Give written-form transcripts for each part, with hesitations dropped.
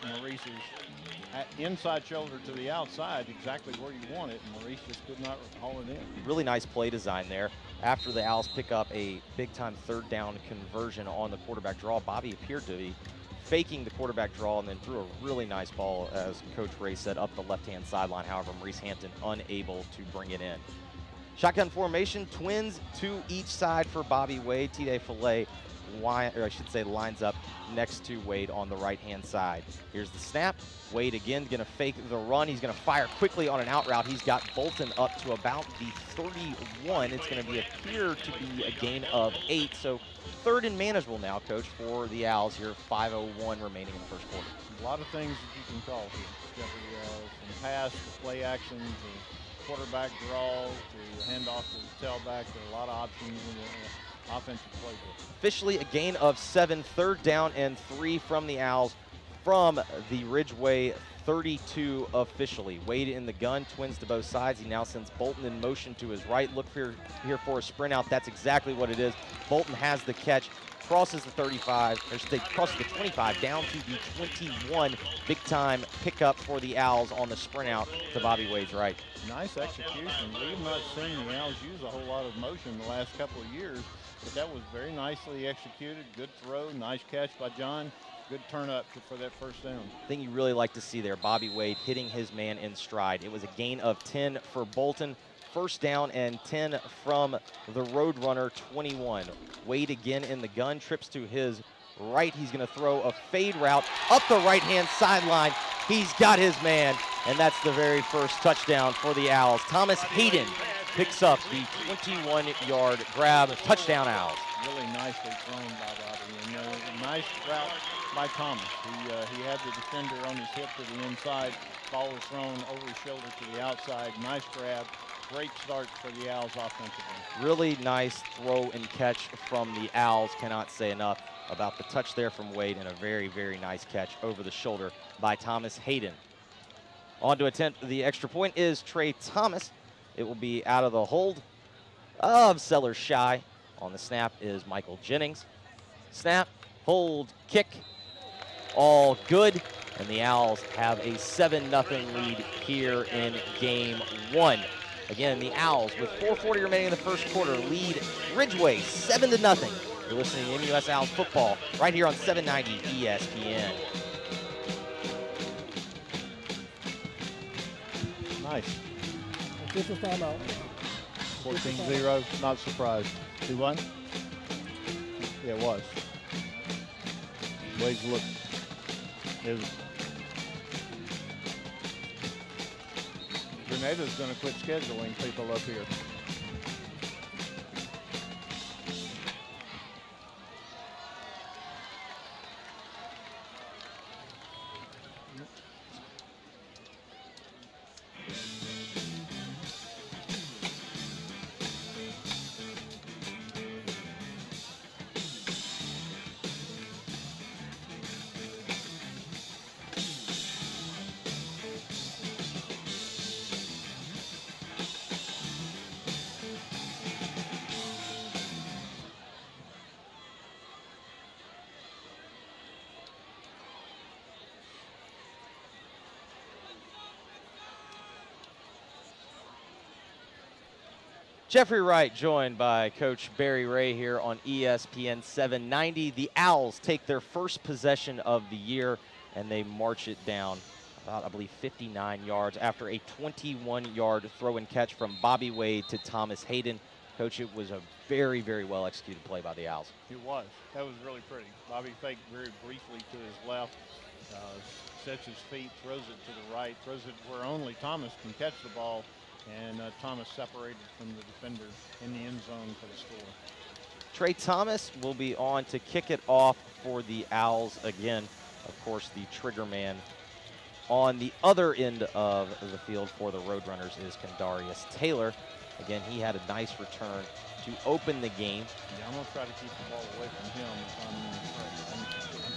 Maurice's inside shoulder to the outside, exactly where you want it, and Maurice just could not haul it in. Really nice play design there. After the Owls pick up a big-time third down conversion on the quarterback draw, Bobby appeared to be faking the quarterback draw and then threw a really nice ball, as Coach Ray said, up the left-hand sideline. However, Maurice Hampton unable to bring it in. Shotgun formation, twins to each side for Bobby Wade. T.J. Fillet, lines up next to Wade on the right-hand side. Here's the snap. Wade again going to fake the run. He's going to fire quickly on an out route. He's got Bolton up to about the 31. It's going to appear to be a gain of 8. So third and manageable now, Coach, for the Owls here. 5:01 remaining in the first quarter. A lot of things that you can call here, Jeffrey, from pass to play action to quarterback draw to handoff to the tailback. There are a lot of options in the offensive playbook. Officially a gain of 7, third down and 3 from the Owls from the Ridgeway 32 officially. Wade in the gun, twins to both sides. He now sends Bolton in motion to his right. Look here for a sprint out. That's exactly what it is. Bolton has the catch, crosses the 35, or should say crosses the 25 down to the 21. Big time pickup for the Owls on the sprint out to Bobby Wade's right. Nice execution. We've not seen the Owls use a whole lot of motion the last couple of years, but that was very nicely executed. Good throw, nice catch by John. Good turn up for that first down. Thing you really like to see there, Bobby Wade hitting his man in stride. It was a gain of 10 for Bolton. First down and 10 from the Roadrunner 21. Wade again in the gun, trips to his right. He's going to throw a fade route up the right-hand sideline. He's got his man, and that's the very first touchdown for the Owls. Thomas Hayden picks up the 21-yard grab. Touchdown, Owls. Really nicely thrown by Bobby, and a nice route by Thomas. He had the defender on his hip to the inside. Ball was thrown over his shoulder to the outside. Nice grab. Great start for the Owls offensively. Really nice throw and catch from the Owls. Cannot say enough about the touch there from Wade, and a very, very nice catch over the shoulder by Thomas Hayden. On to attempt the extra point is Trey Thomas. It will be out of the hold of Sellers Shy. On the snap is Michael Jennings. Snap, hold, kick, all good. And the Owls have a 7-0 lead here in game 1. Again, the Owls, with 4:40 remaining in the first quarter, lead Ridgeway 7-0. You're listening to MUS Owls football right here on 790 ESPN. Nice. Official timeout. 14-0, not surprised. Who won? Yeah, it was. Wade's look. Grenada's going to quit scheduling people up here. Jeffrey Wright joined by Coach Barry Ray here on ESPN 790. The Owls take their first possession of the year, and they march it down about, I believe, 59 yards after a 21-yard throw and catch from Bobby Wade to Thomas Hayden. Coach, it was a very, very well executed play by the Owls. It was. That was really pretty. Bobby faked very briefly to his left, sets his feet, throws it to the right, throws it where only Thomas can catch the ball. And Thomas separated from the defender in the end zone for the score. Trey Thomas will be on to kick it off for the Owls again. Of course, the trigger man on the other end of the field for the Roadrunners is Kendarius Taylor. Again, he had a nice return to open the game. Yeah, I'm going to try to keep the ball away from him. I'm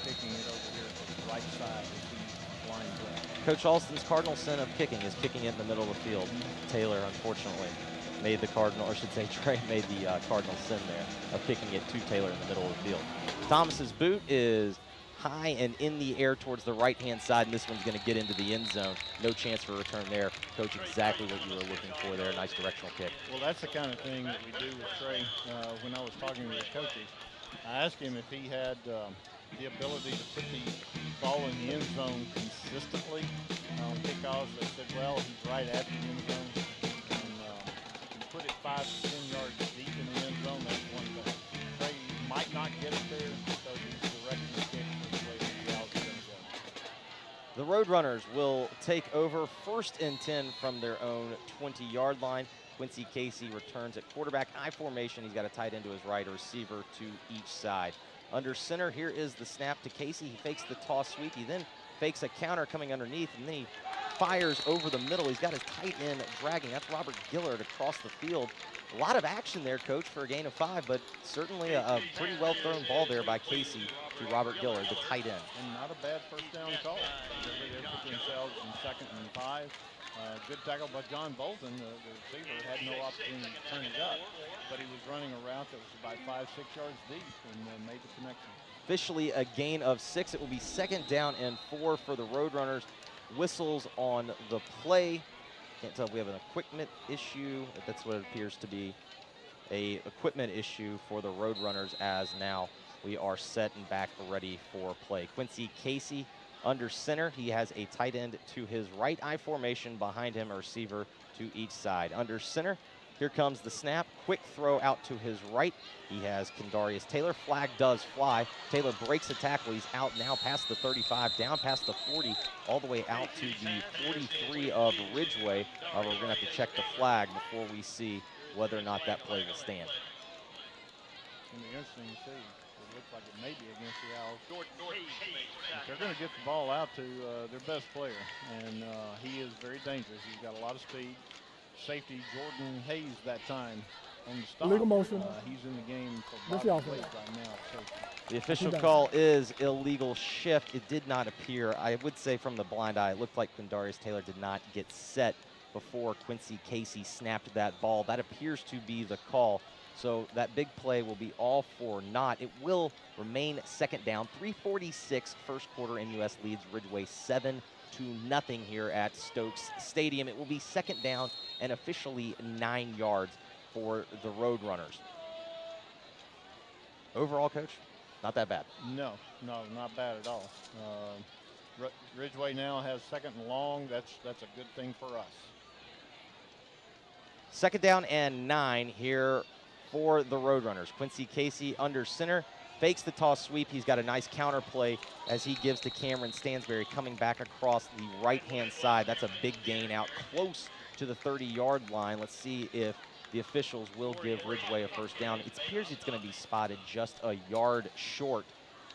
kicking it over here to the right side as he lines up. Coach Alston's cardinal sin of kicking is kicking it in the middle of the field. Taylor, unfortunately, made the cardinal, or I should say Trey made the cardinal sin there of kicking it to Taylor in the middle of the field. Thomas's boot is high and in the air towards the right-hand side, and this one's going to get into the end zone. No chance for a return there. Coach, exactly what you were looking for there. Nice directional kick. Well, that's the kind of thing that we do with Trey. When I was talking to the coaches, I asked him if he had the ability to put the ball in the end zone consistently on kickoffs. They said, well, he's right at the end zone. And you put it 5 to 10 yards deep in the end zone, that's one thing. Trey might not get it there because he's directing the kick the way the Owls are going to go. The Roadrunners will take over 1st and 10 from their own 20-yard line. Quincy Casey returns at quarterback. I formation. He's got a tight end to his right, a receiver to each side. Under center, here is the snap to Casey. He fakes the toss sweep. He then fakes a counter coming underneath, and then he fires over the middle. He's got his tight end dragging. That's Robert Gillard across the field. A lot of action there, Coach, for a gain of 5, but certainly a pretty well-thrown ball there by Casey to Robert Gillard, the tight end. And not a bad first down call. They put themselves in 2nd and 5. Good tackle by John Bolton. The receiver had no opportunity to turn it up, but he was running a route that was about 5, 6 yards deep and made the connection. Officially a gain of 6. It will be 2nd down and 4 for the Roadrunners. Whistles on the play. Can't tell if we have an equipment issue. That's what it appears to be, a equipment issue for the Roadrunners, as now we are set and back ready for play. Quincy Casey under center. He has a tight end to his right. I formation behind him, a receiver to each side. Under center, here comes the snap. Quick throw out to his right. He has Kendarius Taylor. Flag does fly. Taylor breaks a tackle. He's out now past the 35, down past the 40, all the way out to the 43 of Ridgeway. We're going to have to check the flag before we see whether or not that play will stand. It's going to be interesting to see. It looks like it may be against the Owls. They're going to get the ball out to their best player, and he is very dangerous. He's got a lot of speed. Safety Jordan Hayes that time on the stop. Illegal motion. He's in the game for This Bobby the Wade offense. right now. So The official call is illegal shift. It did not appear. I would say from the blind eye, it looked like Kendarius Taylor did not get set before Quincy Casey snapped that ball. That appears to be the call. So that big play will be all for naught. It will remain 2nd down. 3:46 first quarter. MUS leads Ridgeway 7-0 here at Stokes Stadium. It will be 2nd down and officially 9 yards for the Roadrunners. Overall, Coach, not that bad. no, not bad at all. Ridgeway now has 2nd and long. That's a good thing for us. 2nd down and 9 here for the Roadrunners. Quincy Casey under center, fakes the toss sweep. He's got a nice counter play as he gives to Cameron Stansberry coming back across the right-hand side. That's a big gain out close to the 30-yard line. Let's see if the officials will give Ridgeway a first down. It appears it's going to be spotted just a yard short,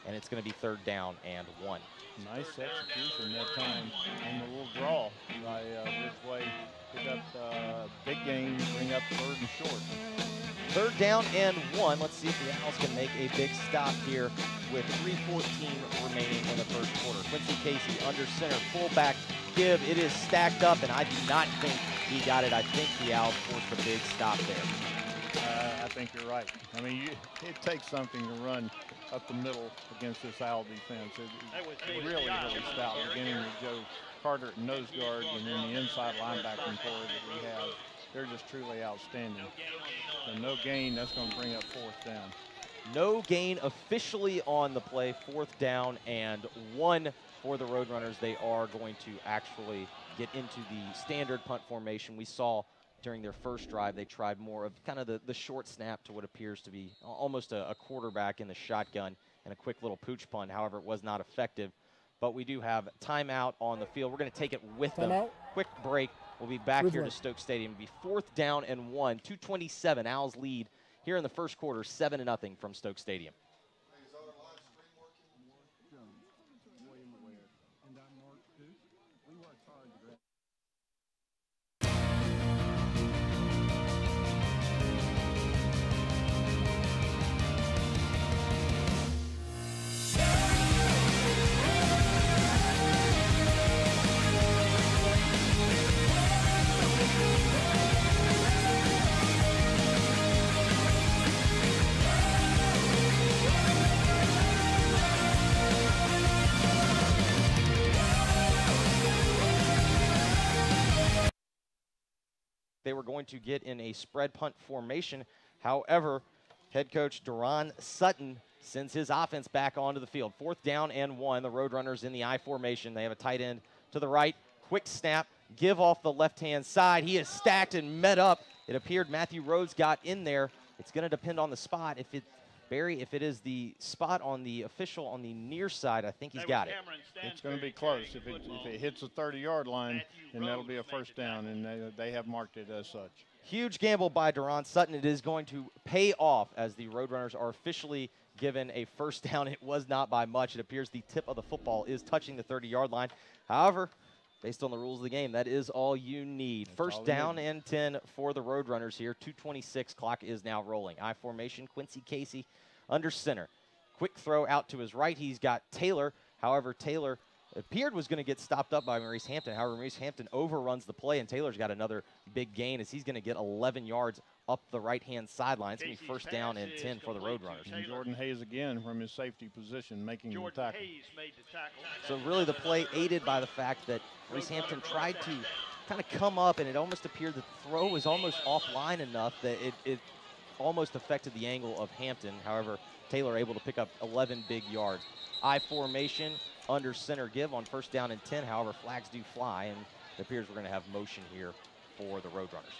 and it's going to be 3rd down and 1. Nice execution that time on the little draw by Ridgeway. Pick up big gain, bring up 3rd and short. 3rd down and 1. Let's see if the Owls can make a big stop here with 3:14 remaining in the first quarter. Quincy Casey under center, fullback give. It is stacked up, and I do not think he got it. I think the Owls forced a big stop there. I think you're right. I mean, it takes something to run up the middle against this Owl defense. It's really stout, beginning with Joe Carter at nose guard, and then the inside linebacking core that we have. They're just truly outstanding. So no gain, that's going to bring up 4th down. No gain officially on the play. 4th down and 1 for the Roadrunners. They are going to actually get into the standard punt formation. We saw during their first drive, they tried more of kind of the short snap to what appears to be almost a quarterback in the shotgun and a quick little pooch punt. However, it was not effective. But we do have timeout on the field. We're going to take it with them. Quick break. We'll be back here to Stokes Stadium. It'll be 4th down and 1. 2:27. Owls lead here in the first quarter, 7-0 from Stokes Stadium. they were going to get in a spread punt formation. However, head coach Deron Sutton sends his offense back onto the field. 4th down and 1. The Roadrunners in the I formation. They have a tight end to the right. Quick snap. Give off the left-hand side. He is stacked and met up. It appeared Matthew Rhodes got in there. It's going to depend on the spot. If it is the spot on the official on the near side, I think he's got it. It's going to be close. If it hits the 30-yard line, then that'll be a first down, and they have marked it as such. Huge gamble by Deron Sutton. It is going to pay off as the Roadrunners are officially given a first down. It was not by much. It appears the tip of the football is touching the 30-yard line. However, based on the rules of the game, that is all you need. That's first down and 10 for the Roadrunners here. 2:26, clock is now rolling. I formation, Quincy Casey under center. Quick throw out to his right. He's got Taylor. However, Taylor appeared was going to get stopped up by Maurice Hampton. However, Maurice Hampton overruns the play, and Taylor's got another big gain as he's going to get 11 yards up the right-hand sideline. It's going to be first down and 10 for the Roadrunners. And Jordan Hayes again from his safety position making the tackle. So really the play aided by the fact that Maurice Hampton tried to kind of come up, and it almost appeared that the throw was almost offline enough that it almost affected the angle of Hampton. However, Taylor able to pick up 11 big yards. I formation, under center give on first down and 10. However, flags do fly, and it appears we're going to have motion here for the Roadrunners.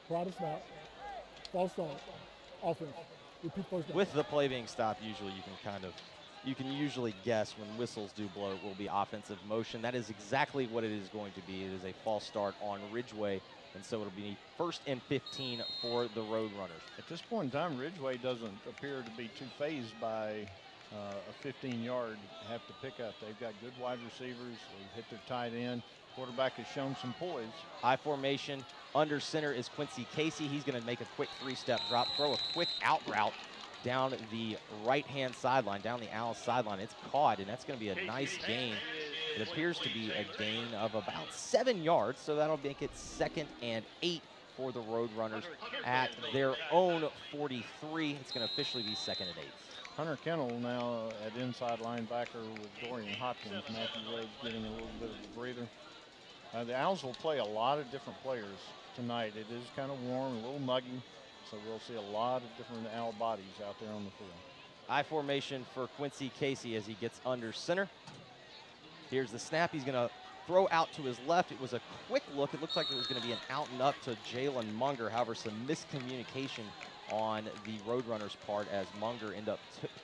Pride of snap. False start. Offense. Repeat first down. With the play being stopped, usually you can usually guess when whistles do blow, it will be offensive motion. That is exactly what it is going to be. It is a false start on Ridgeway, and so it'll be first and 15 for the Roadrunners. At this point in time, Ridgeway doesn't appear to be too phased by a 15-yard have to pick up. They've got good wide receivers. They've hit their tight end. Quarterback has shown some poise. I formation, under center is Quincy Casey. He's going to make a quick 3-step drop, throw a quick out route down the right-hand sideline, down the Owls sideline. It's caught, and that's going to be a nice gain. It appears to be a gain of about 7 yards, so that'll make it 2nd and 8 for the Roadrunners at their own 43. It's going to officially be 2nd and 8. Hunter Kennel now at inside linebacker with Dorian Hopkins. Matthew Rhodes getting a little bit of a breather. The Owls will play a lot of different players tonight. It is kind of warm, a little muggy, so we'll see a lot of different Owl bodies out there on the field. I formation for Quincy Casey as he gets under center. Here's the snap. He's going to throw out to his left. It was a quick look. It looked like it was going to be an out and up to Jalen Munger. However, some miscommunication on the Roadrunners' part as Munger ended up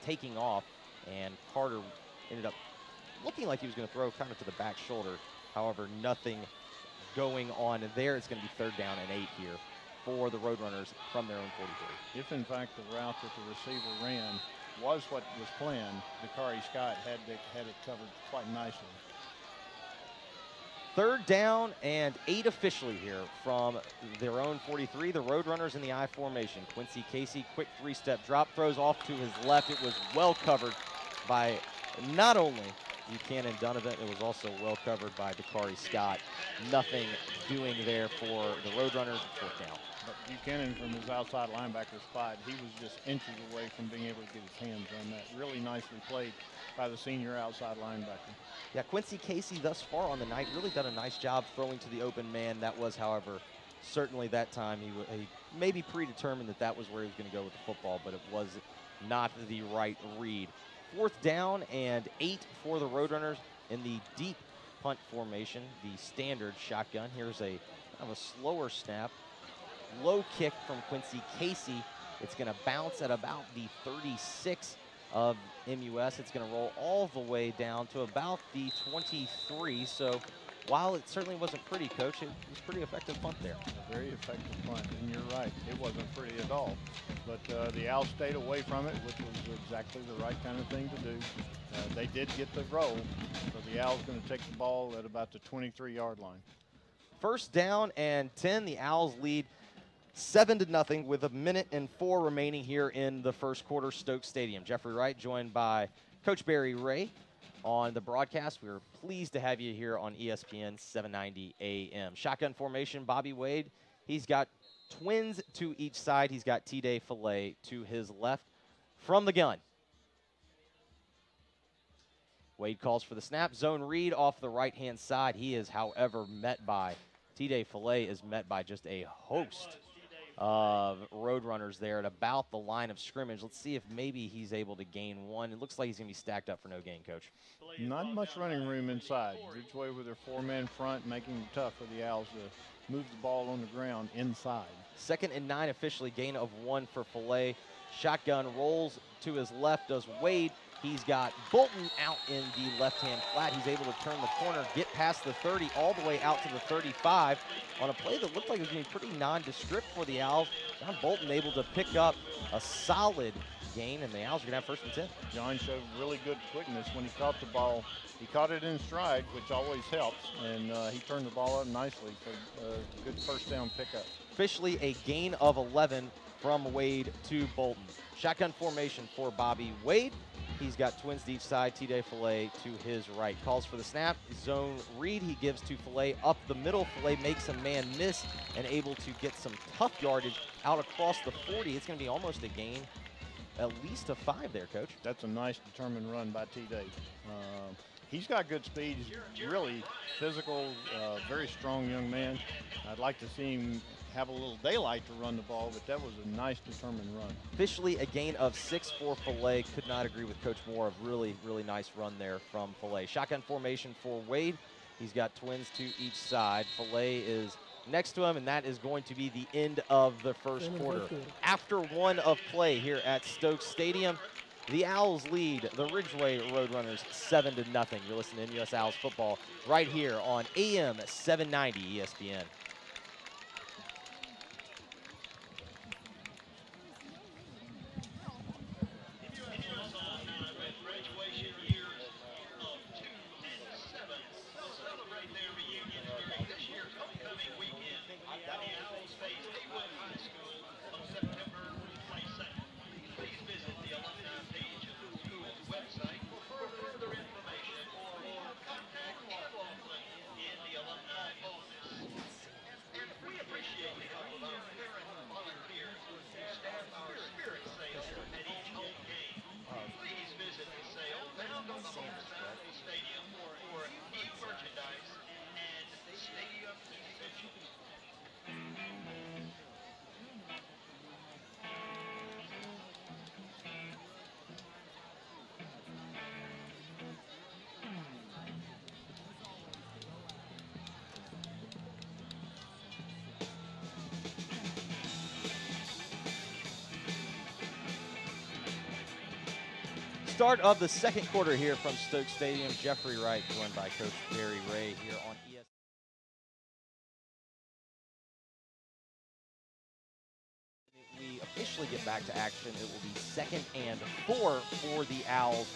taking off, and Carter ended up looking like he was going to throw kind of to the back shoulder. However, nothing going on there. It's going to be 3rd down and 8 here for the Roadrunners from their own 43. If, in fact, the route that the receiver ran was what was planned, Dakari Scott had it covered quite nicely. 3rd down and 8 officially here from their own 43. The Roadrunners in the I formation. Quincy Casey, quick 3-step drop, throws off to his left. It was well covered by not only Buchanan Donovan, it was also well covered by Dakari Scott. Nothing doing there for the Roadrunners. 4th down. But Buchanan from his outside linebacker spot, he was just inches away from being able to get his hands on that. Really nicely played by the senior outside linebacker. Yeah, Quincy Casey thus far on the night really done a nice job throwing to the open man. That was, however, certainly that time he maybe predetermined that was where he was going to go with the football, but it was not the right read. 4th down and 8 for the Roadrunners in the deep punt formation, the standard shotgun. Here's a kind of a slower snap. Low kick from Quincy Casey. It's going to bounce at about the 36 of MUS. It's going to roll all the way down to about the 23. So while it certainly wasn't pretty, Coach, it was a pretty effective punt there. A very effective punt, and you're right. It wasn't pretty at all. But the Owls stayed away from it, which was exactly the right kind of thing to do. They did get the roll, so the Owls going to take the ball at about the 23-yard line. 1st down and 10. The Owls lead 7-0 with 1:04 remaining here in the first quarter. Stokes Stadium. Jeffrey Wright joined by Coach Barry Ray on the broadcast. We are pleased to have you here on ESPN 790 AM. Shotgun formation, Bobby Wade. He's got twins to each side. He's got T-Day Filet to his left from the gun. Wade calls for the snap. Zone read off the right-hand side. He is, however, met by T-Day Filet is met by just a host of Roadrunners there at about the line of scrimmage. Let's see if maybe he's able to gain one. It looks like he's going to be stacked up for no gain, Coach. Not much running room inside. Ridgeway with their four-man front, making it tough for the Owls to move the ball on the ground inside. 2nd and 9 officially, gain of 1 for Filet. Shotgun rolls to his left, does Wade. He's got Bolton out in the left-hand flat. He's able to turn the corner, get past the 30, all the way out to the 35 on a play that looked like it was going to be pretty nondescript for the Owls. John Bolton able to pick up a solid gain, and the Owls are going to have 1st and 10. John showed really good quickness when he caught the ball. He caught it in stride, which always helps, and he turned the ball up nicely for a good first down pickup. Officially a gain of 11 from Wade to Bolton. Shotgun formation for Bobby Wade. He's got twins to each side, T-Day Filet to his right. Calls for the snap, zone read. He gives to Filet up the middle. Filet makes a man miss and able to get some tough yardage out across the 40. It's going to be almost a gain, at least a 5 there, Coach. That's a nice determined run by T-Day. He's got good speed. He's really physical, very strong young man. I'd like to see him have a little daylight to run the ball, but that was a nice determined run. Officially a gain of 6 for Filet. Could not agree with Coach Moore. A really, really nice run there from Filet. Shotgun formation for Wade. He's got twins to each side. Filet is next to him, and that is going to be the end of the first quarter. After 1 of play here at Stokes Stadium, the Owls lead the Ridgeway Roadrunners 7-0. You're listening to MUS Owls football right here on AM 790 ESPN. Start of the second quarter here from Stokes Stadium. Jeffrey Wright joined by Coach Barry Ray here on ESPN. We officially get back to action. It will be 2nd and 4 for the Owls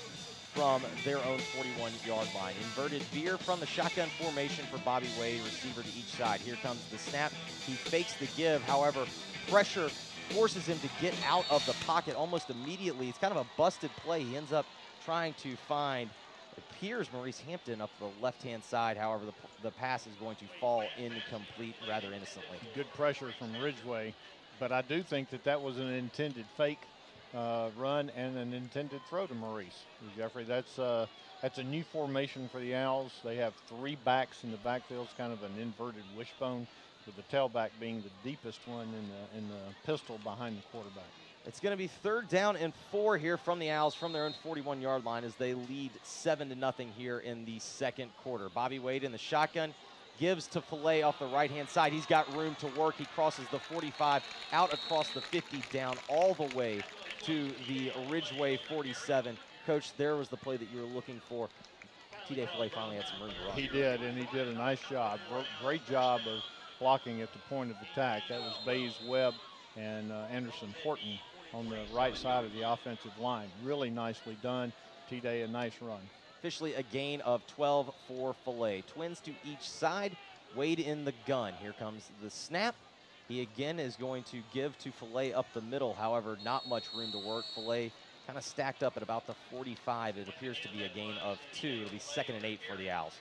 from their own 41-yard line. Inverted veer from the shotgun formation for Bobby Wade, receiver to each side. Here comes the snap. He fakes the give. However, pressure forces him to get out of the pocket almost immediately. It's kind of a busted play. He ends up trying to find, it appears, Maurice Hampton up the left-hand side. However, the pass is going to fall incomplete rather innocently. Good pressure from Ridgeway, but I do think that that was an intended fake run and an intended throw to Maurice. Jeffrey, that's a new formation for the Owls. They have 3 backs in the backfield. It's kind of an inverted wishbone, with the tailback being the deepest one in the pistol behind the quarterback. It's going to be 3rd down and 4 here from the Owls from their own 41-yard line as they lead 7-0 here in the second quarter. Bobby Wade in the shotgun gives to Filet off the right-hand side. He's got room to work. He crosses the 45, out across the 50, down all the way to the Ridgeway 47. Coach, there was the play that you were looking for. T-Day Filet finally had some room to run. He did, and he did a nice job. Great job of blocking at the point of attack. That was Bays Webb and Anderson Horton on the right side of the offensive line. Really nicely done. T-Day, a nice run. Officially a gain of 12 for Filet. Twins to each side. Wade in the gun. Here comes the snap. He again is going to give to Filet up the middle. However, not much room to work. Filet kind of stacked up at about the 45. It appears to be a gain of 2. It'll be 2nd and 8 for the Owls.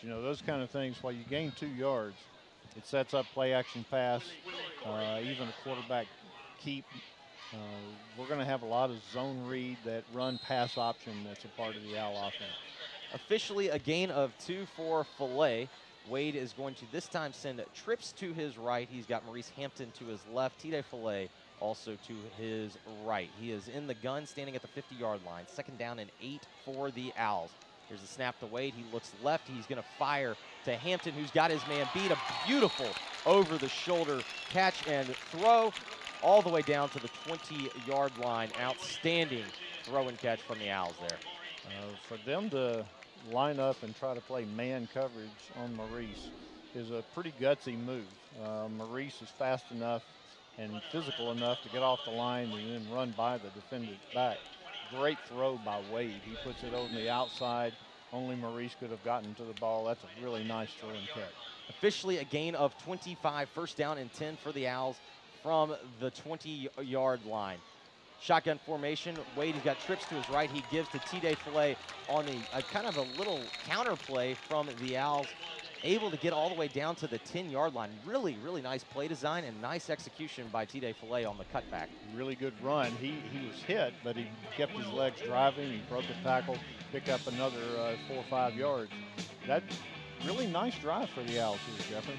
You know, those kind of things, while you gain 2 yards, it sets up play action pass, even a quarterback keep. We're going to have a lot of zone read, that run pass option that's a part of the Owl offense. Officially a gain of 2 for Filet. Wade is going to this time send trips to his right. He's got Maurice Hampton to his left. T.J. Filet also to his right. He is in the gun, standing at the 50-yard line. 2nd down and 8 for the Owls. Here's the snap to Wade. He looks left. He's going to fire to Hampton, who's got his man beat. A beautiful over-the-shoulder catch and throw all the way down to the 20-yard line. Outstanding throw and catch from the Owls there. For them to line up and try to play man coverage on Maurice is a pretty gutsy move. Maurice is fast enough and physical enough to get off the line and then run by the defender's back. Great throw by Wade. He puts it on the outside. Only Maurice could have gotten to the ball. That's a really nice throw and catch. Officially a gain of 25, 1st down and 10 for the Owls from the 20-yard line. Shotgun formation. Wade has got trips to his right. He gives to T.J. Filet on the kind of a little counter play from the Owls. Able to get all the way down to the 10-yard line. Really, really nice play design and nice execution by T.J. Filet on the cutback. Really good run. He was hit, but he kept his legs driving. He broke a tackle, picked up another 4 or 5 yards. That really nice drive for the Owls here, Jeffrey.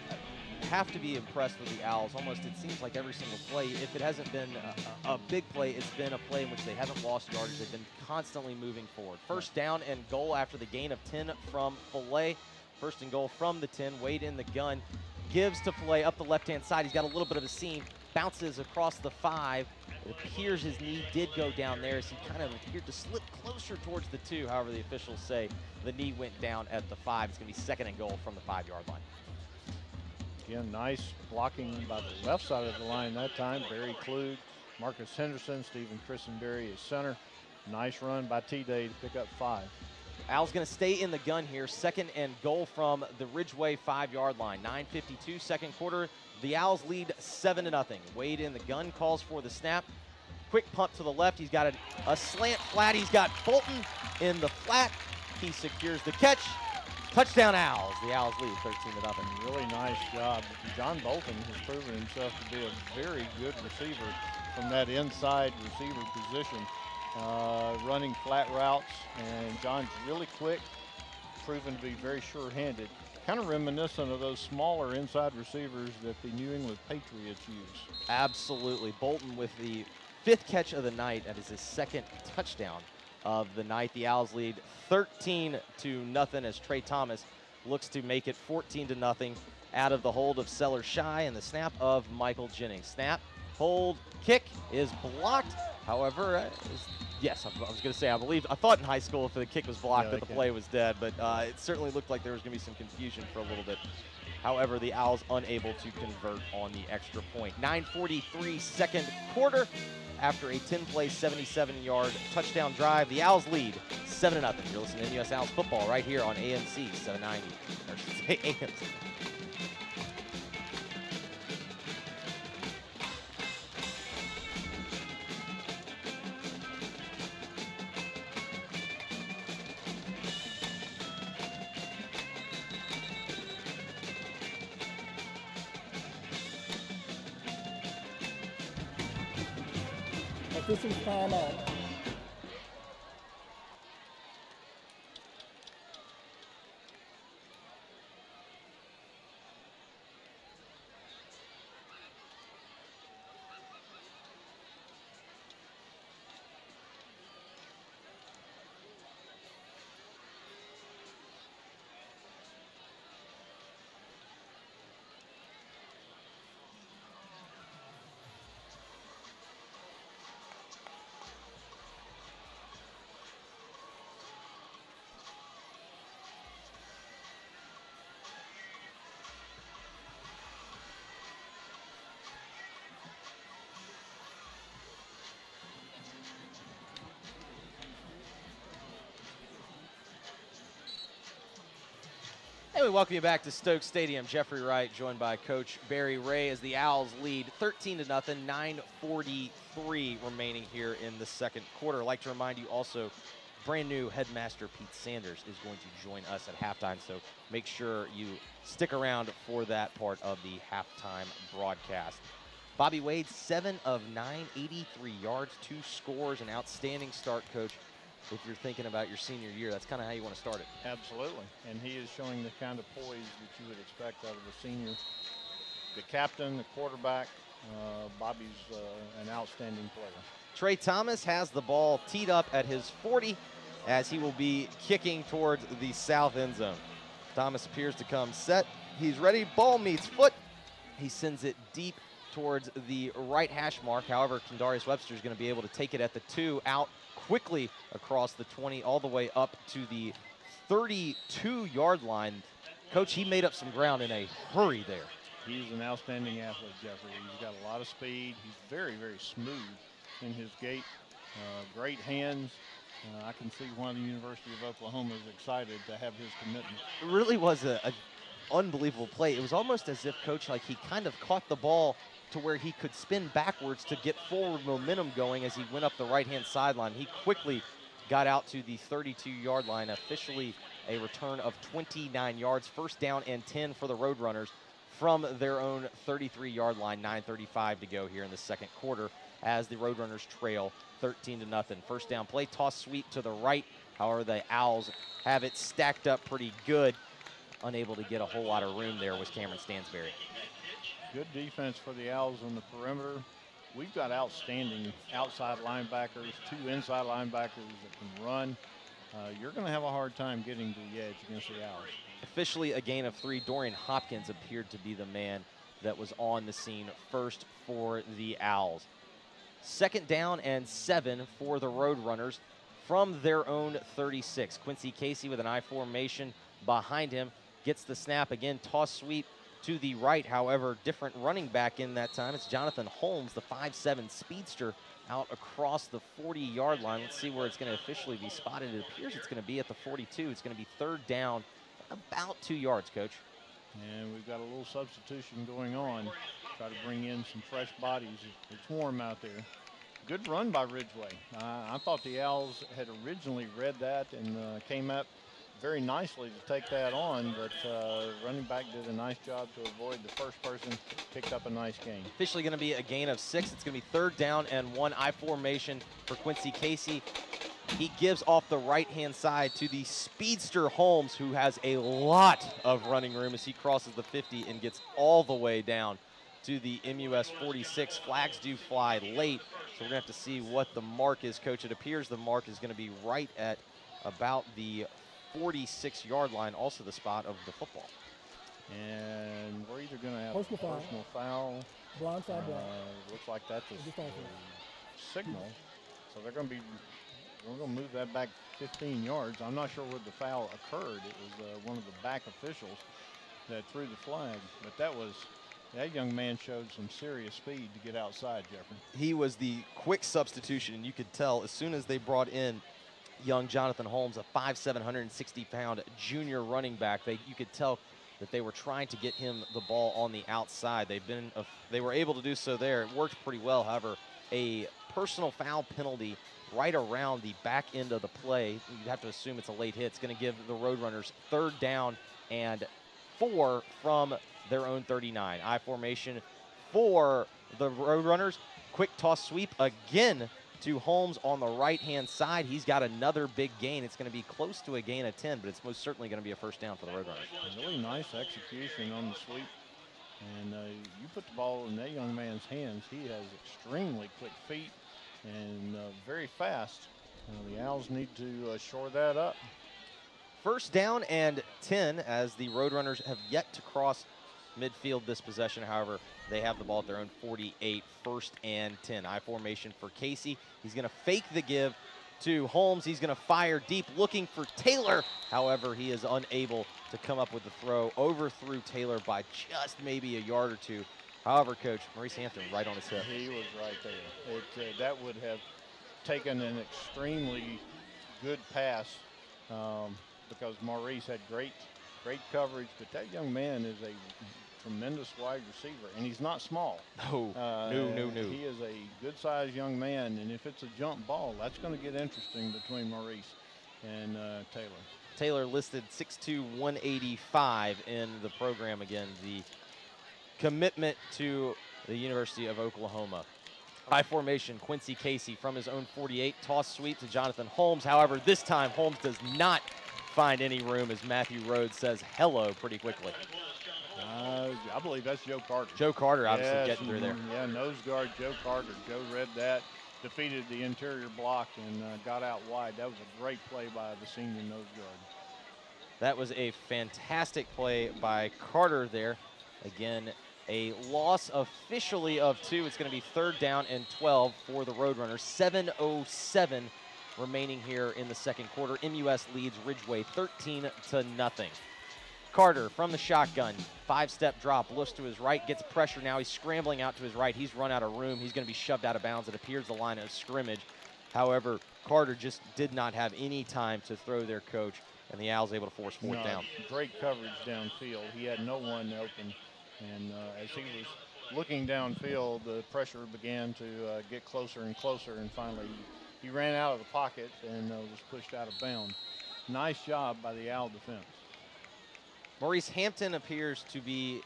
Have to be impressed with the Owls. Almost, it seems like every single play, if it hasn't been a big play, it's been a play in which they haven't lost yardage. They've been constantly moving forward. 1st down and goal after the gain of 10 from Filet. 1st and goal from the 10. Wade in the gun. Gives to Filet up the left-hand side. He's got a little bit of a seam. Bounces across the 5. It appears his knee did go down there as he kind of appeared to slip closer towards the 2. However, the officials say the knee went down at the 5. It's going to be 2nd and goal from the 5-yard line. Again, nice blocking by the left side of the line that time. Barry Klug, Marcus Henderson, Stephen Christenberry is center. Nice run by T-Day to pick up 5. Al's going to stay in the gun here. 2nd and goal from the Ridgeway 5-yard line. 9:52, 2nd quarter. The Owls lead 7-0. Wade in the gun, calls for the snap. Quick punt to the left. He's got a slant flat. He's got Bolton in the flat. He secures the catch. Touchdown Owls. The Owls lead 13-0. Really nice job. John Bolton has proven himself to be a very good receiver from that inside receiver position, running flat routes. And John's really quick, proven to be very sure-handed. Kind of reminiscent of those smaller inside receivers that the New England Patriots use. Absolutely. Bolton with the 5th catch of the night. That is his 2nd touchdown of the night. The Owls lead 13-0 as Trey Thomas looks to make it 14-0 out of the hold of Sellers Shy and the snap of Michael Jennings. Snap, hold, kick is blocked. However, yes, I was going to say, I thought in high school if the kick was blocked that the play was dead, but it certainly looked like there was going to be some confusion for a little bit. However, the Owls unable to convert on the extra point. 9:43, 2nd quarter. After a 10-play, 77-yard touchdown drive, the Owls lead 7-0. You're listening to MUS Owls football right here on AMC 790. Or I should say AMC. Officials timeout. And we welcome you back to Stokes Stadium. Jeffrey Wright joined by Coach Barry Ray as the Owls lead 13-0, 9:43 remaining here in the 2nd quarter. I'd like to remind you also, brand new headmaster Pete Sanders is going to join us at halftime, so make sure you stick around for that part of the halftime broadcast. Bobby Wade, 7 of 9, 83 yards, 2 scores, an outstanding start, Coach. if you're thinking about your senior year, that's kind of how you want to start it. Absolutely, and he is showing the kind of poise that you would expect out of a senior. The captain, the quarterback, Bobby's an outstanding player. Trey Thomas has the ball teed up at his 40 as he will be kicking towards the south end zone. Thomas appears to come set. He's ready. Ball meets foot. He sends it deep towards the right hash mark. However, Kendarius Webster is going to be able to take it at the 2, out quickly across the 20, all the way up to the 32-yard line. Coach, he made up some ground in a hurry there. He's an outstanding athlete, Jeffrey. He's got a lot of speed. He's very, very smooth in his gait. Great hands. I can see why the University of Oklahoma is excited to have his commitment. It really was an unbelievable play. It was almost as if, Coach, like he kind of caught the ball to where he could spin backwards to get forward momentum going as he went up the right-hand sideline. He quickly got out to the 32-yard line, officially a return of 29 yards. First down and 10 for the Roadrunners from their own 33-yard line. 9:35 to go here in the second quarter as the Roadrunners trail 13-0. First down play, toss sweep to the right. However, the Owls have it stacked up pretty good. Unable to get a whole lot of room there was Cameron Stansberry. Good defense for the Owls on the perimeter. We've got outstanding outside linebackers, 2 inside linebackers that can run. You're going to have a hard time getting to the edge against the Owls. Officially a gain of 3. Dorian Hopkins appeared to be the man that was on the scene first for the Owls. Second down and 7 for the Roadrunners from their own 36. Quincy Casey with an I formation behind him gets the snap again. Toss sweep to the right. However, different running back in that time. It's Jonathan Holmes, the 5'7 speedster, out across the 40-yard line. Let's see where it's going to officially be spotted. It appears it's going to be at the 42. It's going to be third down, about 2 yards, Coach. And we've got a little substitution going on. Try to bring in some fresh bodies. It's warm out there. Good run by Ridgeway. I thought the Owls had originally read that and came up very nicely to take that on, but running back did a nice job to avoid the first person, picked up a nice gain. Officially going to be a gain of 6. It's going to be third down and 1. I formation for Quincy Casey. He gives off the right-hand side to the speedster Holmes, who has a lot of running room as he crosses the 50 and gets all the way down to the MUS 46. Flags do fly late, so we're going to have to see what the mark is, Coach. It appears the mark is going to be right at about the 46-yard line, also the spot of the football. And we're either going to have personal a personal foul. Blindside block. Looks like that's a signal. So they're going to be, we're going to move that back 15 yards. I'm not sure where the foul occurred. It was one of the back officials that threw the flag. But that young man showed some serious speed to get outside, Jeffrey. He was the quick substitution, and you could tell as soon as they brought in young Jonathan Holmes, a 5'7", 160-pound junior running back, you could tell that they were trying to get him the ball on the outside. They were able to do so there. It worked pretty well. However, a personal foul penalty right around the back end of the play. You'd have to assume it's a late hit. It's going to give the Roadrunners third down and 4 from their own 39. I formation for the Roadrunners. Quick toss sweep again to Holmes on the right-hand side. He's got another big gain. It's going to be close to a gain of 10, but it's most certainly going to be a first down for the Roadrunners. Really nice execution on the sweep. And you put the ball in that young man's hands. He has extremely quick feet and very fast. The Owls need to shore that up. First down and 10 as the Roadrunners have yet to cross midfield this possession. However, they have the ball at their own 48, first and 10. I formation for Casey. He's going to fake the give to Holmes. He's going to fire deep, looking for Taylor. However, he is unable to come up with the throw. Overthrew Taylor by just maybe a yard or two. However, Coach, Maurice Hampton right on his hip. He was right there. That would have taken an extremely good pass because Maurice had great coverage, but that young man is a tremendous wide receiver, and he's not small. No. He is a good-sized young man, and if it's a jump ball, that's going to get interesting between Maurice and Taylor. Taylor listed 6'2", 185 in the program. Again, the commitment to the University of Oklahoma. I formation, Quincy Casey from his own 48, toss sweep to Jonathan Holmes. However, this time Holmes does not find any room as Matthew Rhodes says hello pretty quickly. I believe that's Joe Carter. Joe Carter obviously Yes, getting through there. Yeah, nose guard Joe Carter. Joe read that, defeated the interior block, and got out wide. That was a great play by the senior nose guard. That was a fantastic play by Carter there. Again, a loss officially of 2. It's going to be 3rd down and 12 for the Roadrunners. 7:07 remaining here in the second quarter. MUS leads Ridgeway 13-0. Carter from the shotgun, 5-step drop, looks to his right, gets pressure now. He's scrambling out to his right. He's run out of room. He's going to be shoved out of bounds. It appears the line of scrimmage. However, Carter just did not have any time to throw their coach, and the Owls able to force 4th down. Great coverage downfield. He had no one open, and as he was looking downfield, the pressure began to get closer and closer, and finally he ran out of the pocket and was pushed out of bounds. Nice job by the Owl defense. Maurice Hampton appears to be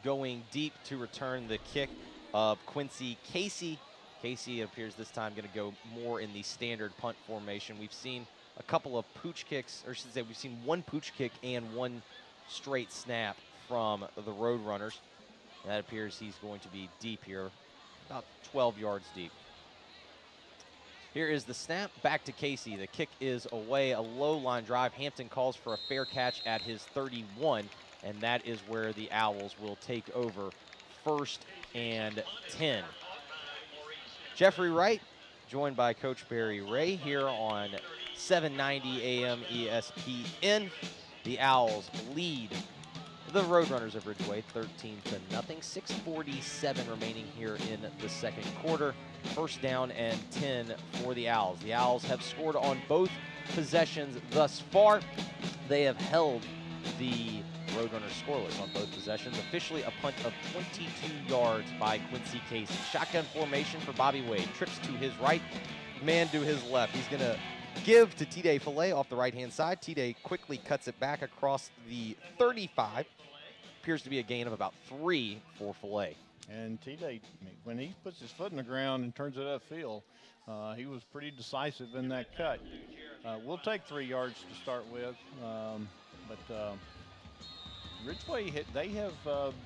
going deep to return the kick of Quincy Casey. Casey appears this time going to go more in the standard punt formation. We've seen a couple of pooch kicks, or I should say we've seen 1 pooch kick and 1 straight snap from the Roadrunners. That appears he's going to be deep here, about 12 yards deep. Here is the snap, back to Casey. The kick is away, a low line drive. Hampton calls for a fair catch at his 31, and that is where the Owls will take over 1st and 10. Jeffrey Wright, joined by Coach Barry Ray here on 790 AM ESPN. The Owls lead the Roadrunners of Ridgeway 13-0. 6:47 remaining here in the second quarter. 1st down and 10 for the Owls. The Owls have scored on both possessions thus far. They have held the Roadrunners scoreless on both possessions. Officially a punt of 22 yards by Quincy Casey. Shotgun formation for Bobby Wade. Trips to his right, man to his left. He's going to give to T-Day Filet off the right-hand side. T-Day quickly cuts it back across the 35. Appears to be a gain of about 3 for Filet. And T-Day, when he puts his foot in the ground and turns it upfield, he was pretty decisive in that cut. We'll take 3 yards to start with, but Ridgeway, they have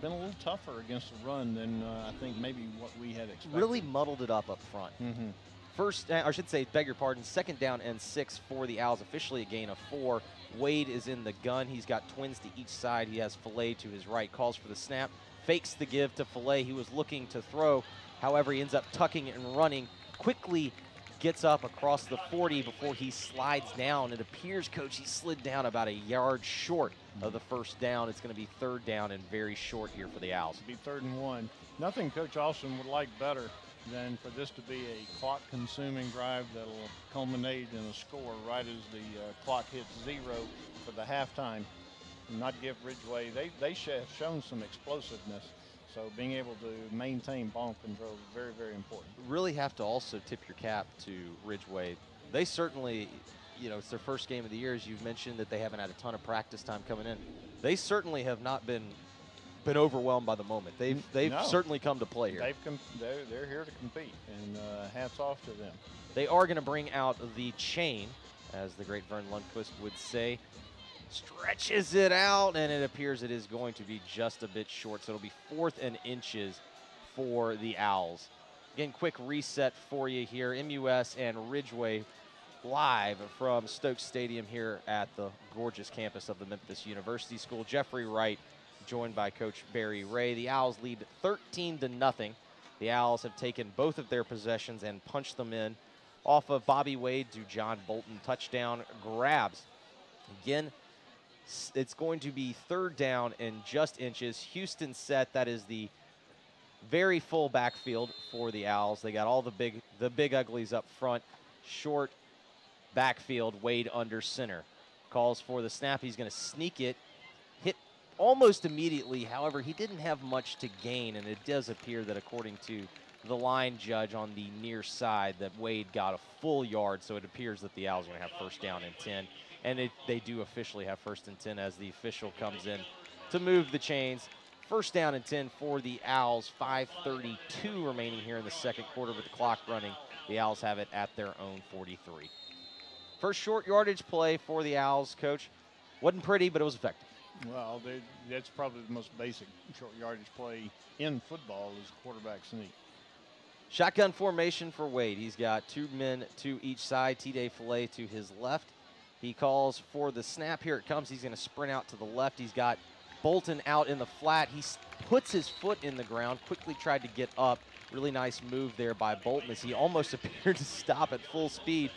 been a little tougher against the run than I think maybe what we had expected. Really muddled it up front. Mm-hmm. First, I should say, beg your pardon, 2nd down and 6 for the Owls, officially a gain of 4. Wade is in the gun. He's got twins to each side. He has Filet to his right, calls for the snap, fakes the give to Filet. He was looking to throw. However, he ends up tucking it and running. Quickly gets up across the 40 before he slides down. It appears, Coach, he slid down about a yard short of the 1st down. It's going to be 3rd down and very short here for the Owls. It'll be 3rd and 1. Nothing Coach Austin would like better than for this to be a clock-consuming drive that'll culminate in a score right as the clock hits 0 for the halftime. And not give Ridgeway, they have shown some explosiveness. So being able to maintain ball control is very, very important. Really have to also tip your cap to Ridgeway. They certainly, you know, it's their first game of the year. As you've mentioned that they haven't had a ton of practice time coming in. They certainly have not been overwhelmed by the moment. They've certainly come to play here. They're here to compete, and hats off to them. They are going to bring out the chain, as the great Vern Lundquist would say. Stretches it out, and it appears it is going to be just a bit short, so it'll be 4th and inches for the Owls. Again, quick reset for you here. MUS and Ridgeway live from Stokes Stadium here at the gorgeous campus of the Memphis University School. Jeffrey Wright, joined by Coach Barry Ray. The Owls lead 13-0. The Owls have taken both of their possessions and punched them in. Off of Bobby Wade to John Bolton, touchdown grabs. Again, it's going to be 3rd down and just inches. Houston set, that is the very full backfield for the Owls. They got all the big uglies up front. Short backfield, Wade under center. Calls for the snap. He's going to sneak it. Hit almost immediately. However, he didn't have much to gain, and it does appear that according to the line judge on the near side that Wade got a full yard, so it appears that the Owls are going to have 1st down and 10. And they do officially have 1st and 10 as the official comes in to move the chains. First down and 10 for the Owls. 5:32 remaining here in the second quarter with the clock running. The Owls have it at their own 43. First short yardage play for the Owls, Coach. Wasn't pretty, but it was effective. Well, that's probably the most basic short yardage play in football is quarterback sneak. Shotgun formation for Wade. He's got 2 men to each side. T-Day Filet to his left. He calls for the snap. Here it comes. He's going to sprint out to the left. He's got Bolton out in the flat. He puts his foot in the ground, quickly tried to get up. Really nice move there by Bolton as he almost appeared to stop at full speed,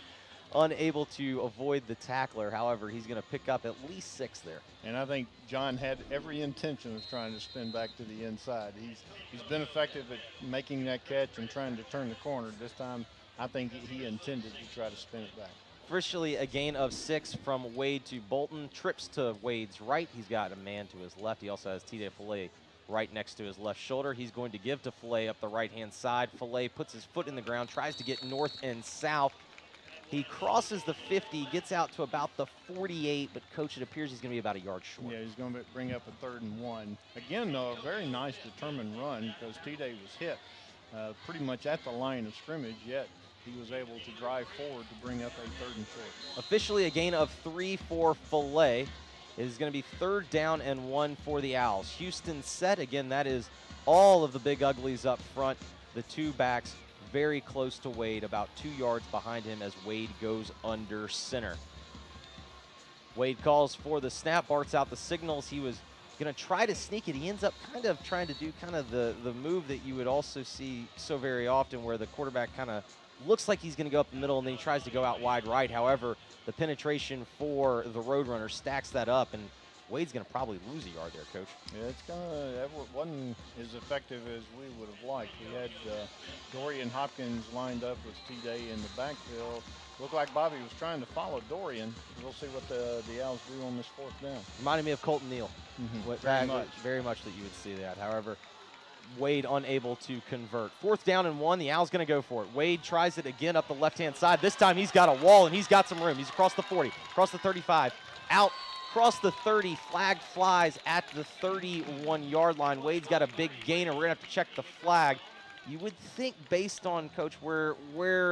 unable to avoid the tackler. However, he's going to pick up at least 6 there. And I think John had every intention of trying to spin back to the inside. He's been effective at making that catch and trying to turn the corner. This time, I think he intended to try to spin it back. Officially a gain of 6 from Wade to Bolton. Trips to Wade's right. He's got a man to his left. He also has T-Day Filet right next to his left shoulder. He's going to give to Filet up the right-hand side. Filet puts his foot in the ground, tries to get north and south. He crosses the 50, gets out to about the 48, but, Coach, it appears he's going to be about a yard short. Yeah, he's going to bring up a 3rd and 1. Again, though, a very nice determined run because T-Day was hit pretty much at the line of scrimmage, yet he was able to drive forward to bring up a 3rd and short. Officially a gain of 3 for Filet. It is going to be 3rd down and 1 for the Owls. Houston set. Again, that is all of the big uglies up front. The 2 backs very close to Wade, about 2 yards behind him as Wade goes under center. Wade calls for the snap, barks out the signals. He was going to try to sneak it. He ends up kind of trying to do kind of the move that you would also see so very often where the quarterback kind of looks like he's going to go up the middle and then he tries to go out wide right. However, the penetration for the Roadrunner stacks that up, and Wade's going to probably lose a yard there, Coach. Yeah, that wasn't as effective as we would have liked. We had Dorian Hopkins lined up with T-Day in the backfield. Looked like Bobby was trying to follow Dorian. We'll see what the Owls do on this 4th down. Reminded me of Colton Neal. Very much that you would see that. However, Wade unable to convert. 4th down and 1. The Owls going to go for it. Wade tries it again up the left-hand side. This time he's got a wall and he's got some room. He's across the 40, across the 35, out, across the 30. Flag flies at the 31-yard line. Wade's got a big gainer. We're going to have to check the flag. You would think, based on, Coach, where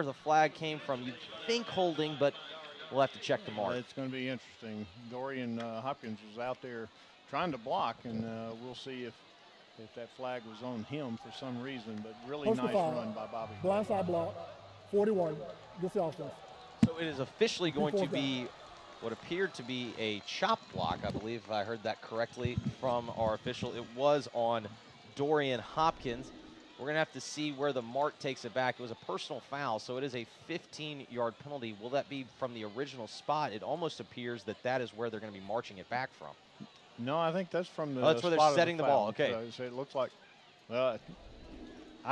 the flag came from, you'd think holding, but we'll have to check the mark. It's going to be interesting. Dorian Hopkins was out there trying to block, and we'll see if that flag was on him for some reason, but really nice run by Bobby. Blindside block, 41, good offense. So it is officially going to be what appeared to be a chop block, I believe, if I heard that correctly from our official. It was on Dorian Hopkins. We're going to have to see where the mark takes it back. It was a personal foul, so it is a 15-yard penalty. Will that be from the original spot? It almost appears that is where they're going to be marching it back from. No, I think that's from the that's where they're setting the ball. Okay. So it looks like, I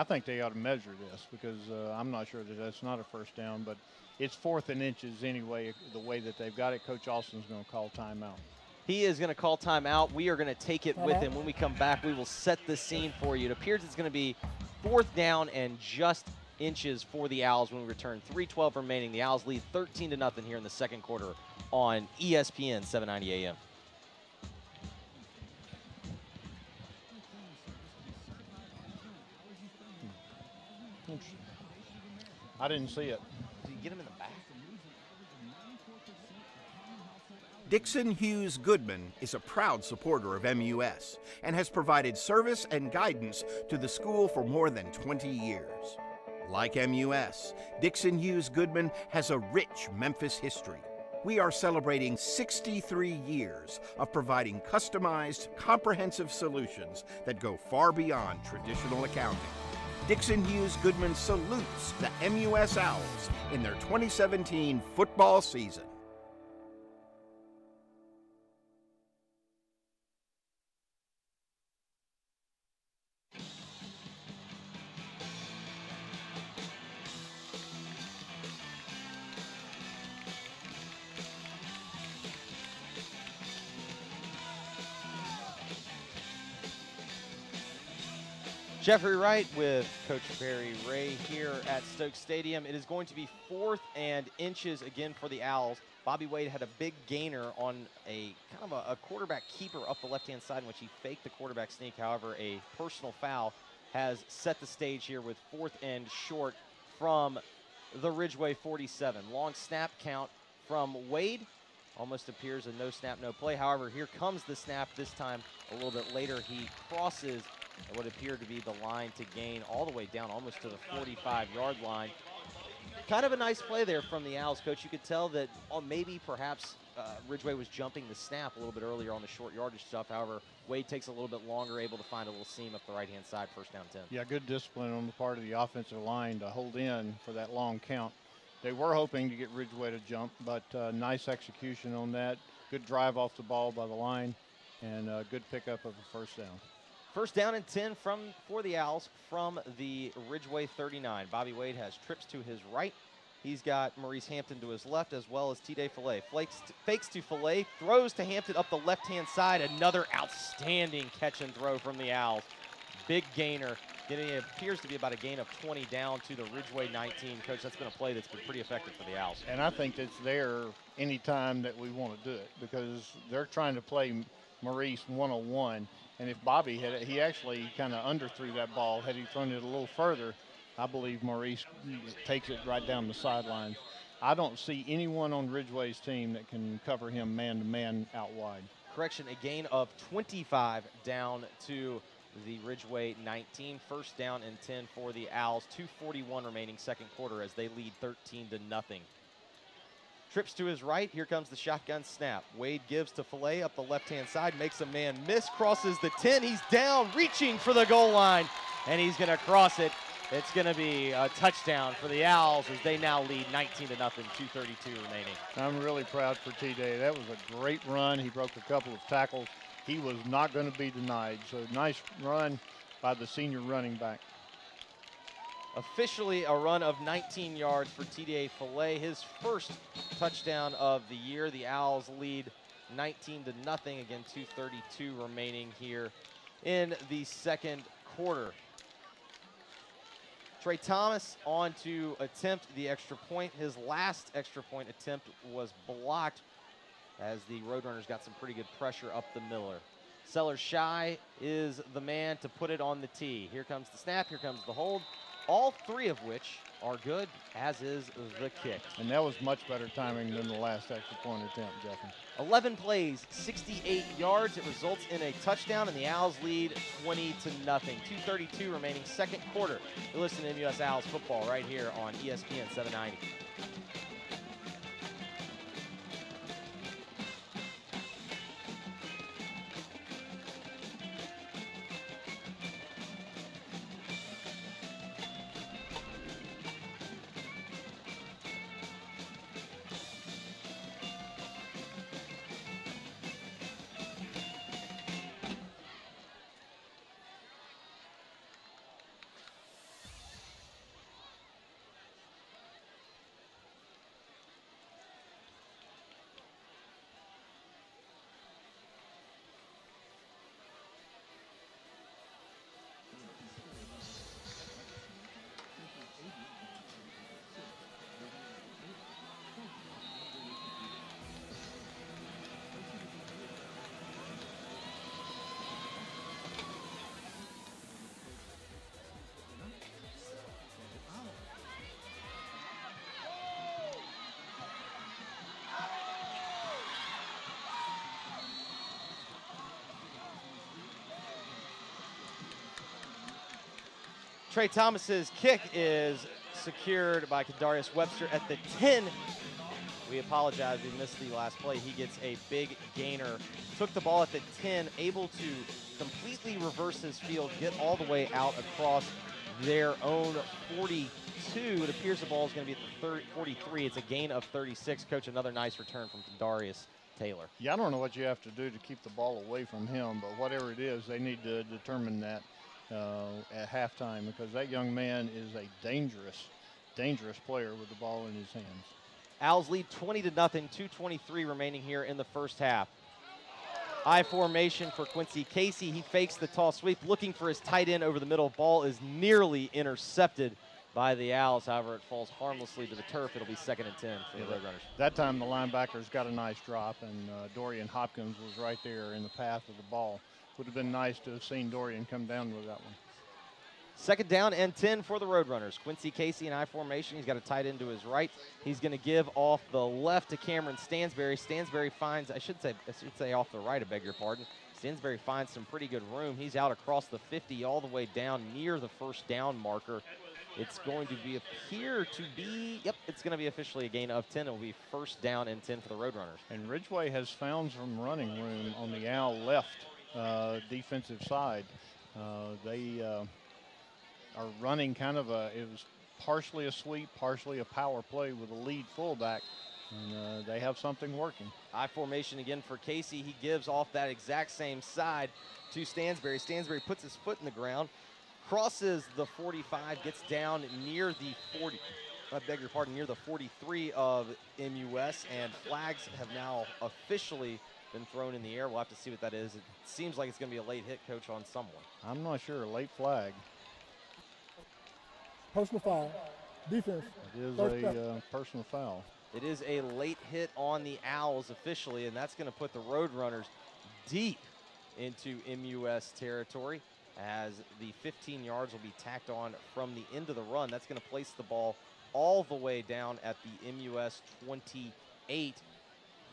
think they ought to measure this because I'm not sure that that's not a 1st down, but it's 4th and inches anyway, the way that they've got it. Coach Austin's going to call timeout. He is going to call timeout. We are going to take it with him. When we come back, we will set the scene for you. It appears it's going to be 4th down and just inches for the Owls when we return. 3:12 remaining. The Owls lead 13-0 here in the second quarter on ESPN 790 AM. I didn't see it. Did you get him in the back? Dixon Hughes Goodman is a proud supporter of MUS and has provided service and guidance to the school for more than 20 years. Like MUS, Dixon Hughes Goodman has a rich Memphis history. We are celebrating 63 years of providing customized, comprehensive solutions that go far beyond traditional accounting. Dixon Hughes Goodman salutes the MUS Owls in their 2017 football season. Jeffrey Wright with Coach Barry Ray here at Stokes Stadium. It is going to be 4th and inches again for the Owls. Bobby Wade had a big gainer on a kind of a quarterback keeper up the left-hand side in which he faked the quarterback sneak. However, a personal foul has set the stage here with 4th and short from the Ridgeway 47. Long snap count from Wade. Almost appears a no snap, no play. However, here comes the snap this time a little bit later. He crosses what appeared to be the line to gain all the way down almost to the 45-yard line. Kind of a nice play there from the Owls, Coach. You could tell that maybe perhaps Ridgeway was jumping the snap a little bit earlier on the short yardage stuff. However, Wade takes a little bit longer, able to find a little seam up the right-hand side, 1st down 10. Yeah, good discipline on the part of the offensive line to hold in for that long count. They were hoping to get Ridgeway to jump, but nice execution on that. Good drive off the ball by the line, and good pickup of a 1st down. 1st down and 10 for the Owls from the Ridgeway 39. Bobby Wade has trips to his right. He's got Maurice Hampton to his left, as well as T-Day Fillet. Fakes to Fillet, throws to Hampton up the left-hand side. Another outstanding catch and throw from the Owls. Big gainer. It appears to be about a gain of 20 down to the Ridgeway 19. Coach, that's been a play that's been pretty effective for the Owls. And I think it's there anytime that we want to do it, because they're trying to play Maurice 101. And if Bobby he actually kind of underthrew that ball. Had he thrown it a little further, I believe Maurice takes it right down the sideline. I don't see anyone on Ridgeway's team that can cover him man-to-man out wide. Correction, a gain of 25 down to the Ridgeway 19. 1st down and 10 for the Owls. 2:41 remaining 2nd quarter as they lead 13-0. Trips to his right. Here comes the shotgun snap. Wade gives to Fillet up the left-hand side, makes a man miss, crosses the 10. He's down, reaching for the goal line, and he's going to cross it. It's going to be a touchdown for the Owls as they now lead 19-0, 2:32 remaining. I'm really proud for T-Day. That was a great run. He broke a couple of tackles. He was not going to be denied. So nice run by the senior running back. Officially a run of 19 yards for T-Day Fillet, his 1st touchdown of the year. The Owls lead 19-0. Again, 2:32 remaining here in the 2nd quarter. Trey Thomas on to attempt the extra point. His last extra point attempt was blocked as the Roadrunners got some pretty good pressure up the Miller. Sellers Shy is the man to put it on the tee. Here comes the snap, here comes the hold. All 3 of which are good, as is the kick. And that was much better timing than the last extra point attempt, Jeffrey. 11 plays, 68 yards. It results in a touchdown, and the Owls lead 20-0. 2:32 remaining 2nd quarter. You're listening to MUS Owls football right here on ESPN 790. Trey Thomas's kick is secured by Kadarius Webster at the 10. We apologize, we missed the last play. He gets a big gainer. Took the ball at the 10, able to completely reverse his field, get all the way out across their own 42. It appears the ball is going to be at the 43. It's a gain of 36. Coach, another nice return from Kadarius Taylor. Yeah, I don't know what you have to do to keep the ball away from him, but whatever it is, they need to determine that at halftime, because that young man is a dangerous player with the ball in his hands. Owls lead 20-0, 2:23 remaining here in the first half. I formation for Quincy Casey. He fakes the toss sweep, looking for his tight end over the middle. Ball is nearly intercepted by the Owls. However, it falls harmlessly to the turf. It'll be 2nd and 10 for the Roadrunners. That time the linebackers got a nice drop, and Dorian Hopkins was right there in the path of the ball. Would have been nice to have seen Dorian come down with that one. 2nd down and 10 for the Roadrunners. Quincy Casey in I formation. He's got a tight end to his right. He's going to give off the left to Cameron Stansberry. Stansberry finds, I should say off the right, I beg your pardon. Stansberry finds some pretty good room. He's out across the 50 all the way down near the 1st down marker. It's going to appear to be, yep, it's going to be officially a gain of 10. It will be 1st down and 10 for the Roadrunners. And Ridgeway has found some running room on the Owl left defensive side. They are running kind of it was partially a sweep, partially a power play with a lead fullback, and they have something working. I formation again for Casey. He gives off that exact same side to Stansberry. Stansberry puts his foot in the ground, crosses the 45, gets down near the 40, I beg your pardon, near the 43 of MUS, and flags have now officially been thrown in the air. We'll have to see what that is. It seems like it's going to be a late hit, Coach, on someone. I'm not sure. A late flag. Personal foul. Defense. It is a personal foul. It is a late hit on the Owls officially, and that's going to put the Roadrunners deep into MUS territory as the 15 yards will be tacked on from the end of the run. That's going to place the ball all the way down at the MUS 28.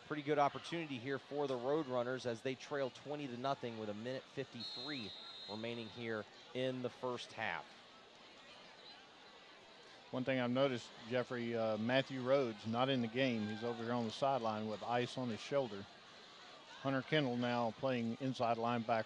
Pretty good opportunity here for the Roadrunners as they trail 20-0 with 1:53 remaining here in the 1st half. One thing I've noticed, Jeffrey, Matthew Rhodes not in the game. He's over here on the sideline with ice on his shoulder. Hunter Kendall now playing inside linebacker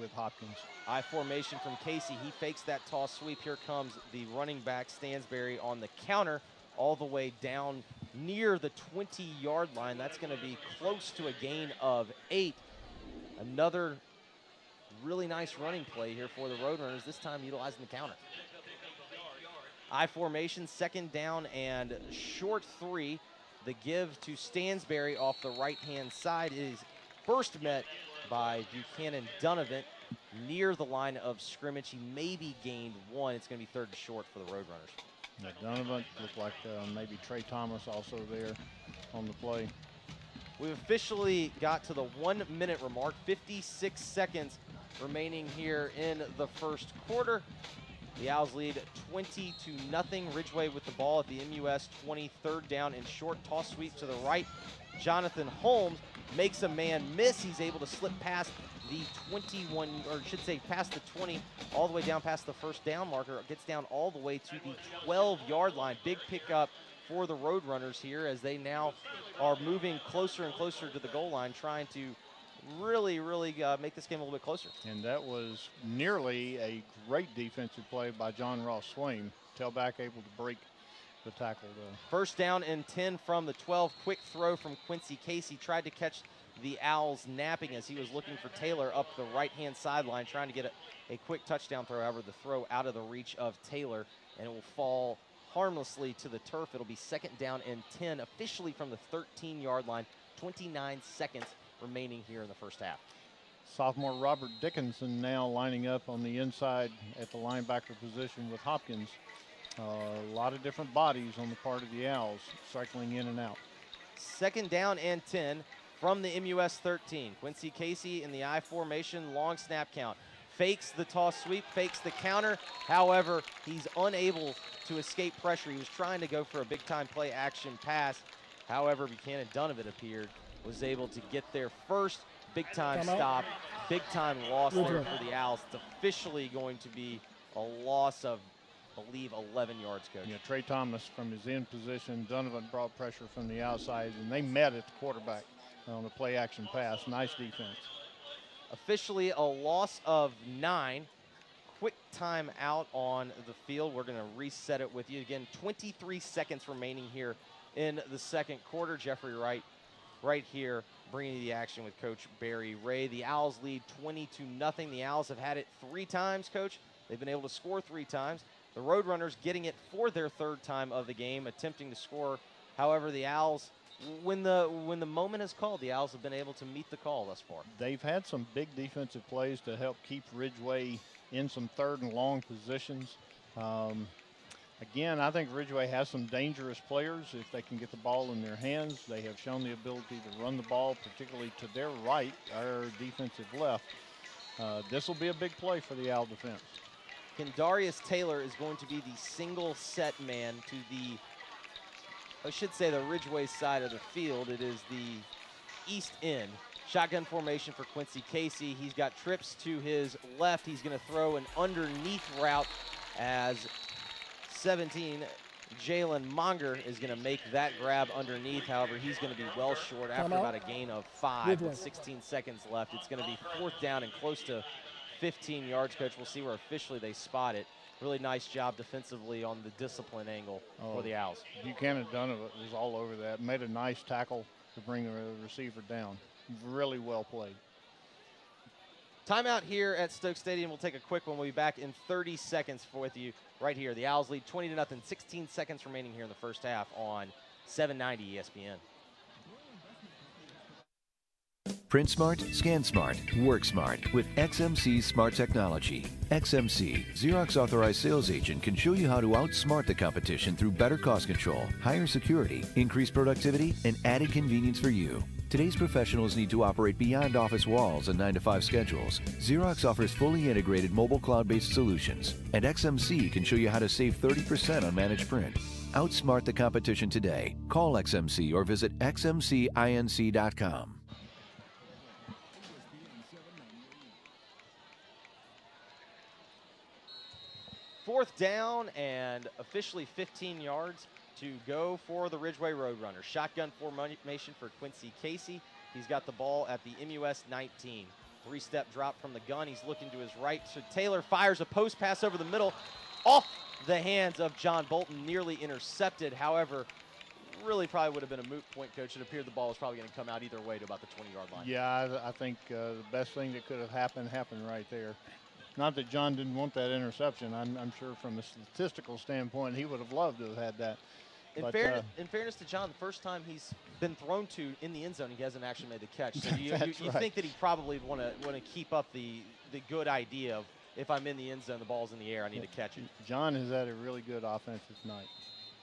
with Hopkins. I formation from Casey. He fakes that toss sweep. Here comes the running back Stansberry on the counter all the way down near the 20-yard line. That's going to be close to a gain of 8. Another really nice running play here for the Roadrunners, this time utilizing the counter. I formation, 2nd down and short 3. The give to Stansberry off the right-hand side is first met by Buchanan Donovan near the line of scrimmage. He maybe gained 1. It's going to be 3rd and short for the Roadrunners. Yeah, Donovan looked like maybe Trey Thomas also there on the play. We've officially got to the 1-minute remark, 56 seconds remaining here in the 1st quarter. The Owls lead 20-0. Ridgeway with the ball at the MUS 20, 3rd down and short. Toss sweep to the right. Jonathan Holmes makes a man miss. He's able to slip past the 21, or should say past the 20, all the way down past the 1st down marker. Gets down all the way to the 12-yard line. Big pickup for the Roadrunners here as they now are moving closer and closer to the goal line, trying to really make this game a little bit closer. And that was nearly a great defensive play by John Ross Swain. Tailback able to break the tackle though. 1st down and 10 from the 12. Quick throw from Quincy Casey. Tried to catch the Owls napping as he was looking for Taylor up the right-hand sideline, trying to get a quick touchdown throw. However, the throw out of the reach of Taylor, and it will fall harmlessly to the turf. It'll be 2nd down and 10 officially from the 13-yard line. 29 seconds remaining here in the 1st half. Sophomore Robert Dickinson now lining up on the inside at the linebacker position with Hopkins. A lot of different bodies on the part of the Owls cycling in and out. 2nd down and 10 from the MUS 13. Quincy Casey in the I formation, long snap count. Fakes the toss sweep, fakes the counter. However, he's unable to escape pressure. He was trying to go for a big-time play action pass. However, Buchanan Donovan appeared, was able to get there first. Big-time stop, big-time loss there for the Owls. It's officially going to be a loss of, I believe, 11 yards, Coach. Yeah, Trey Thomas from his end position. Donovan brought pressure from the outside, and they met at the quarterback on the play action pass. Nice defense. Officially a loss of 9. Quick time out on the field. We're going to reset it with you. Again, 23 seconds remaining here in the 2nd quarter. Jeffrey Wright right here bringing you the action with Coach Barry Ray. The Owls lead 20-0. The Owls have had it 3 times, Coach. They've been able to score 3 times. The Roadrunners getting it for their 3rd time of the game, attempting to score. However, the Owls when the moment is called, the Owls have been able to meet the call thus far. They've had some big defensive plays to help keep Ridgeway in some third and long positions. Again, I think Ridgeway has some dangerous players if they can get the ball in their hands. They have shown the ability to run the ball, particularly to their right, our defensive left. This will be a big play for the Owl defense. Kendarius Taylor is going to be the single set man to the, I should say, the Ridgeway side of the field. It is the east end. Shotgun formation for Quincy Casey. He's got trips to his left. He's going to throw an underneath route as 17, Jalen Monger is going to make that grab underneath. However, he's going to be well short after about a gain of 5 with 16 seconds left. It's going to be 4th down and close to 15 yards, Coach. We'll see where officially they spot it. Really nice job defensively on the discipline angle for the Owls. Buchanan Donovan was all over that. Made a nice tackle to bring the receiver down. Really well played. Timeout here at Stokes Stadium. We'll take a quick one. We'll be back in 30 seconds with you right here. The Owls lead 20-0. 16 seconds remaining here in the first half on 790 ESPN. Print smart, scan smart, work smart with XMC Smart Technology. XMC, Xerox Authorized Sales Agent, can show you how to outsmart the competition through better cost control, higher security, increased productivity, and added convenience for you. Today's professionals need to operate beyond office walls and 9-to-5 schedules. Xerox offers fully integrated mobile cloud-based solutions, and XMC can show you how to save 30% on managed print. Outsmart the competition today. Call XMC or visit xmcinc.com. Fourth down and officially 15 yards to go for the Ridgeway Roadrunners. Shotgun formation for Quincy Casey. He's got the ball at the MUS 19. 3-step drop from the gun. He's looking to his right. So Taylor fires a post pass over the middle off the hands of John Bolton, nearly intercepted. However, really probably would have been a moot point, Coach. It appeared the ball was probably going to come out either way to about the 20-yard line. Yeah, I think the best thing that could have happened right there. Not that John didn't want that interception. I'm sure from a statistical standpoint, he would have loved to have had that. In fairness to John, the first time he's been thrown to in the end zone, he hasn't actually made the catch. So you think that he probably want to keep up the good idea of, if I'm in the end zone, the ball's in the air, I need to catch it. John has had a really good offensive night.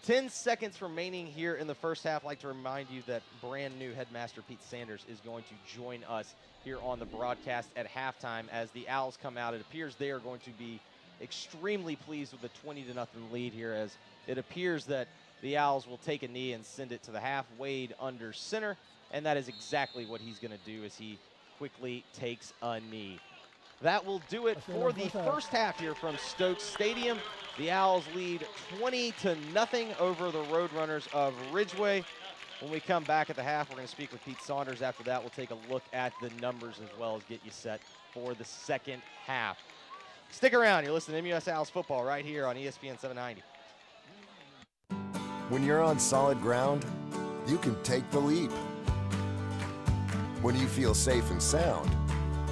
10 seconds remaining here in the first half. I'd like to remind you that brand new headmaster Pete Sanders is going to join us here on the broadcast at halftime as the Owls come out. It appears they are going to be extremely pleased with the 20-0 lead here, as it appears that the Owls will take a knee and send it to the half. Wade under center, and that is exactly what he's going to do as he quickly takes a knee. That will do it for the first half here from Stokes Stadium. The Owls lead 20-0 over the Roadrunners of Ridgeway. When we come back at the half, we're going to speak with Pete Saunders. After that, we'll take a look at the numbers as well as get you set for the second half. Stick around. You're listening to MUS Owls football right here on ESPN 790. When you're on solid ground, you can take the leap. When you feel safe and sound,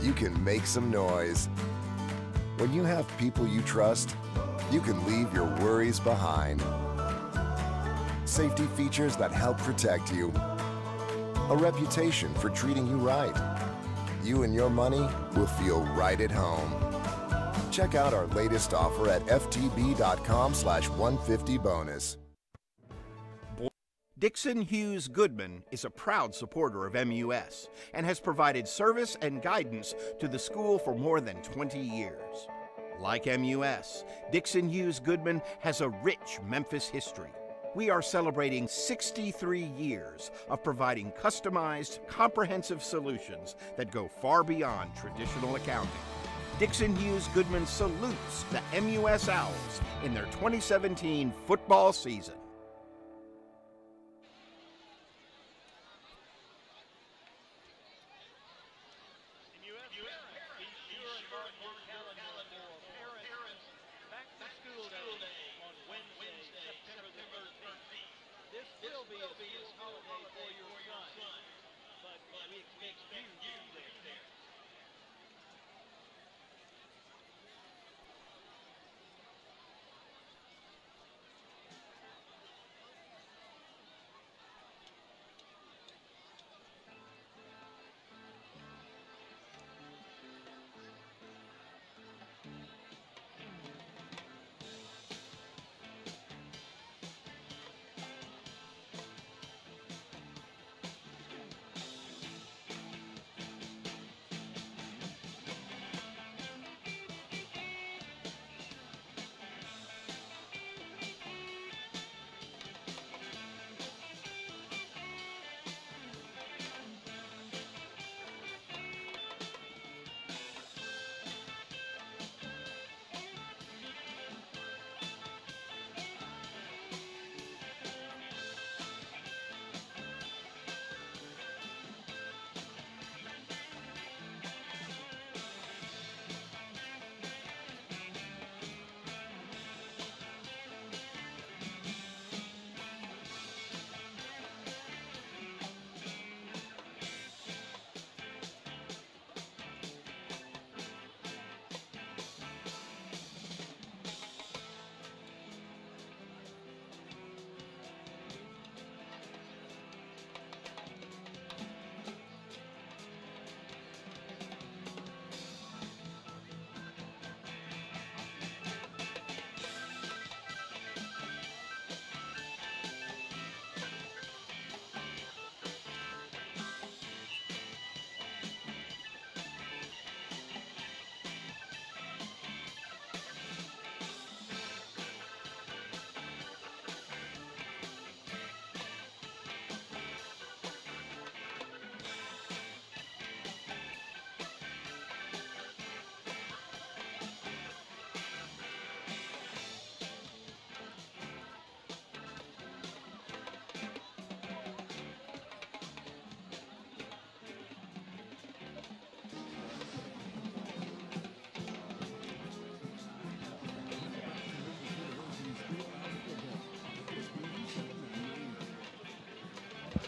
you can make some noise. When you have people you trust, you can leave your worries behind. Safety features that help protect you. A reputation for treating you right. You and your money will feel right at home. Check out our latest offer at ftb.com/150bonus. Dixon Hughes Goodman is a proud supporter of MUS and has provided service and guidance to the school for more than 20 years. Like MUS, Dixon Hughes Goodman has a rich Memphis history. We are celebrating 63 years of providing customized, comprehensive solutions that go far beyond traditional accounting. Dixon Hughes Goodman salutes the MUS Owls in their 2017 football season.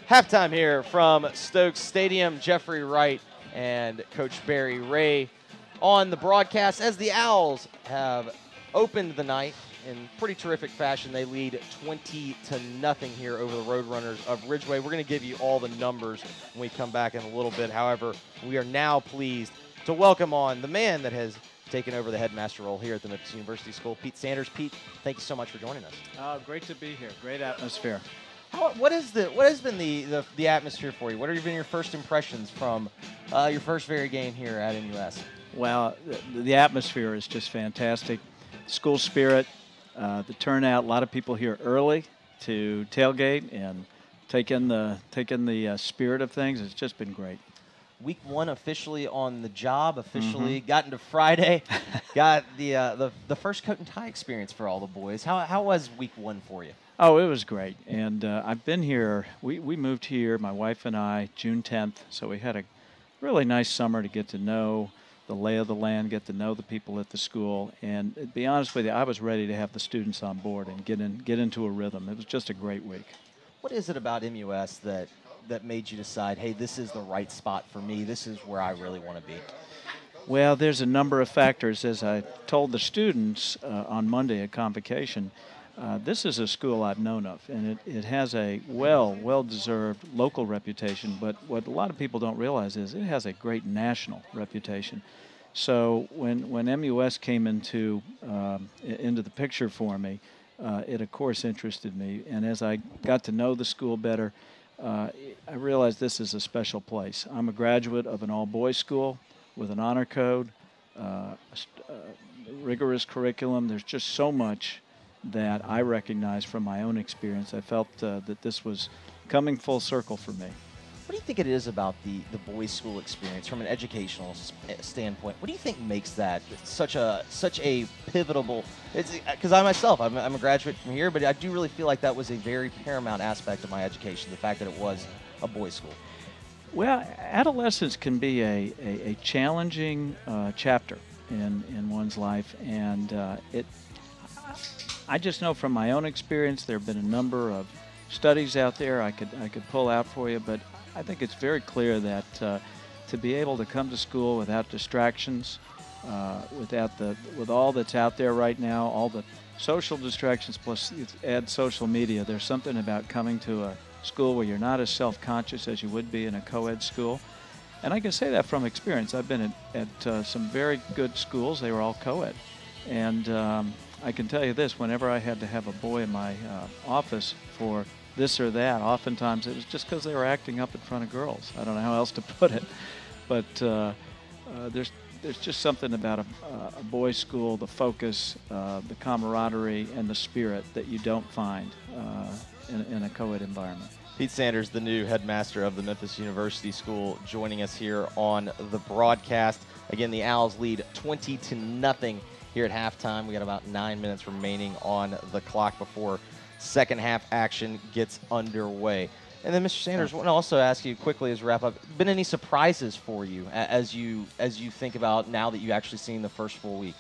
Halftime here from Stokes Stadium. Jeffrey Wright and Coach Barry Ray on the broadcast as the Owls have opened the night in pretty terrific fashion. They lead 20-0 here over the Roadrunners of Ridgeway. We're going to give you all the numbers when we come back in a little bit. However, we are now pleased to welcome on the man that has taken over the headmaster role here at the Memphis University School, Pete Sanders. Pete, thank you so much for joining us. Great to be here. Great atmosphere. What has been the atmosphere for you? What have been your first impressions from your first very game here at MUS? Well, the atmosphere is just fantastic. School spirit, the turnout. A lot of people here early to tailgate and take in the spirit of things. It's just been great. Week 1 officially on the job, got into Friday, got the first coat and tie experience for all the boys. How was week 1 for you? Oh, it was great. And I've been here. We moved here, my wife and I, June 10th. So we had a really nice summer to get to know the lay of the land, get to know the people at the school. And to be honest with you, I was ready to have the students on board and get into a rhythm. It was just a great week. What is it about MUS that made you decide, hey, this is the right spot for me, this is where I really want to be? Well, there's a number of factors. As I told the students on Monday at convocation, this is a school I've known of, and it has a well-deserved local reputation, but what a lot of people don't realize is it has a great national reputation. So when MUS came into the picture for me, it of course interested me, and as I got to know the school better, I realized this is a special place. I'm a graduate of an all-boys school with an honor code, rigorous curriculum. There's just so much that I recognize from my own experience. I felt that this was coming full circle for me. What do you think it is about the boys' school experience from an educational standpoint? What do you think makes that such a pivotal? Because I myself, I'm a graduate from here, but I do really feel like that was a very paramount aspect of my education, the fact that it was a boys' school. Well, adolescence can be a challenging chapter in one's life, and I just know from my own experience there have been a number of studies out there I could pull out for you, but I think it's very clear that to be able to come to school without distractions, with all that's out there right now, all the social distractions plus add social media, there's something about coming to a school where you're not as self-conscious as you would be in a co-ed school. And I can say that from experience. I've been at some very good schools. They were all co-ed. And I can tell you this, whenever I had to have a boy in my office for this or that, oftentimes it was just because they were acting up in front of girls. I don't know how else to put it, but there's just something about a boys' school, the focus, the camaraderie, and the spirit that you don't find in a co-ed environment. Pete Sanders, the new headmaster of the Memphis University School, joining us here on the broadcast. Again, the Owls lead 20-0 here at halftime. We got about 9 minutes remaining on the clock before second half action gets underway. And then, Mr. Sanders, I want to also ask you quickly as we wrap up, been any surprises for you as you think about now that you've actually seen the first full week?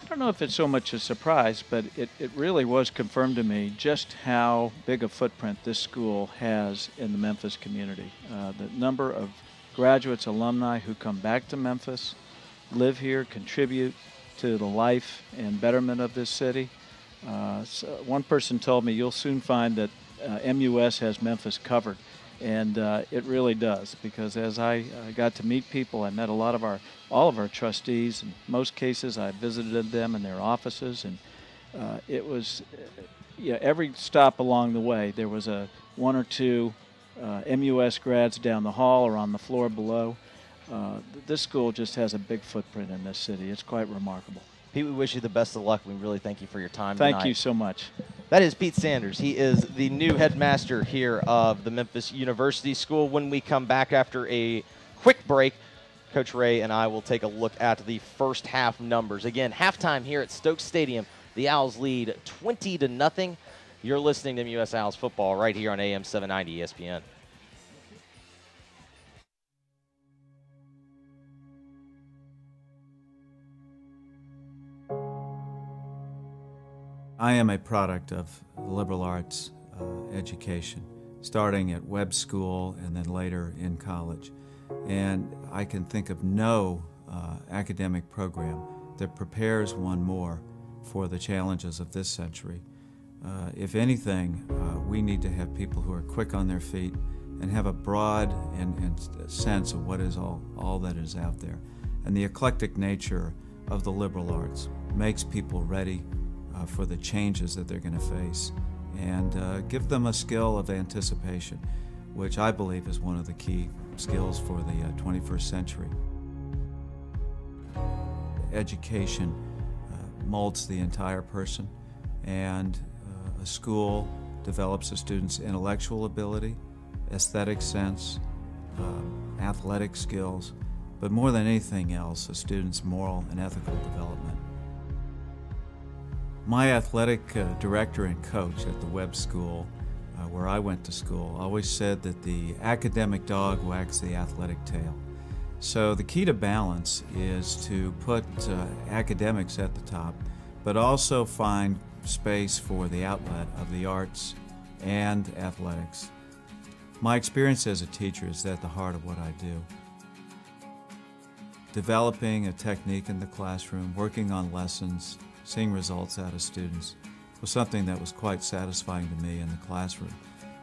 I don't know if it's so much a surprise, but it really was confirmed to me just how big a footprint this school has in the Memphis community. The number of graduates, alumni who come back to Memphis, live here, contribute to the life and betterment of this city. So one person told me, you'll soon find that MUS has Memphis covered, and it really does, because as I got to meet people, I met all of our trustees. In most cases, I visited them in their offices, and it was every stop along the way there was one or two MUS grads down the hall or on the floor below. This school just has a big footprint in this city. It's quite remarkable. Pete, we wish you the best of luck. We really thank you for your time tonight. Thank you so much. That is Pete Sanders. He is the new headmaster here of the Memphis University School. When we come back after a quick break, Coach Ray and I will take a look at the first half numbers. Again, halftime here at Stokes Stadium. The Owls lead 20-0. You're listening to MUS Owls football right here on AM 790 ESPN. I am a product of liberal arts education. starting at web school and then later in college. And I can think of no academic program that prepares one more for the challenges of this century. If anything, we need to have people who are quick on their feet and have a broad and sense of what is all that is out there. And the eclectic nature of the liberal arts makes people ready for the changes that they're going to face and give them a skill of anticipation, which I believe is one of the key skills for the 21st century. Education molds the entire person, and a school develops a student's intellectual ability, aesthetic sense, athletic skills, but more than anything else, a student's moral and ethical development. My athletic director and coach at the Webb School, where I went to school, always said that the academic dog wags the athletic tail. So the key to balance is to put academics at the top, but also find space for the outlet of the arts and athletics. My experience as a teacher is at the heart of what I do. Developing a technique in the classroom, working on lessons, seeing results out of students was something that was quite satisfying to me in the classroom.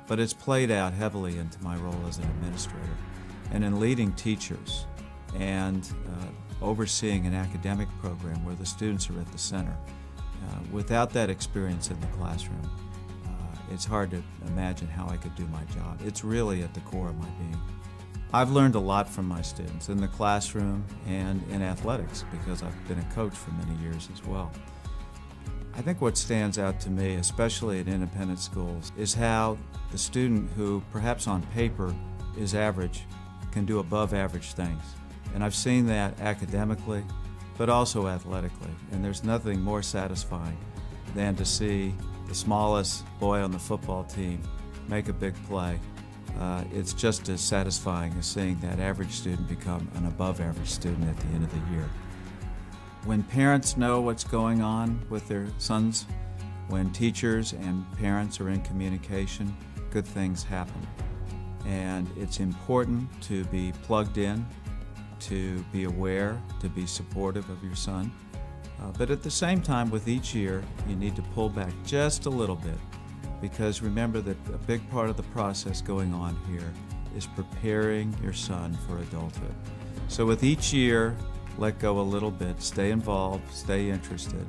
But it's played out heavily into my role as an administrator and in leading teachers and overseeing an academic program where the students are at the center. Without that experience in the classroom, it's hard to imagine how I could do my job. It's really at the core of my being. I've learned a lot from my students in the classroom and in athletics because I've been a coach for many years as well. I think what stands out to me, especially at independent schools, is how the student who perhaps on paper is average can do above average things. And I've seen that academically, but also athletically. And there's nothing more satisfying than to see the smallest boy on the football team make a big play. It's just as satisfying as seeing that average student become an above average student at the end of the year. When parents know what's going on with their sons, when teachers and parents are in communication, good things happen. And it's important to be plugged in, to be aware, to be supportive of your son. But at the same time, with each year, you need to pull back just a little bit, because remember that a big part of the process going on here is preparing your son for adulthood. So with each year, let go a little bit, stay involved, stay interested,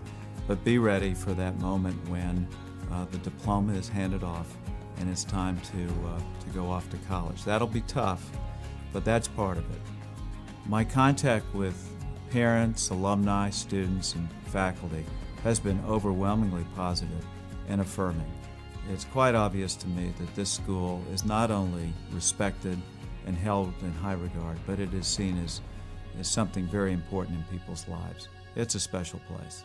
but be ready for that moment when the diploma is handed off and it's time to go off to college. That'll be tough, but that's part of it. My contact with parents, alumni, students, and faculty has been overwhelmingly positive and affirming. It's quite obvious to me that this school is not only respected and held in high regard, but it is seen as something very important in people's lives. It's a special place.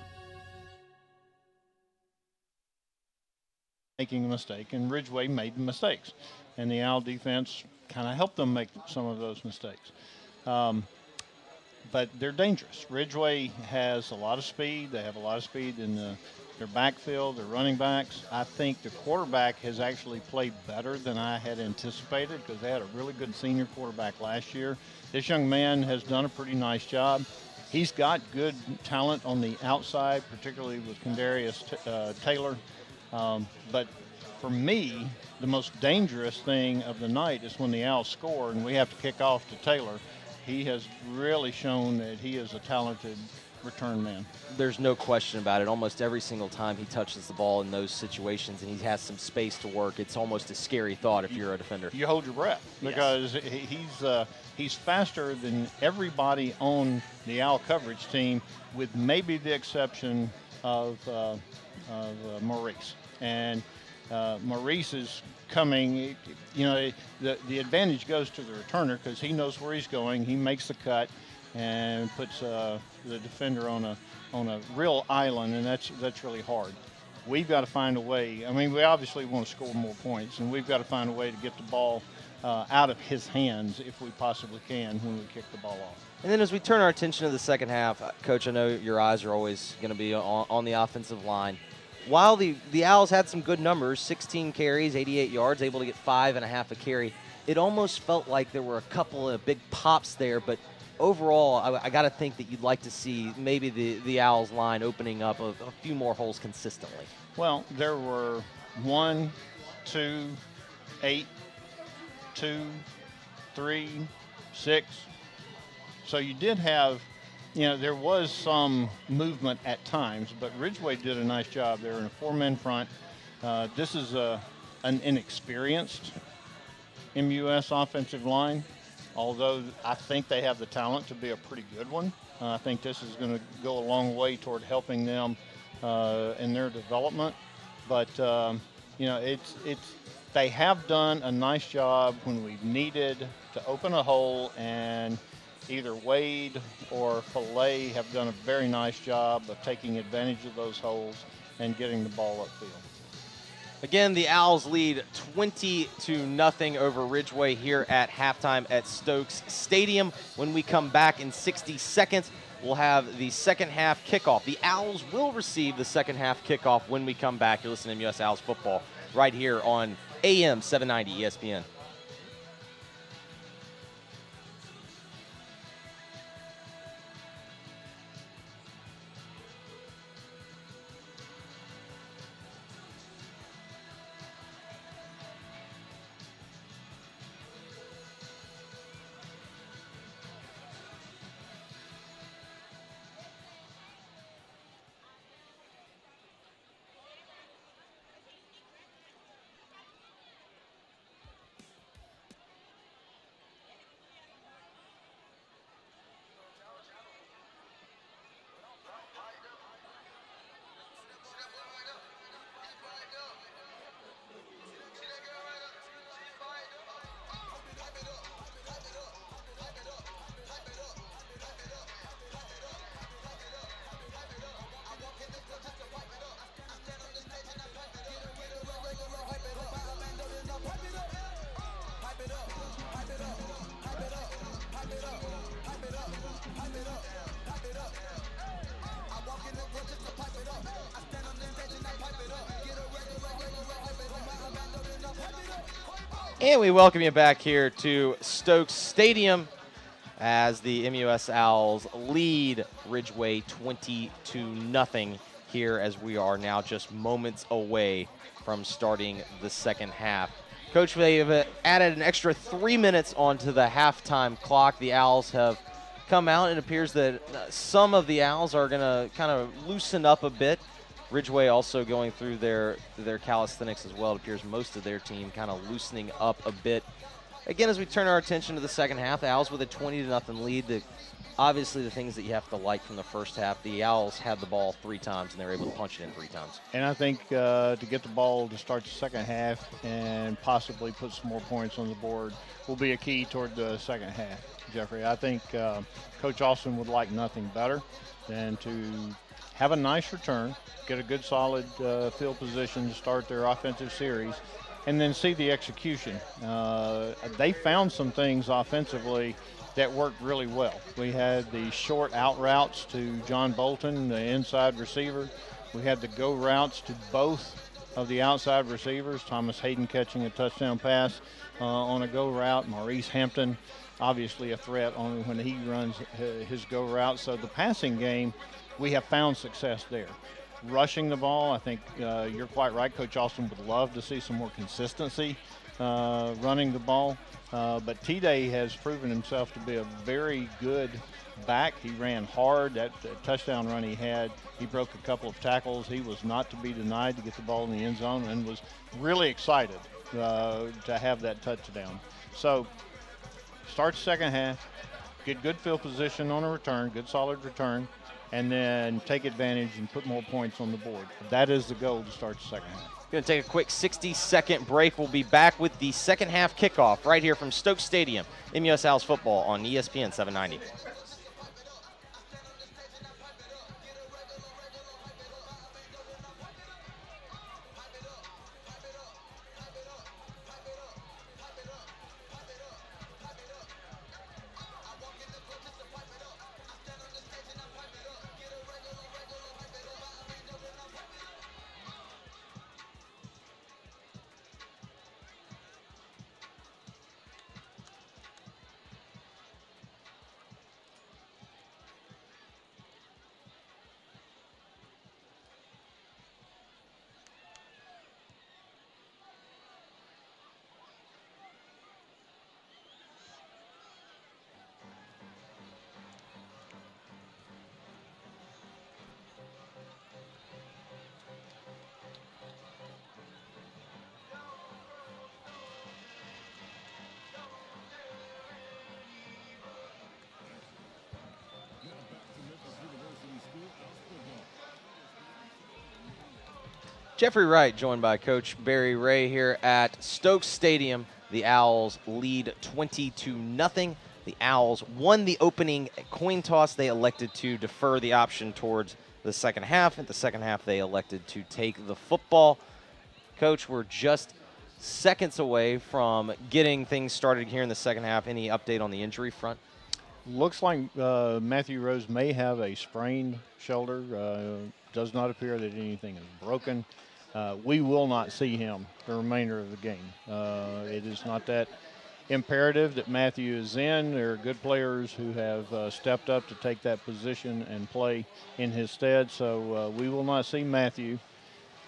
Making a mistake, and Ridgeway made mistakes, and the Owl defense kind of helped them make some of those mistakes. But they're dangerous. Ridgeway has a lot of speed. They have a lot of speed in their backfield, their running backs. I think the quarterback has actually played better than I had anticipated because they had a really good senior quarterback last year. This young man has done a pretty nice job. He's got good talent on the outside, particularly with Kendarius Taylor. But for me, the most dangerous thing of the night is when the Owls score and we have to kick off to Taylor. He has really shown that he is a talented return man. There's no question about it. Almost every single time he touches the ball in those situations and he has some space to work, it's almost a scary thought if you're a defender. You hold your breath because he's faster than everybody on the Owl coverage team, with maybe the exception of Maurice. And Maurice is coming, the advantage goes to the returner because he knows where he's going. He makes the cut and puts the defender on a real island, and that's really hard. We've got to find a way. I mean, we obviously want to score more points, and we've got to find a way to get the ball out of his hands if we possibly can when we kick the ball off. And then as we turn our attention to the second half, Coach, I know your eyes are always going to be on the offensive line. while the Owls had some good numbers, 16 carries, 88 yards, able to get 5.5 a carry, it almost felt like there were a couple of big pops there, but overall, I got to think that you'd like to see maybe the Owls line opening up a few more holes consistently. Well, there were 1, 2, 8, 2, 3, 6. So you did have, there was some movement at times, but Ridgeway did a nice job. They were in a 4-man front. This is an inexperienced MUS offensive line, although I think they have the talent to be a pretty good one. I think this is going to go a long way toward helping them in their development. But, they have done a nice job when we've needed to open a hole, and either Wade or Filet have done a very nice job of taking advantage of those holes and getting the ball upfield. Again, the Owls lead 20-0 over Ridgeway here at halftime at Stokes Stadium. When we come back in 60 seconds, we'll have the second half kickoff. The Owls will receive the second half kickoff when we come back. You're listening to MUS Owls football right here on AM 790 ESPN. And we welcome you back here to Stokes Stadium as the MUS Owls lead Ridgeway 20-0 here, as we are now just moments away from starting the second half. Coach, they have added an extra 3 minutes onto the halftime clock. The Owls have come out. It appears that some of the Owls are going to kind of loosen up a bit. Ridgeway also going through their calisthenics as well. It appears most of their team kind of loosening up a bit. Again, as we turn our attention to the second half, the Owls with a 20-0 lead. Obviously, the things that you have to like from the first half, the Owls had the ball 3 times, and they were able to punch it in 3 times. And I think to get the ball to start the second half and possibly put some more points on the board will be a key toward the second half, Jeffrey. I think Coach Austin would like nothing better than to have a nice return, get a good solid field position to start their offensive series, and then see the execution. They found some things offensively that worked really well. We had the short out routes to John Bolton, the inside receiver. We had the go routes to both of the outside receivers, Thomas Hayden catching a touchdown pass on a go route, Maurice Hampton obviously a threat only when he runs his go route. So the passing game, we have found success there. Rushing the ball, I think you're quite right. Coach Austin would love to see some more consistency running the ball. But T-Day has proven himself to be a very good back. He ran hard. That touchdown run he had, he broke a couple of tackles. He was not to be denied to get the ball in the end zone and was really excited to have that touchdown. So start the second half, get good field position on a return, good solid return, and then take advantage and put more points on the board. That is the goal to start the second half. Going to take a quick 60-second break. We'll be back with the second half kickoff right here from Stokes Stadium. MUS Owls football on ESPN 790. Jeffrey Wright, joined by Coach Barry Ray here at Stokes Stadium. The Owls lead 20-0. The Owls won the opening coin toss. They elected to defer the option towards the second half. At the second half, they elected to take the football. Coach, we're just seconds away from getting things started here in the second half. Any update on the injury front? Looks like Matthew Rose may have a sprained shoulder. Does not appear that anything is broken. We will not see him the remainder of the game. It is not that imperative that Matthew is in. There are good players who have stepped up to take that position and play in his stead, so we will not see Matthew.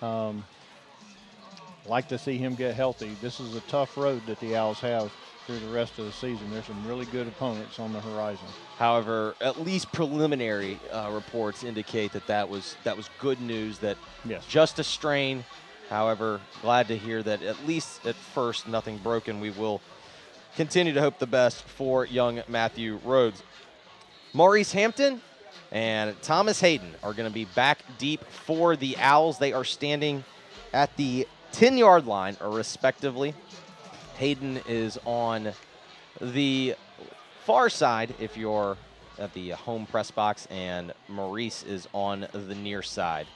Like to see him get healthy. This is a tough road that the Owls have through the rest of the season. There's some really good opponents on the horizon. However, at least preliminary reports indicate that was good news, that yes, just a strain. However, glad to hear that at least at first nothing broken. We will continue to hope the best for young Matthew Rhodes. Maurice Hampton and Thomas Hayden are going to be back deep for the Owls. They are standing at the 10-yard line, respectively. Hayden is on the far side if you're at the home press box, and Maurice is on the near side.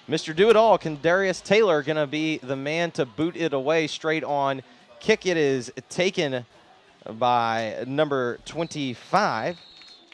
Mr. Do-It-All, Kendarius Taylor, going to be the man to boot it away straight on. Kick it is taken by number 25.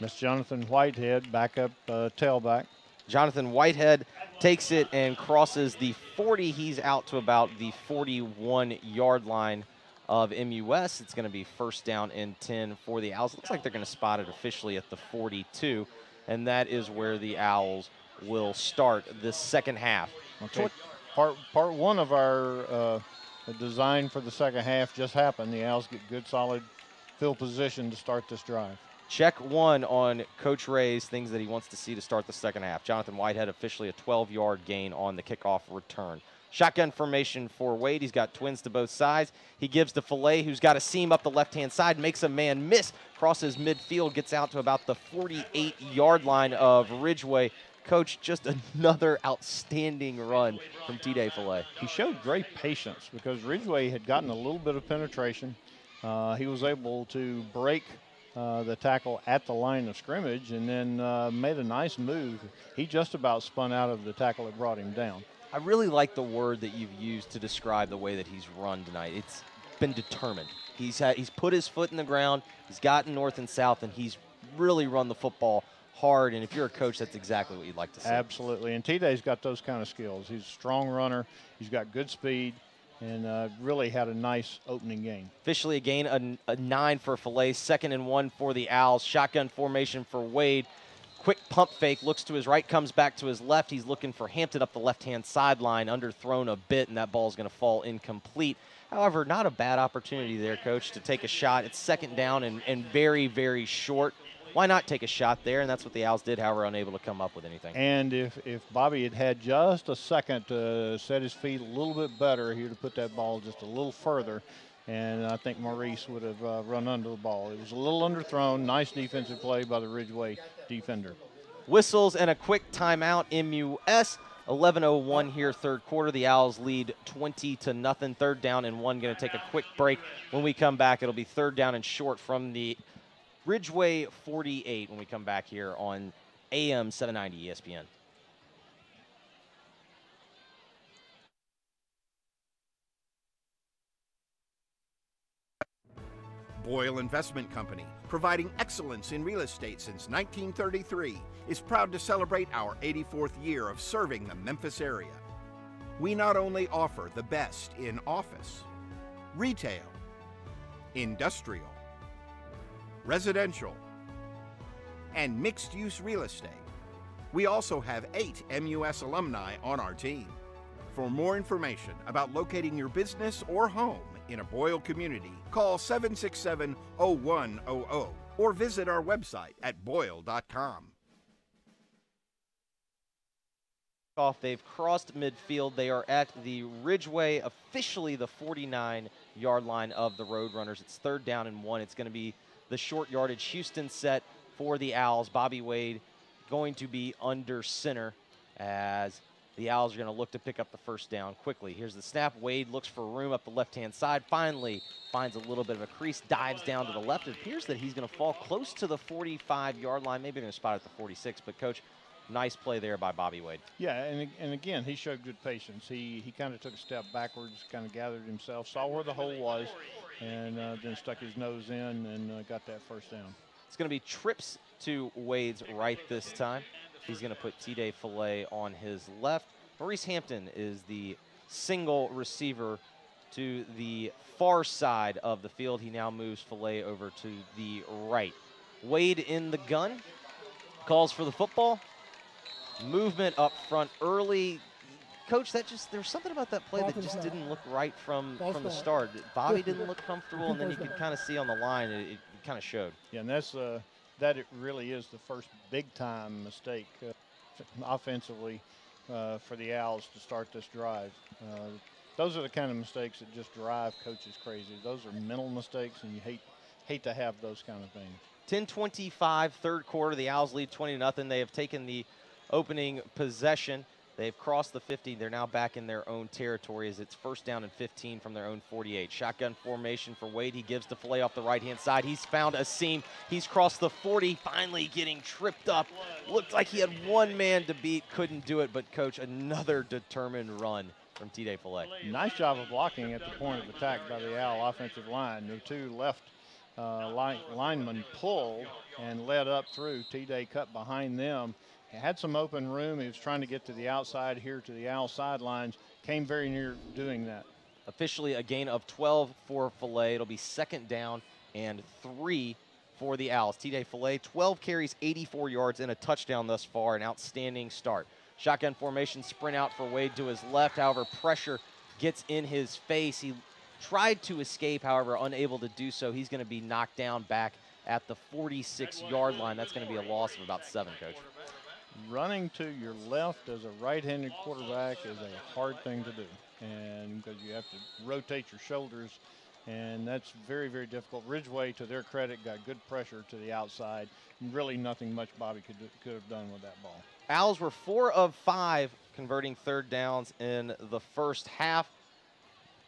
Miss Jonathan Whitehead, backup tailback. Jonathan Whitehead takes it and crosses the 40. He's out to about the 41-yard line of MUS. It's going to be first down and 10 for the Owls. Looks like they're going to spot it officially at the 42, and that is where the Owls will start the second half. Okay. Part one of our design for the second half just happened. The Owls get good, solid field position to start this drive. Check one on Coach Ray's things that he wants to see to start the second half. Jonathan Whitehead officially a 12-yard gain on the kickoff return. Shotgun formation for Wade. He's got twins to both sides. He gives to Fillet, who's got a seam up the left-hand side, makes a man miss, crosses midfield, gets out to about the 48-yard line of Ridgeway. Coach, just another outstanding run from T-Day Fillet. He showed great patience because Ridgeway had gotten a little bit of penetration. He was able to break the tackle at the line of scrimmage and then made a nice move. He just about spun out of the tackle that brought him down. I really like the word that you've used to describe the way that he's run tonight. It's been determined. He's put his foot in the ground. He's gotten north and south, and he's really run the football hard. And if you're a coach, that's exactly what you'd like to see. Absolutely. And T-Day's got those kind of skills. He's a strong runner. He's got good speed. And really had a nice opening game. Officially a gain, a 9 for Fillet, 2nd and 1 for the Owls. Shotgun formation for Wade. Quick pump fake, looks to his right, comes back to his left. He's looking for Hampton up the left-hand sideline, underthrown a bit, and that ball is going to fall incomplete. However, not a bad opportunity there, Coach, to take a shot. It's second down and very, very short. Why not take a shot there? And that's what the Owls did, however, unable to come up with anything. And if Bobby had just a second to set his feet a little bit better, he would have put that ball just a little further. And I think Maurice would have run under the ball. It was a little underthrown. Nice defensive play by the Ridgeway defender. Whistles and a quick timeout. MUS. 11:01 here, third quarter. The Owls lead 20-0. 3rd down and 1. Going to take a quick break. When we come back, it'll be 3rd down and short from the Ridgeway 48 when we come back here on AM 790 ESPN. Boyle Investment Company, providing excellence in real estate since 1933, is proud to celebrate our 84th year of serving the Memphis area. We not only offer the best in office, retail, industrial, residential, and mixed-use real estate. We also have 8 MUS alumni on our team. For more information about locating your business or home in a Boyle community, call 767-0100 or visit our website at boyle.com. They've crossed midfield. They are at the Ridgeway, officially the 49-yard line of the Roadrunners. It's 3rd down and 1. It's going to be the short yardage Houston set for the Owls. Bobby Wade going to be under center as The Owls are going to look to pick up the first down quickly. Here's the snap. Wade looks for room up the left-hand side. Finally finds a little bit of a crease, dives down to the left. It appears that he's going to fall close to the 45-yard line. Maybe they're going to spot at the 46. But, Coach, nice play there by Bobby Wade. Yeah, and again, he showed good patience. He kind of took a step backwards, kind of gathered himself, saw where the hole was, and then stuck his nose in and got that first down. It's going to be trips to Wade's right this time. He's going to put T-Day Fillet on his left. Maurice Hampton is the single receiver to the far side of the field. He now moves Fillet over to the right. Wade in the gun, calls for the football. Movement up front early. Coach, there's something about that play that just didn't look right from the start. Bobby didn't look comfortable, and then you could kind of see on the line it kind of showed. Yeah, and that it really is the first big-time mistake offensively for the Owls to start this drive. Those are the kind of mistakes that just drive coaches crazy. Those are mental mistakes, and you hate to have those kind of things. 10:25, third quarter. The Owls lead 20-0. They have taken the opening possession. They've crossed the 50. They're now back in their own territory as it's first down and 15 from their own 48. Shotgun formation for Wade. He gives the Fillet off the right-hand side. He's found a seam. He's crossed the 40, finally getting tripped up. Looked like he had one man to beat, couldn't do it, but, Coach, another determined run from T-Day Fillet. Nice job of blocking at the point of attack by the Owl offensive line. The two left linemen pulled and led up through. T-Day cut behind them. He had some open room. He was trying to get to the outside here to the Owl sidelines. Came very near doing that. Officially a gain of 12 for Fillet. It'll be second down and 3 for the Owls. T-Day Fillet, 12 carries, 84 yards, and a touchdown thus far. An outstanding start. Shotgun formation, sprint out for Wade to his left. However, pressure gets in his face. He tried to escape, however, unable to do so. He's going to be knocked down back at the 46-yard line. That's going to be a loss of about 7, Coach. Running to your left as a right-handed quarterback is a hard thing to do, and because you have to rotate your shoulders, and that's very, very difficult. Ridgeway, to their credit, got good pressure to the outside. Really nothing much Bobby could have done with that ball. Owls were 4 of 5 converting third downs in the first half.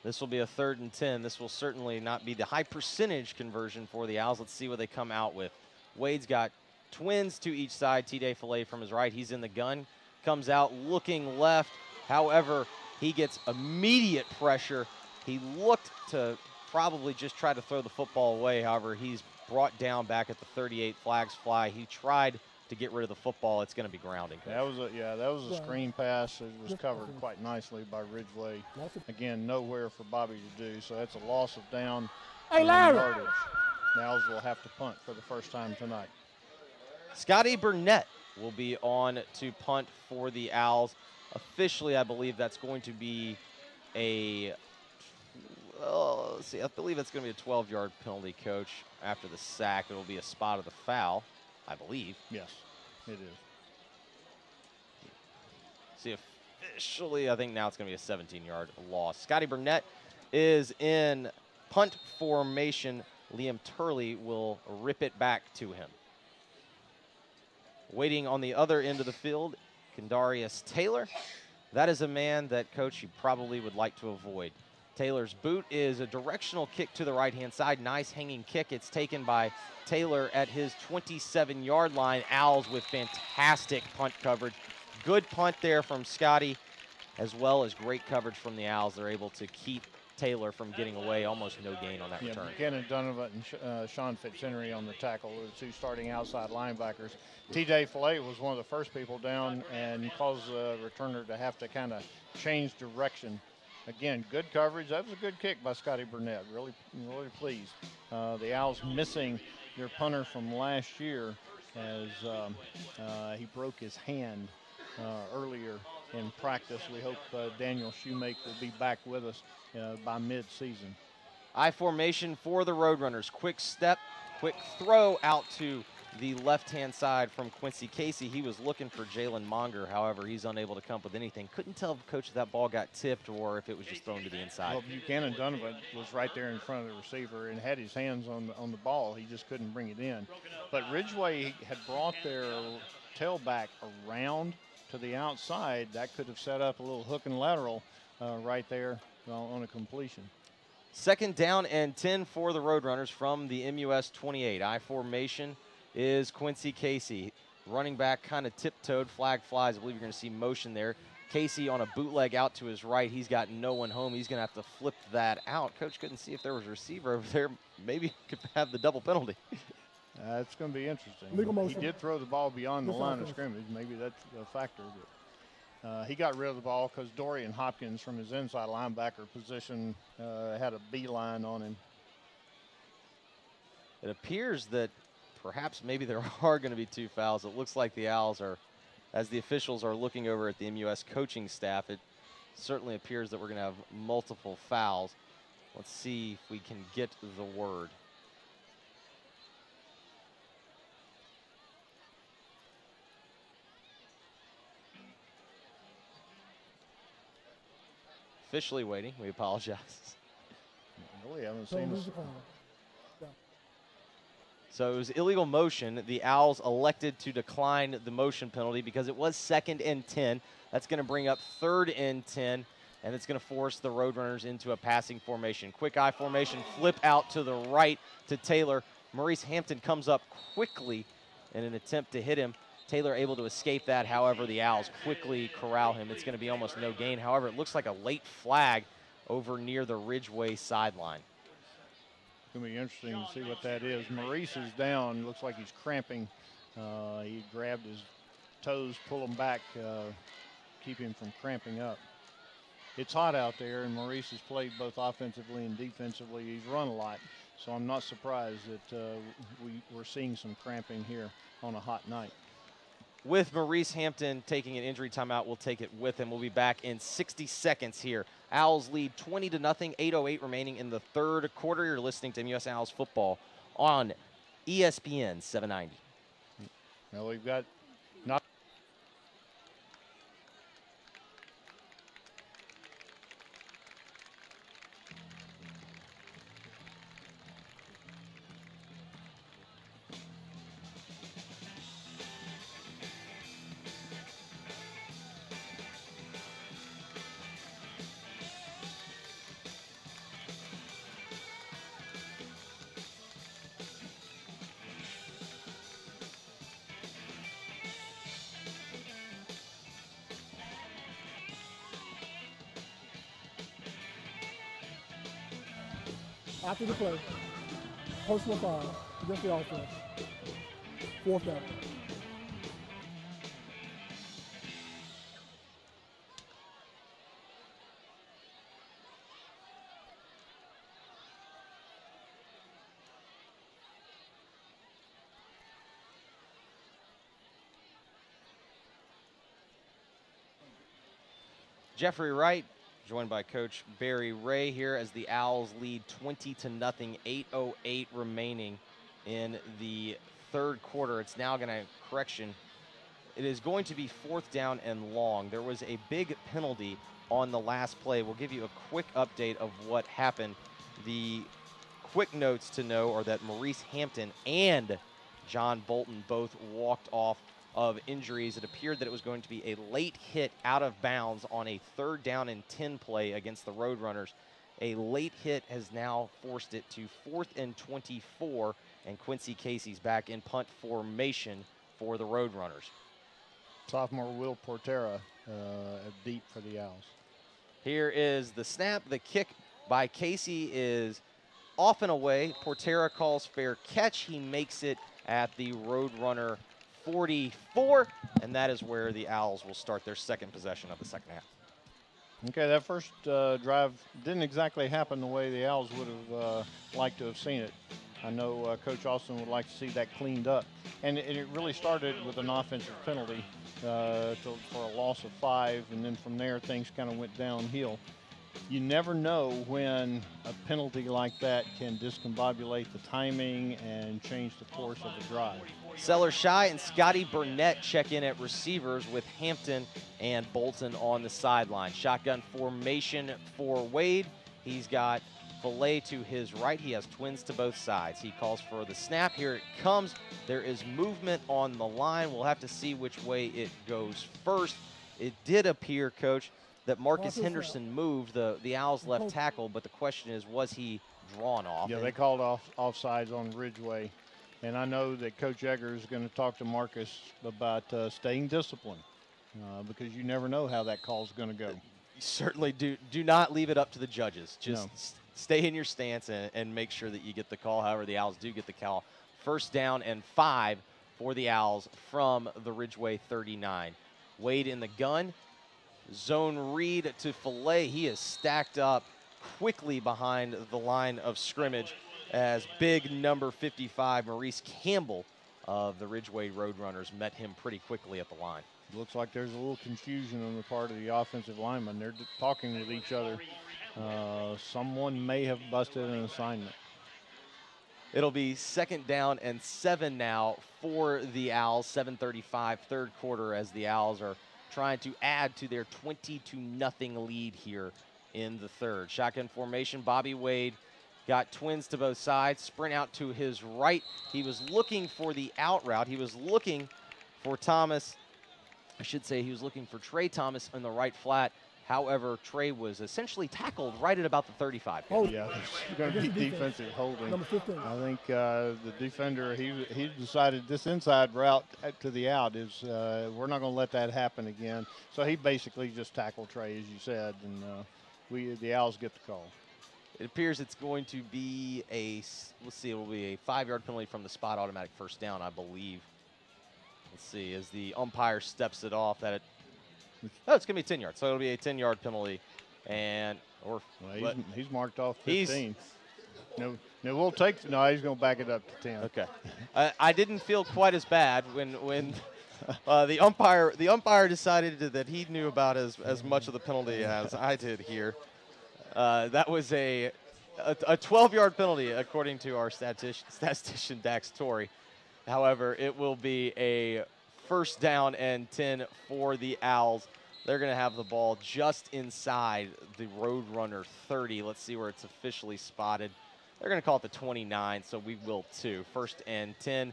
This will be a 3rd and 10. This will certainly not be the high percentage conversion for the Owls. Let's see what they come out with. Wade's got twins to each side. T-Day Fillet from his right. He's in the gun. Comes out looking left. However, he gets immediate pressure. He looked to probably just try to throw the football away. However, he's brought down back at the 38. Flags fly. He tried to get rid of the football. It's going to be grounding. That was a screen pass. It was covered quite nicely by Ridgeway. Again, nowhere for Bobby to do. So that's a loss of down and yardage. The Owls will have to punt for the first time tonight. Scotty Burnett will be on to punt for the Owls. Officially, I believe that's going to be a, let's see, I believe it's going to be a 12-yard penalty, Coach. After the sack, it will be a spot of the foul, I believe. Yes, it is. See, officially, I think now it's going to be a 17-yard loss. Scotty Burnett is in punt formation. Liam Turley will rip it back to him. Waiting on the other end of the field, Kendarius Taylor. That is a man that, Coach, you probably would like to avoid. Taylor's boot is a directional kick to the right-hand side. Nice hanging kick. It's taken by Taylor at his 27-yard line. Owls with fantastic punt coverage. Good punt there from Scotty, as well as great coverage from the Owls. They're able to keep Taylor from getting away. Almost no gain on that return. Buchanan Donovan and Sean Fitzhenry on the tackle, the two starting outside linebackers. T-Day Fillet was one of the first people down and caused the returner to have to kind of change direction. Again, good coverage. That was a good kick by Scotty Burnett. Really pleased. The Owls missing their punter from last year as he broke his hand earlier in practice. We hope Daniel Shoemake will be back with us by mid-season. I formation for the Roadrunners. Quick step, quick throw out to the left-hand side from Quincy Casey. He was looking for Jalen Monger. However, he's unable to come up with anything. Couldn't tell if, Coach, if that ball got tipped or if it was just thrown to the inside. Well, Buchanan Donovan was right there in front of the receiver and had his hands on the ball. He just couldn't bring it in. But Ridgeway had brought their tailback around to the outside, that could have set up a little hook and lateral right there on a completion. 2nd down and 10 for the Roadrunners from the MUS 28. I formation is Quincy Casey. Running back kind of tiptoed, flag flies. I believe you're going to see motion there. Casey on a bootleg out to his right. He's got no one home. He's going to have to flip that out. Coach couldn't see if there was a receiver over there. Maybe could have the double penalty. It's going to be interesting. He did throw the ball beyond the line of scrimmage. Maybe that's a factor. But, he got rid of the ball because Dorian Hopkins from his inside linebacker position had a beeline on him. It appears that perhaps maybe there are going to be 2 fouls. It looks like the Owls are, as the officials are looking over at the MUS coaching staff, it certainly appears that we're going to have multiple fouls. Let's see if we can get the word. Officially waiting. We apologize. Really haven't seen this. So it was illegal motion. The Owls elected to decline the motion penalty because it was 2nd and 10. That's going to bring up 3rd and 10, and it's going to force the Roadrunners into a passing formation. Quick eye formation, flip out to the right to Taylor. Maurice Hampton comes up quickly in an attempt to hit him. Taylor able to escape that. However, the Owls quickly corral him. It's going to be almost no gain. However, it looks like a late flag over near the Ridgeway sideline. It's going to be interesting to see what that is. Maurice is down. Looks like he's cramping. He grabbed his toes, pull them back, keep him from cramping up. It's hot out there, and Maurice has played both offensively and defensively. He's run a lot, so I'm not surprised that we're seeing some cramping here on a hot night. With Maurice Hampton taking an injury timeout, we'll take it with him. We'll be back in 60 seconds here. Owls lead 20-0, 8:08 remaining in the 3rd quarter. You're listening to MUS Owls football on ESPN 790. Well, we've got not. After the play, personal foul against the offense. 4th down. Jeffrey Wright, joined by Coach Barry Ray here as the Owls lead 20-0, 8:08 remaining in the 3rd quarter. It's now going to, it is going to be 4th down and long. There was a big penalty on the last play. We'll give you a quick update of what happened. The quick notes to know are that Maurice Hampton and John Bolton both walked off of injuries. It appeared that it was going to be a late hit out of bounds on a 3rd down and 10 play against the Roadrunners. A late hit has now forced it to 4th and 24, and Quincy Casey's back in punt formation for the Roadrunners. Sophomore Will Portera deep for the Owls. Here is the snap. The kick by Casey is off and away. Portera calls fair catch. He makes it at the Roadrunner 44, and that is where the Owls will start their 2nd possession of the 2nd half. Okay, that first drive didn't exactly happen the way the Owls would have liked to have seen it. I know Coach Austin would like to see that cleaned up. And it really started with an offensive penalty for a loss of 5, and then from there things kind of went downhill. You never know when a penalty like that can discombobulate the timing and change the course of the drive. Seller Shy and Scotty Burnett check in at receivers with Hampton and Bolton on the sideline. Shotgun formation for Wade. He's got Filet to his right. He has twins to both sides. He calls for the snap. Here it comes. There is movement on the line. We'll have to see which way it goes first. It did appear, Coach, that Marcus Henderson moved the Owls' left tackle, but the question is, was he drawn off? Yeah, they called offsides on Ridgeway. And I know that Coach Egger is going to talk to Marcus about staying disciplined because you never know how that call is going to go. You certainly do not leave it up to the judges. Just stay in your stance and make sure that you get the call. However, the Owls do get the call. 1st down and 5 for the Owls from the Ridgeway 39. Wade in the gun. Zone read to Filet. He is stacked up quickly behind the line of scrimmage as big number 55, Maurice Campbell of the Ridgeway Roadrunners, met him pretty quickly at the line. Looks like there's a little confusion on the part of the offensive linemen. They're talking with each other. Someone may have busted an assignment. It'll be 2nd down and 7 now for the Owls. 7:35 third quarter as the Owls are trying to add to their 20-0 lead here in the third. Shotgun formation, Bobby Wade got twins to both sides. Sprint out to his right. He was looking for the out route. He was looking for Thomas. I should say he was looking for Trey Thomas in the right flat. However, Trey was essentially tackled right at about the 35. Oh, yeah, it's going to be defensive holding. Number 15. I think the defender, he decided this inside route to the out is, we're not going to let that happen again. So he basically just tackled Trey, as you said, and the Owls get the call. It appears it's going to be it will be a 5-yard penalty from the spot, automatic 1st down, I believe. Let's see, as the umpire steps it off, it's going to be 10 yards. So it'll be a 10-yard penalty. He's marked off 15. No, we'll take, he's going to back it up to 10. Okay. I didn't feel quite as bad when the umpire decided that he knew about as much of the penalty as I did here. That was a 12-yard penalty, according to our statistician Dax Torrey. However, it will be a 1st down and 10 for the Owls. They're going to have the ball just inside the Roadrunner 30. Let's see where it's officially spotted. They're going to call it the 29, so we will too. 1st and 10.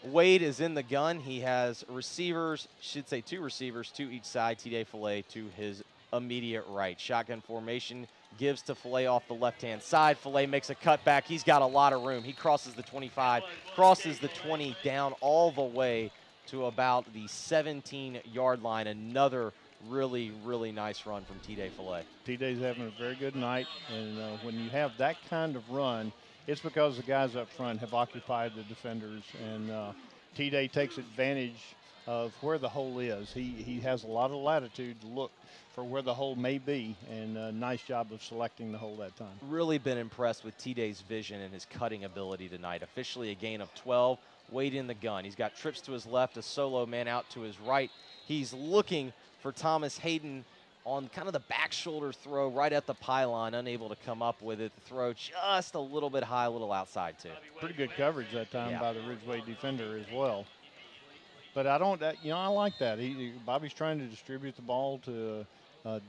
Wade is in the gun. He has receivers, should say 2 receivers, to each side. T.J. Filet to his immediate right. Shotgun formation, gives to Filet off the left-hand side. Filet makes a cutback. He's got a lot of room. He crosses the 25, crosses the 20, down all the way to about the 17-yard line. Another really, really nice run from T.J. Filet. T.J.'s having a very good night, and when you have that kind of run, it's because the guys up front have occupied the defenders, and T.J. takes advantage of where the hole is. He has a lot of latitude to look for where the hole may be, and nice job of selecting the hole that time. Really been impressed with T-Day's vision and his cutting ability tonight. Officially a gain of 12. Wade in the gun. He's got trips to his left, a solo man out to his right. He's looking for Thomas Hayden on kind of the back shoulder throw right at the pylon, unable to come up with it. The throw just a little bit high, a little outside too. Pretty good coverage that time by the Ridgeway defender as well. But I like that. Bobby's trying to distribute the ball to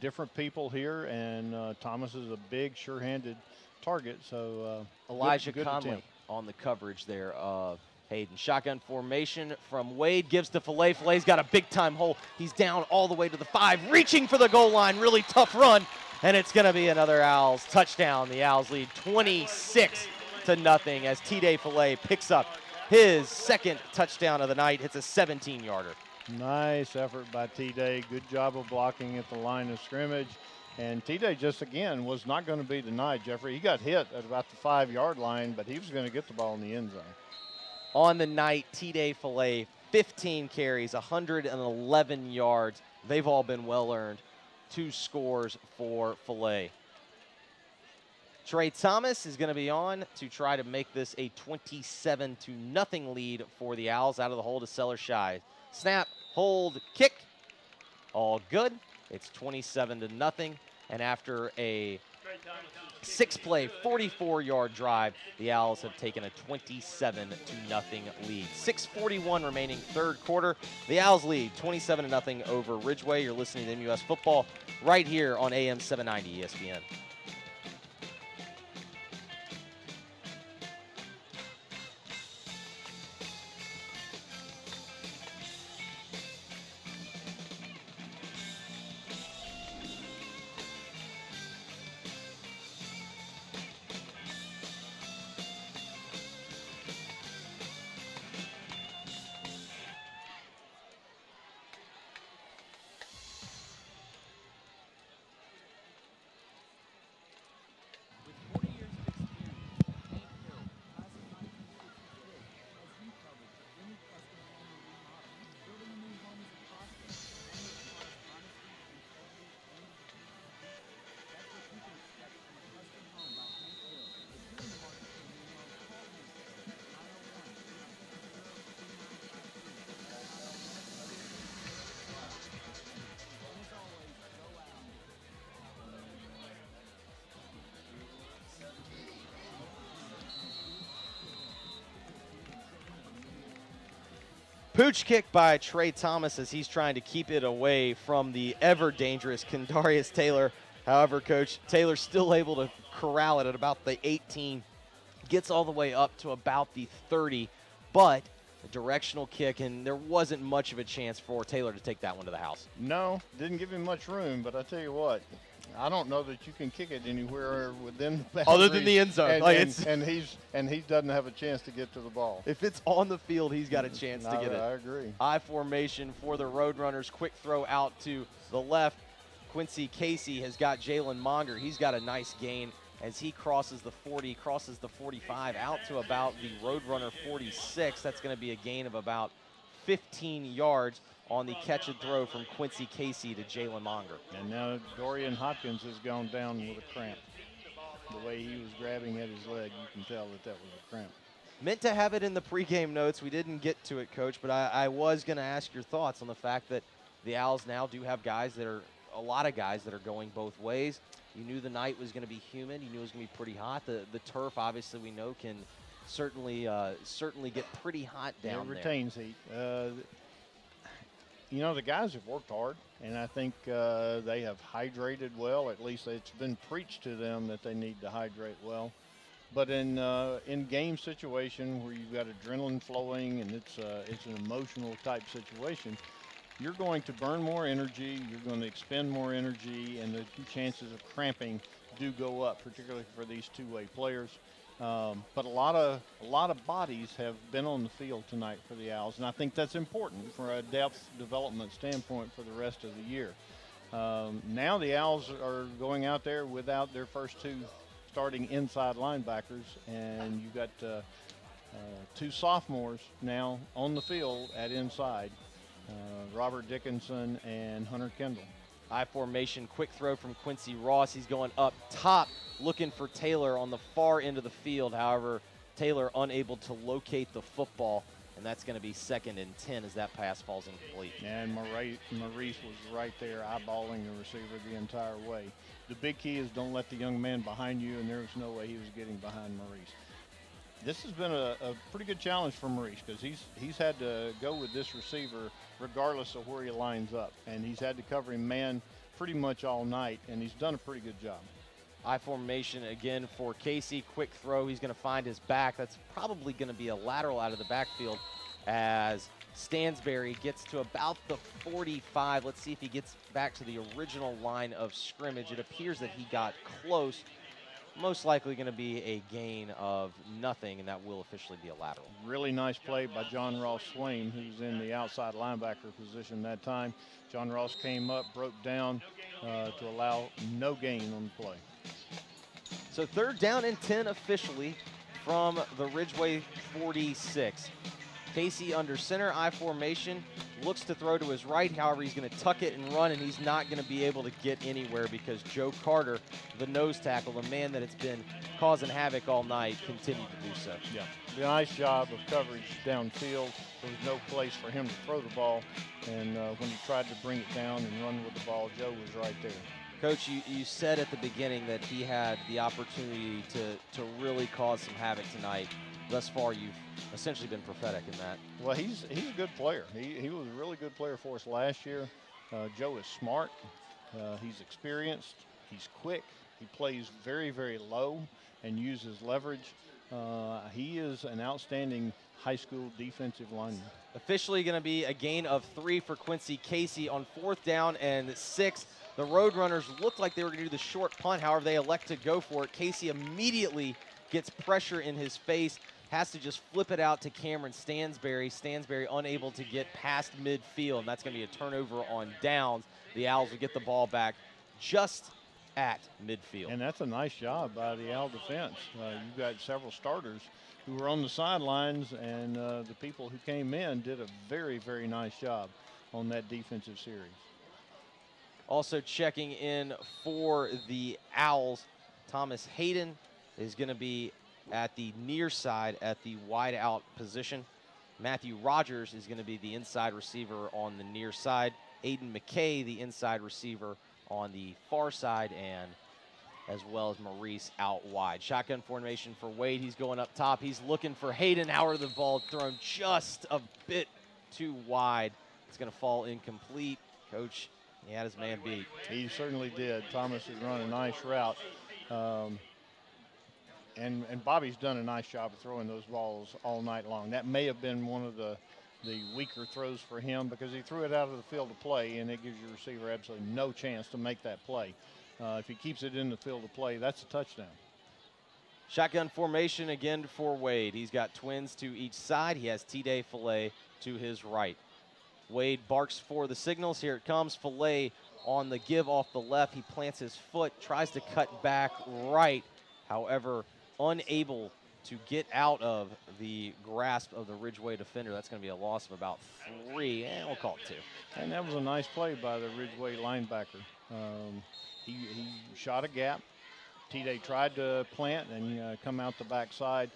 different people here, and Thomas is a big, sure-handed target. So Elijah good Conley attempt on the coverage there of Hayden. Shotgun formation from Wade, gives to Filet. Filet's got a big-time hole. He's down all the way to the 5, reaching for the goal line. Really tough run, and it's going to be another Owls touchdown. The Owls lead 26-0 as T-Day Filet picks up his 2nd touchdown of the night. Hits a 17-yarder. Nice effort by T-Day. Good job of blocking at the line of scrimmage. And T-Day just, again, was not going to be denied, Jeffrey. He got hit at about the 5-yard line, but he was going to get the ball in the end zone. On the night, T-Day Filet, 15 carries, 111 yards. They've all been well-earned. 2 scores for Filet. Trey Thomas is going to be on to try to make this a 27-0 lead for the Owls. Out of the hole to Seller Shy. Snap, hold, kick. All good. It's 27-0. And after a 6-play, 44-yard drive, the Owls have taken a 27-0 lead. 6:41 remaining third quarter. The Owls lead 27-0 over Ridgeway. You're listening to MUS Football right here on AM 790 ESPN. Pooch kick by Trey Thomas as he's trying to keep it away from the ever-dangerous Kendarius Taylor. However, Coach, Taylor's still able to corral it at about the 18. Gets all the way up to about the 30, but a directional kick, and there wasn't much of a chance for Taylor to take that one to the house. No, didn't give him much room, but I tell you what, I don't know that you can kick it anywhere within the boundaries. Other than the end zone. And he doesn't have a chance to get to the ball. If it's on the field, he's got a chance to get it. I agree. I formation for the Roadrunners. Quick throw out to the left. Quincy Casey has got Jalen Monger. He's got a nice gain as he crosses the 40, crosses the 45 out to about the Roadrunner 46. That's going to be a gain of about 15 yards on the catch and throw from Quincy Casey to Jalen Monger. And now Dorian Hopkins has gone down with a cramp. The way he was grabbing at his leg, you can tell that was a cramp. Meant to have it in the pregame notes. We didn't get to it, Coach, but I was going to ask your thoughts on the fact that the Owls now do have guys that are, a lot of guys that are going both ways. You knew the night was going to be humid. You knew it was going to be pretty hot. The turf, obviously, we know can certainly get pretty hot down there. It retains heat. You know, the guys have worked hard, and I think they have hydrated well. At least it's been preached to them that they need to hydrate well. But in game situation where you've got adrenaline flowing and it's an emotional type situation, you're going to burn more energy, you're going to expend more energy, and the chances of cramping do go up, particularly for these two-way players. But a lot of bodies have been on the field tonight for the Owls, and I think that's important for a depth development standpoint for the rest of the year. Now the Owls are going out there without their first two starting inside linebackers, and you've got two sophomores now on the field at inside. Robert Dickinson and Hunter Kendall. I formation, quick throw from Quincy Ross. He's going up top, looking for Taylor on the far end of the field. However, Taylor unable to locate the football, and that's going to be 2nd and 10 as that pass falls incomplete. And Maurice was right there eyeballing the receiver the entire way. The big key is don't let the young man behind you, and there was no way he was getting behind Maurice. This has been a pretty good challenge for Maurice because he's had to go with this receiver regardless of where he lines up, and he's had to cover him man pretty much all night, and he's done a pretty good job. I formation again for Casey. Quick throw. He's going to find his back. That's probably going to be a lateral out of the backfield as Stansberry gets to about the 45. Let's see if he gets back to the original line of scrimmage. It appears that he got close. Most likely going to be a gain of nothing, and that will officially be a lateral. Really nice play by John Ross Swain, who's in the outside linebacker position that time. John Ross came up, broke down to allow no gain on the play. So 3rd down and 10 officially from the Ridgeway 46. Casey under center, I formation, looks to throw to his right. However, he's going to tuck it and run, and he's not going to be able to get anywhere because Joe Carter, the nose tackle, the man that has been causing havoc all night, continued to do so. Yeah, a nice job of coverage downfield. There was no place for him to throw the ball, and when he tried to bring it down and run with the ball, Joe was right there. Coach, you said at the beginning that he had the opportunity to really cause some havoc tonight. Thus far, you've essentially been prophetic in that. Well, he's a good player. He was a really good player for us last year. Joe is smart. He's experienced. He's quick. He plays very, very low and uses leverage. He is an outstanding high school defensive lineman. Officially going to be a gain of 3 for Quincy Casey on 4th down and 6. The Roadrunners looked like they were going to do the short punt. However, they elect to go for it. Casey immediately gets pressure in his face. Has to just flip it out to Cameron Stansberry. Stansberry unable to get past midfield, and that's going to be a turnover on downs. The Owls will get the ball back just at midfield. And that's a nice job by the Owl defense. You've got several starters who were on the sidelines, and the people who came in did a very, very nice job on that defensive series. Also checking in for the Owls, Thomas Hayden is going to be at the near side at the wide out position. Matthew Rogers is going to be the inside receiver on the near side. Aiden McKay, the inside receiver on the far side, and as well as Maurice out wide. Shotgun formation for Wade. He's going up top. He's looking for Hayden. However, the ball thrown just a bit too wide. It's going to fall incomplete. Coach, he had his man beat. He certainly did. Thomas has run a nice route. And Bobby's done a nice job of throwing those balls all night long. That may have been one of the weaker throws for him because he threw it out of the field of play, and it gives your receiver absolutely no chance to make that play. If he keeps it in the field of play, that's a touchdown. Shotgun formation again for Wade. He's got twins to each side. He has T-Day Filet to his right. Wade barks for the signals. Here it comes. Filet on the give off the left. He plants his foot, tries to cut back right. However, unable to get out of the grasp of the Ridgeway defender. That's going to be a loss of about 3, and we'll call it 2. And that was a nice play by the Ridgeway linebacker. He shot a gap. T-Day tried to plant and come out the backside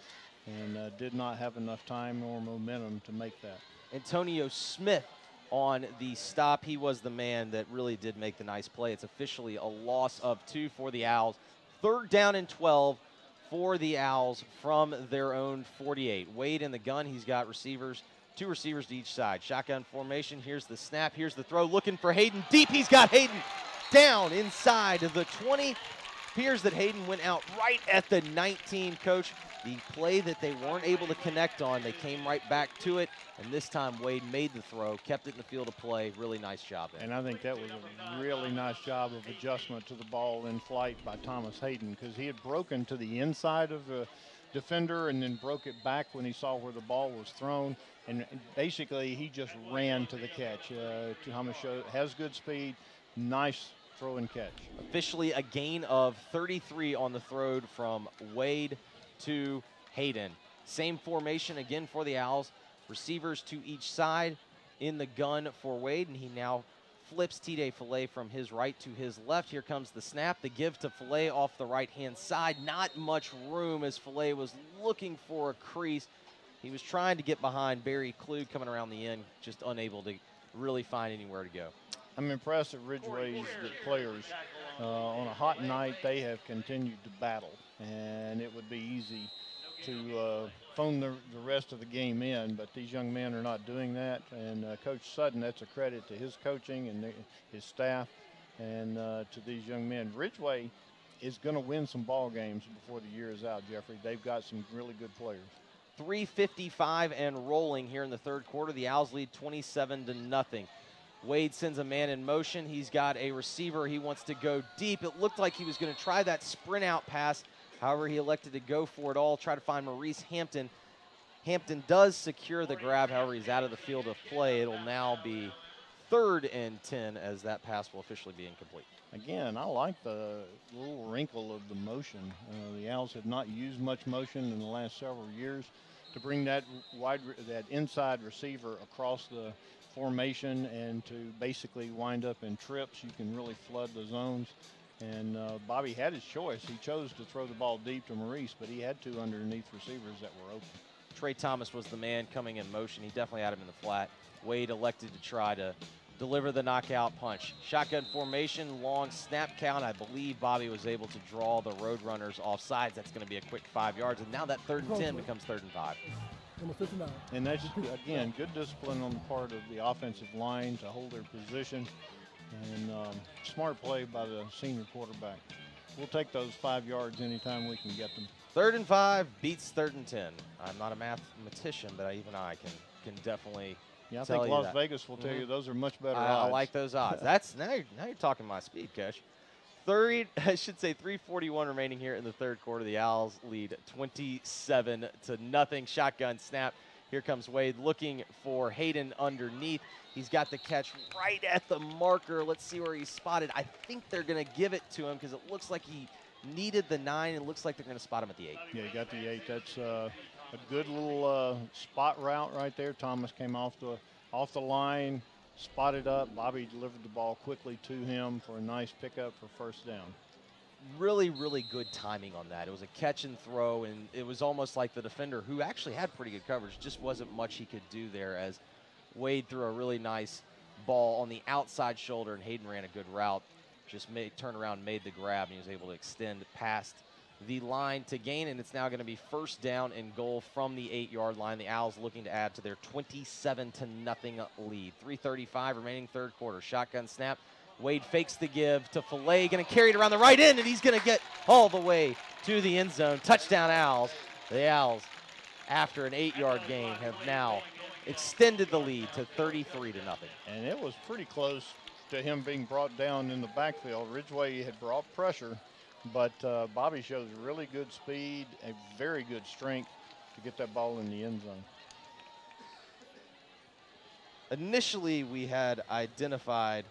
and did not have enough time nor momentum to make that. Antonio Smith on the stop. He was the man that really did make the nice play. It's officially a loss of 2 for the Owls. 3rd down and 12 for the Owls from their own 48. Wade in the gun. He's got receivers, 2 receivers to each side. Shotgun formation. Here's the snap. Here's the throw. Looking for Hayden deep. He's got Hayden down inside of the 20. Appears that Hayden went out right at the 19, Coach. The play that they weren't able to connect on, they came right back to it, and this time Wade made the throw, kept it in the field of play. Really nice job there. And I think that was a really nice job of adjustment to the ball in flight by Thomas Hayden, because he had broken to the inside of the defender and then broke it back when he saw where the ball was thrown. And basically, he just ran to the catch. Thomas has good speed, nice throw and catch. Officially a gain of 33 on the throw from Wade to Hayden. Same formation again for the Owls. Receivers to each side in the gun for Wade, and he now flips T-Day Filet from his right to his left. Here comes the snap, the give to Filet off the right-hand side. Not much room as Filet was looking for a crease. He was trying to get behind Barry Klug coming around the end, just unable to really find anywhere to go. I'm impressed at Ridgeway's players. On a hot night, they have continued to battle, and it would be easy to phone the rest of the game in, but these young men are not doing that. And Coach Sutton, that's a credit to his coaching and his staff and to these young men. Ridgeway is going to win some ball games before the year is out, Jeffrey. They've got some really good players. 3:55 and rolling here in the third quarter. The Owls lead 27-0. Wade sends a man in motion. He's got a receiver. He wants to go deep. It looked like he was going to try that sprint out pass. However, he elected to go for it all, try to find Maurice Hampton. Hampton does secure the grab. However, he's out of the field of play. It'll now be 3rd and 10 as that pass will officially be incomplete. Again, I like the little wrinkle of the motion. The Owls have not used much motion in the last several years. To bring that inside receiver across the formation and to basically wind up in trips, you can really flood the zones. And Bobby had his choice. He chose to throw the ball deep to Maurice, but he had 2 underneath receivers that were open. Trey Thomas was the man coming in motion. He definitely had him in the flat. Wade elected to try to deliver the knockout punch. Shotgun formation, long snap count. I believe Bobby was able to draw the Roadrunners off sides. That's going to be a quick 5 yards. And now that 3rd and 10 becomes 3rd and 5. And that's, again, good discipline on the part of the offensive line to hold their position. And smart play by the senior quarterback. We'll take those 5 yards anytime we can get them. 3rd and 5 beats 3rd and 10. I'm not a mathematician, but even I can definitely I tell think you Las that. Vegas will tell you those are much better I odds. like those odds. That's now you're talking my speed, Coach. 3:41 remaining here in the third quarter. The Owls lead 27-0. Shotgun snap. Here comes Wade looking for Hayden underneath. He's got the catch right at the marker. Let's see where he's spotted. I think they're going to give it to him because it looks like he needed the 9. It looks like they're going to spot him at the 8. Yeah, he got the 8. That's a good little spot route right there. Thomas came off the line, spotted up. Bobby delivered the ball quickly to him for a nice pickup for 1st down. Really, really good timing on that. It was a catch and throw, and it was almost like the defender, who actually had pretty good coverage, just wasn't much he could do there as Wade threw a really nice ball on the outside shoulder, and Hayden ran a good route. Just turned around, made the grab, and he was able to extend past the line to gain, and it's now going to be first down and goal from the 8-yard line. The Owls looking to add to their 27-0 lead. 3:35 remaining third quarter. Shotgun snap. Wade fakes the give to Fillet, going to carry it around the right end, and he's going to get all the way to the end zone. Touchdown Owls. The Owls, after an 8-yard gain, have now extended the lead to 33-0. And it was pretty close to him being brought down in the backfield. Ridgeway had brought pressure, but Bobby shows really good speed, a very good strength to get that ball in the end zone. Initially, we had identified,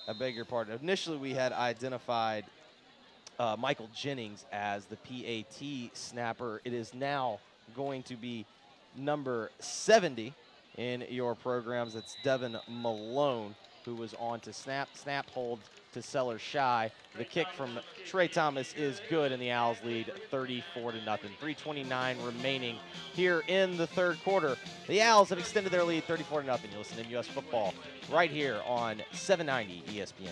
I beg your pardon, initially we had identified Michael Jennings as the PAT snapper. It is now going to be number 70 in your programs. It's Devin Malone, who was on to snap. Snap hold to Sellers shy. The kick from Trey Thomas is good, and the Owls lead 34-0. 3:29 remaining here in the third quarter. The Owls have extended their lead 34-0. You listen to MUS football right here on 790 ESPN.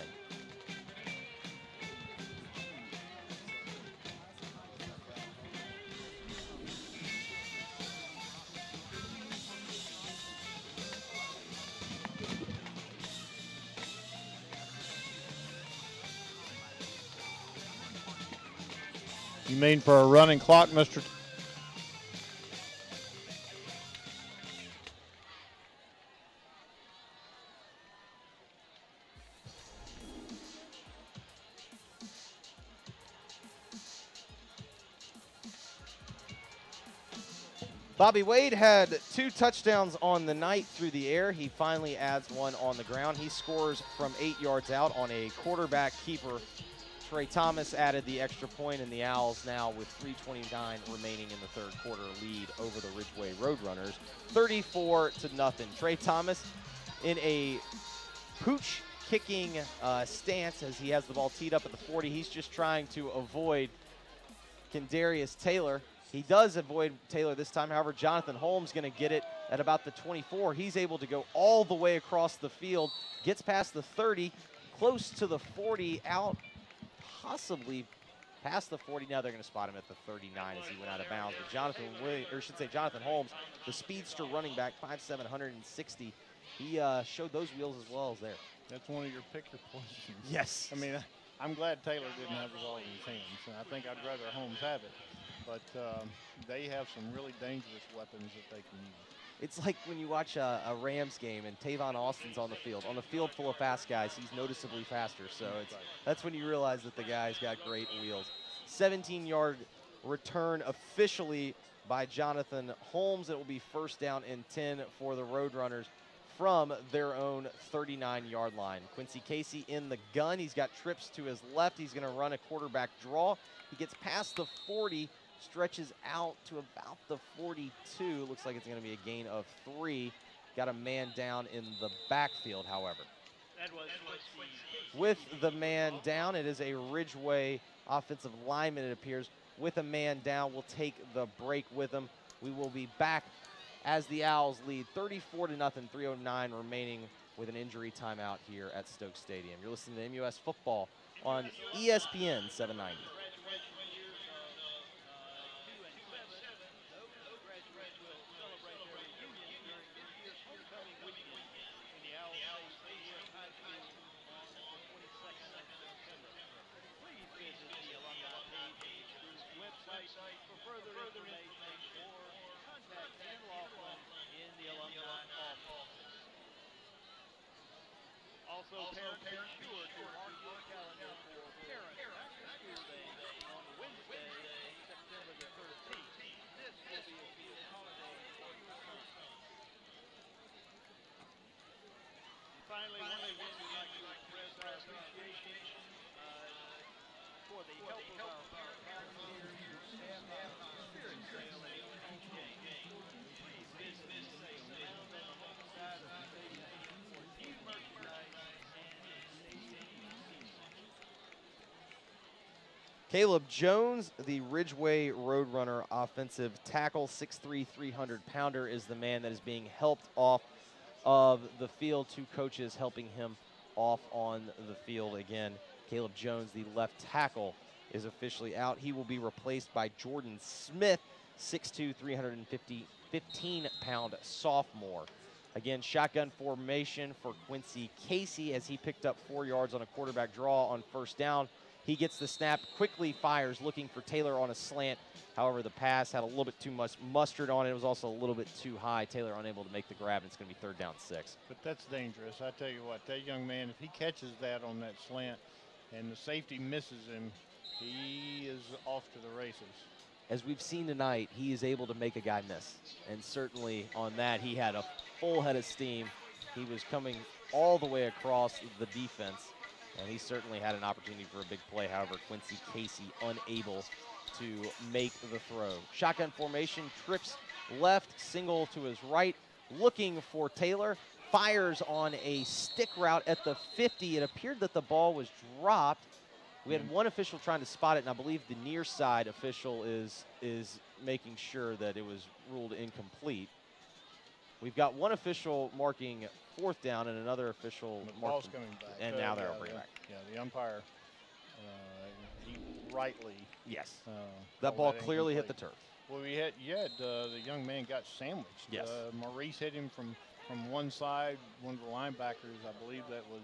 You mean for a running clock, Mr. Bobby Wade had 2 touchdowns on the night through the air. He finally adds one on the ground. He scores from 8 yards out on a quarterback keeper. Trey Thomas added the extra point, and the Owls now with 3:29 remaining in the third quarter lead over the Ridgeway Roadrunners, 34-0. Trey Thomas in a pooch kicking stance as he has the ball teed up at the 40. He's just trying to avoid Kendarius Taylor. He does avoid Taylor this time. However, Jonathan Holmes going to get it at about the 24. He's able to go all the way across the field, gets past the 30, close to the 40, out possibly past the 40. Now they're going to spot him at the 39 as he went out of bounds. But Jonathan Holmes, the speedster running back, 5'7", 160. He showed those wheels as well as there. That's one of your picker points. Yes. I mean, I'm glad Taylor didn't have the ball in his hands, and I think I'd rather Holmes have it. But they have some really dangerous weapons that they can use. It's like when you watch a Rams game and Tavon Austin's on the field. On the field full of fast guys, he's noticeably faster. So that's when you realize that the guy's got great wheels. 17-yard return officially by Jonathan Holmes. It will be first down and 10 for the Roadrunners from their own 39-yard line. Quincy Casey in the gun. He's got trips to his left. He's going to run a quarterback draw. He gets past the 40. Stretches out to about the 42. Looks like it's going to be a gain of 3. Got a man down in the backfield, however. With the man down, it is a Ridgeway offensive lineman, it appears. With a man down, we'll take the break with him. We will be back as the Owls lead 34-0, 3:09 remaining with an injury timeout here at Stokes Stadium. You're listening to MUS football on ESPN 790. Also, parents are sure to mark your calendar for Parent School Day on Wednesday, September the 13th. This will be a field holiday for your son. And finally, once again, we'd like to express our appreciation for the help of our volunteers, staff, our spirit trail at each game. Please visit the sale found on the home side of the stadium for new merchandise. Caleb Jones, the Ridgeway Roadrunner offensive tackle, 6'3", 300-pounder, is the man that is being helped off of the field. 2 coaches helping him off on the field again. Caleb Jones, the left tackle, is officially out. He will be replaced by Jordan Smith, 6'2", 315-pound sophomore. Again, shotgun formation for Quincy Casey as he picked up 4 yards on a quarterback draw on first down. He gets the snap, quickly fires, looking for Taylor on a slant. However, the pass had a little bit too much mustard on it. It was also a little bit too high. Taylor unable to make the grab, and it's going to be 3rd down 6. But that's dangerous. I tell you what, that young man, if he catches that on that slant and the safety misses him, he is off to the races. As we've seen tonight, he is able to make a guy miss. And certainly on that, he had a full head of steam. He was coming all the way across the defense, and he certainly had an opportunity for a big play. However, Quincy Casey unable to make the throw. Shotgun formation, trips left, single to his right, looking for Taylor, fires on a stick route at the 50. It appeared that the ball was dropped. We had one official trying to spot it, and I believe the near side official is making sure that it was ruled incomplete. We've got one official marking 4th down and another official The marking. ball's coming back. And now they're bringing back. Yeah, the umpire, he rightly. Yes. called That ball that clearly hit the incomplete. turf. Well, the young man got sandwiched. Yes. Maurice hit him from one side. One of the linebackers, I believe that was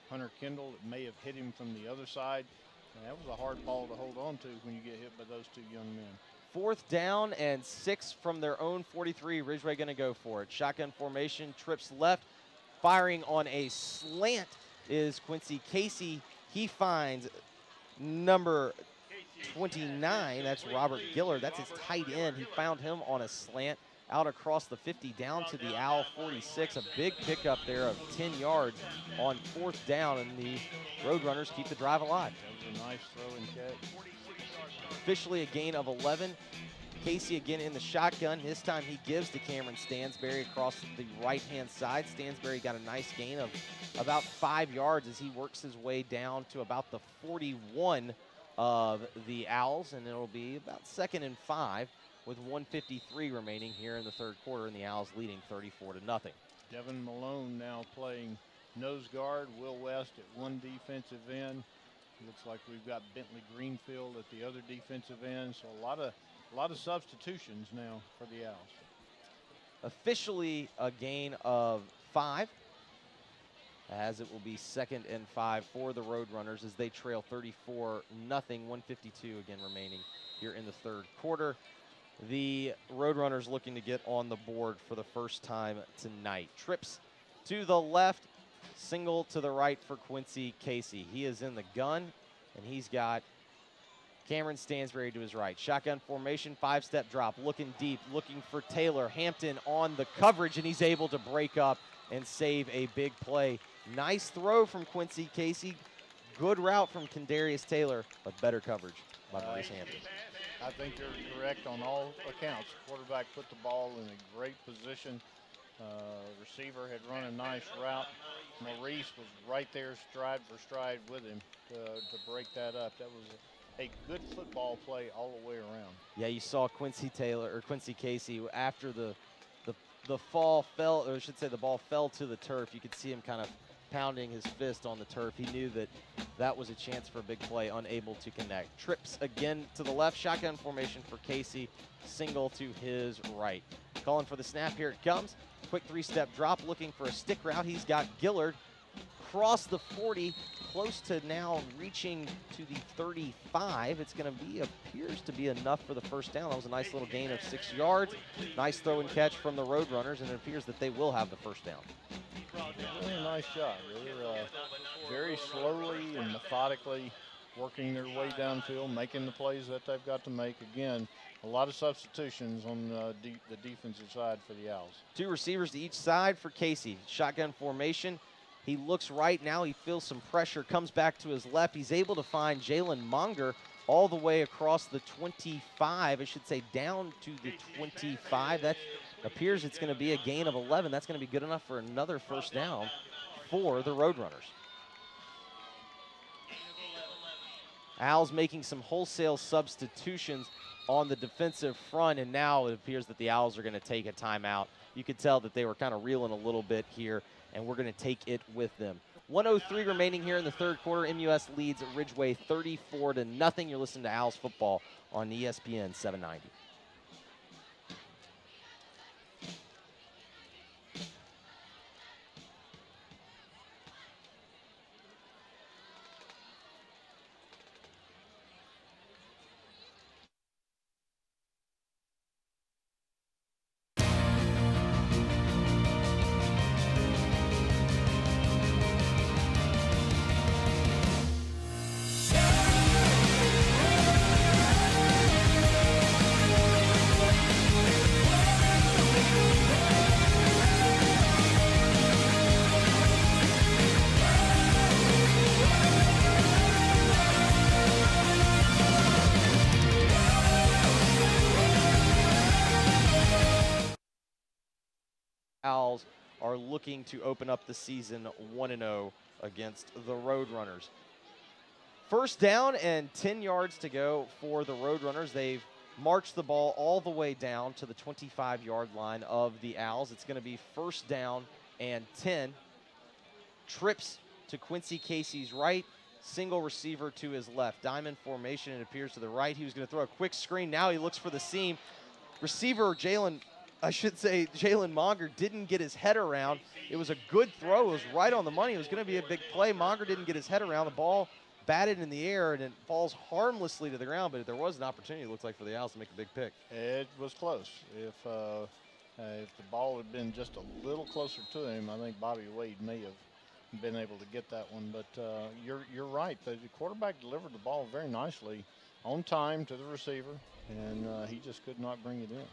Hunter Kendall. It may have hit him from the other side. And that was a hard ball to hold on to when you get hit by those 2 young men. 4th down and 6 from their own 43. Ridgeway going to go for it. Shotgun formation, trips left, firing on a slant is Quincy Casey. He finds number 29. That's Robert Gillard. That's his tight end. He found him on a slant out across the 50 down to the Owl 46. A big pickup there of 10 yards on 4th down, and the Roadrunners keep the drive alive. That was a nice throw and catch. Officially a gain of 11. Casey again in the shotgun. This time he gives to Cameron Stansberry across the right-hand side. Stansberry got a nice gain of about 5 yards as he works his way down to about the 41 of the Owls, and it'll be about 2nd and 5 with 1:53 remaining here in the 3rd quarter, and the Owls leading 34-0. Devin Malone now playing nose guard. Will West at one defensive end. Looks like we've got Bentley Greenfield at the other defensive end. So a lot of substitutions now for the Owls. Officially a gain of 5, as it will be 2nd and 5 for the Roadrunners as they trail 34-0. 1:52 again remaining here in the 3rd quarter. The Roadrunners looking to get on the board for the first time tonight. Trips to the left, single to the right for Quincy Casey. He is in the gun, and he's got Cameron Stansberry to his right. Shotgun formation, 5-step drop, looking deep, looking for Taylor. Hampton on the coverage, and he's able to break up and save a big play. Nice throw from Quincy Casey. Good route from Kendarius Taylor, but better coverage by Maurice Hampton. I think you're correct on all accounts. Quarterback put the ball in a great position. Receiver had run a nice route. Maurice was right there stride for stride with him to break that up. That was a good football play all the way around. Yeah, you saw Quincy Casey after the fall fell, or I should say the ball fell to the turf. You could see him kind of pounding his fist on the turf. He knew that that was a chance for a big play, unable to connect. Trips again to the left, shotgun formation for Casey, single to his right. Calling for the snap, here it comes. Quick 3-step drop, looking for a stick route. He's got Gillard across the 40, close to now reaching to the 35. It's going to be, appears to be enough for the first down. That was a nice little gain of 6 yards. Nice throw and catch from the Roadrunners, and it appears that they will have the first down. Really a nice job. They're very slowly and methodically working their way downfield, making the plays that they've got to make. Again, a lot of substitutions on the defensive side for the Owls. 2 receivers to each side for Casey. Shotgun formation. He looks right now. He feels some pressure, comes back to his left. He's able to find Jalen Monger all the way across the 25, I should say down to the 25. That appears it's going to be a gain of 11. That's going to be good enough for another first down for the Roadrunners. Owls making some wholesale substitutions on the defensive front, and now it appears that the Owls are going to take a timeout. You could tell that they were kind of reeling a little bit here, and we're going to take it with them. 1:03 remaining here in the third quarter. MUS leads Ridgeway 34-0. You're listening to Owls football on ESPN 790. Owls are looking to open up the season 1-0 against the Roadrunners. First down and 10 yards to go for the Roadrunners. They've marched the ball all the way down to the 25-yard line of the Owls. It's going to be first down and 10. Trips to Quincy Casey's right, single receiver to his left. Diamond formation, it appears, to the right. He was going to throw a quick screen. Now he looks for the seam. Receiver Jalen Monger didn't get his head around. It was a good throw. It was right on the money. It was going to be a big play. Monger didn't get his head around. The ball batted in the air, and it falls harmlessly to the ground, but there was an opportunity, it looks like, for the Owls to make a big pick. It was close. If the ball had been just a little closer to him, I think Bobby Wade may have been able to get that one. But you're right. The quarterback delivered the ball very nicely on time to the receiver, and he just could not bring it in.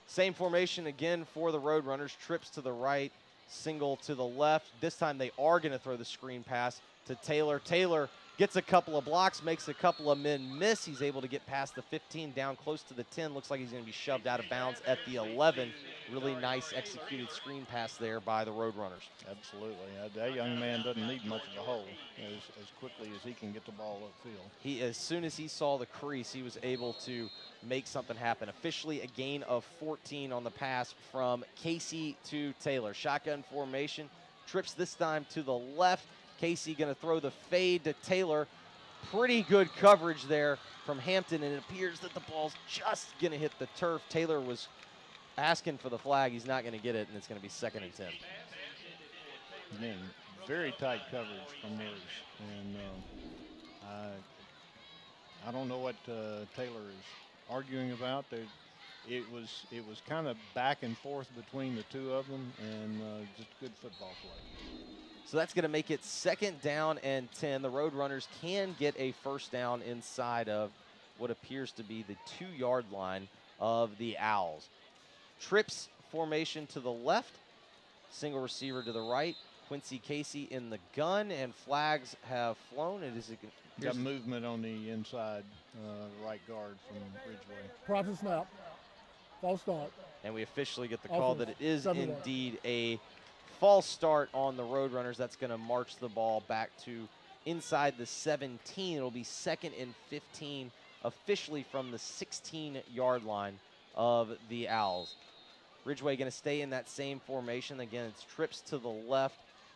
Same formation again for the Roadrunners. Trips to the right, single to the left. This time they are going to throw the screen pass to Taylor. Taylor gets a couple of blocks, makes a couple of men miss. He's able to get past the 15, down close to the 10. Looks like he's going to be shoved out of bounds at the 11. Really nice executed screen pass there by the Roadrunners. Absolutely. That young man doesn't need much of a hole as quickly as he can get the ball upfield. As soon as he saw the crease, he was able to make something happen. Officially a gain of 14 on the pass from Casey to Taylor. Shotgun formation. Trips this time to the left. Casey going to throw the fade to Taylor. Pretty good coverage there from Hampton, and it appears that the ball's just going to hit the turf. Taylor was asking for the flag. He's not going to get it, and it's going to be 2nd and 10. Again, very tight coverage from Murs. And I don't know what Taylor is arguing about. It was kind of back and forth between the two of them, and just good football play. So that's going to make it 2nd down and 10. The Roadrunners can get a first down inside of what appears to be the 2-yard line of the Owls. Trips formation to the left, single receiver to the right. Quincy Casey in the gun, and flags have flown. It is got movement on the inside right guard from Ridgeway. Proper snap. False start. And we officially get the call that it is indeed a false start on the Roadrunners. That's going to march the ball back to inside the 17. It'll be 2nd and 15 officially from the 16-yard line of the Owls. Ridgeway going to stay in that same formation. Again, it's trips to the left.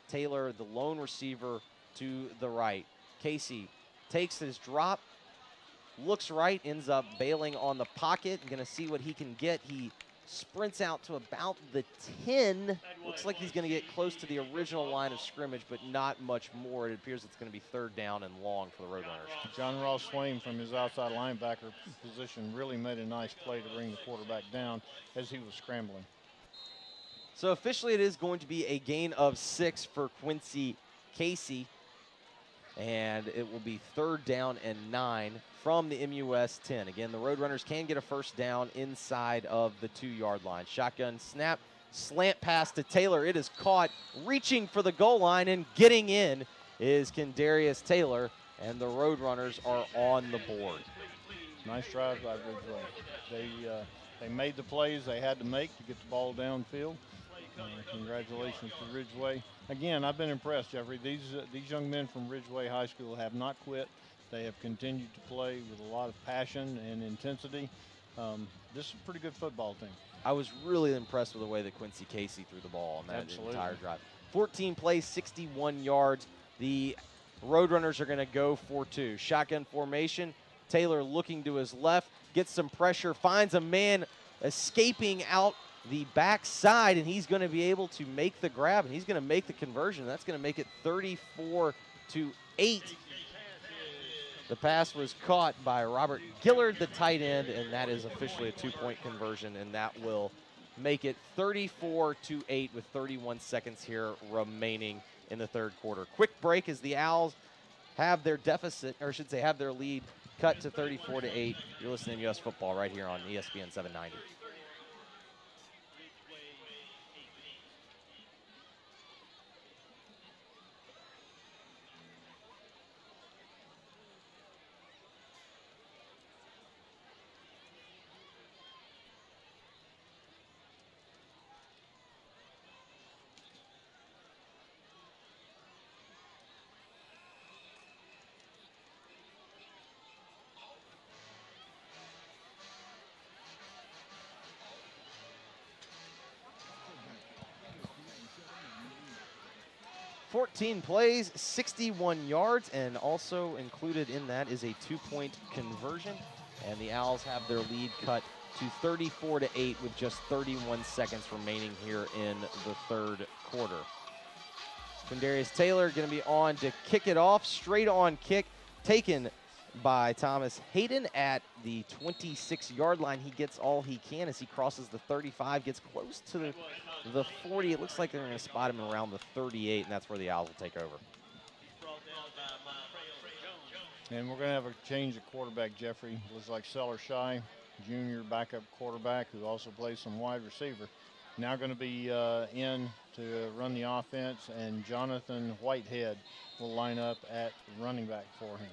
Taylor, the lone receiver, to the right. Casey takes his drop, looks right, ends up bailing on the pocket. Going to see what he can get. He sprints out to about the 10. Looks like he's going to get close to the original line of scrimmage, but not much more. It appears it's going to be 3rd down and long for the Roadrunners. John Ross Swain from his outside linebacker position really made a nice play to bring the quarterback down as he was scrambling. So officially it is going to be a gain of 6 for Quincy Casey, and it will be 3rd down and 9 from the MUS 10. Again, the Roadrunners can get a first down inside of the 2-yard line. Shotgun snap, slant pass to Taylor. It is caught, reaching for the goal line, and getting in is Kendarius Taylor, and the Roadrunners are on the board. Nice drive by Ridgeway. They made the plays they had to make to get the ball downfield. Congratulations to Ridgeway. Again, I've been impressed, Jeffrey. These young men from Ridgeway High School have not quit. They have continued to play with a lot of passion and intensity. This is a pretty good football team. I was really impressed with the way that Quincy Casey threw the ball on that Absolutely. entire drive. 14 plays, 61 yards. The Roadrunners are going to go for 2. Shotgun formation. Taylor looking to his left, gets some pressure, finds a man escaping out the backside, and he's going to be able to make the grab, and he's going to make the conversion. That's going to make it 34-8. The pass was caught by Robert Gillard, the tight end, and that is officially a 2-point conversion, and that will make it 34-8 with 31 seconds here remaining in the third quarter. Quick break as the Owls have their deficit, or I should say have their lead cut to 34-8. You're listening to US Football right here on ESPN 790. 14 plays, 61 yards, and also included in that is a 2-point conversion. And the Owls have their lead cut to 34-8 with just 31 seconds remaining here in the third quarter. Quindarius Taylor going to be on to kick it off. Straight on kick taken by Thomas Hayden at the 26-yard line. He gets all he can as he crosses the 35, gets close to the 40. It looks like they're going to spot him around the 38, and that's where the Owls will take over. And we're going to have a change of quarterback, Jeffrey. Looks like Seller Shy, junior backup quarterback who also plays some wide receiver. Now going to be in to run the offense, and Jonathan Whitehead will line up at running back for him.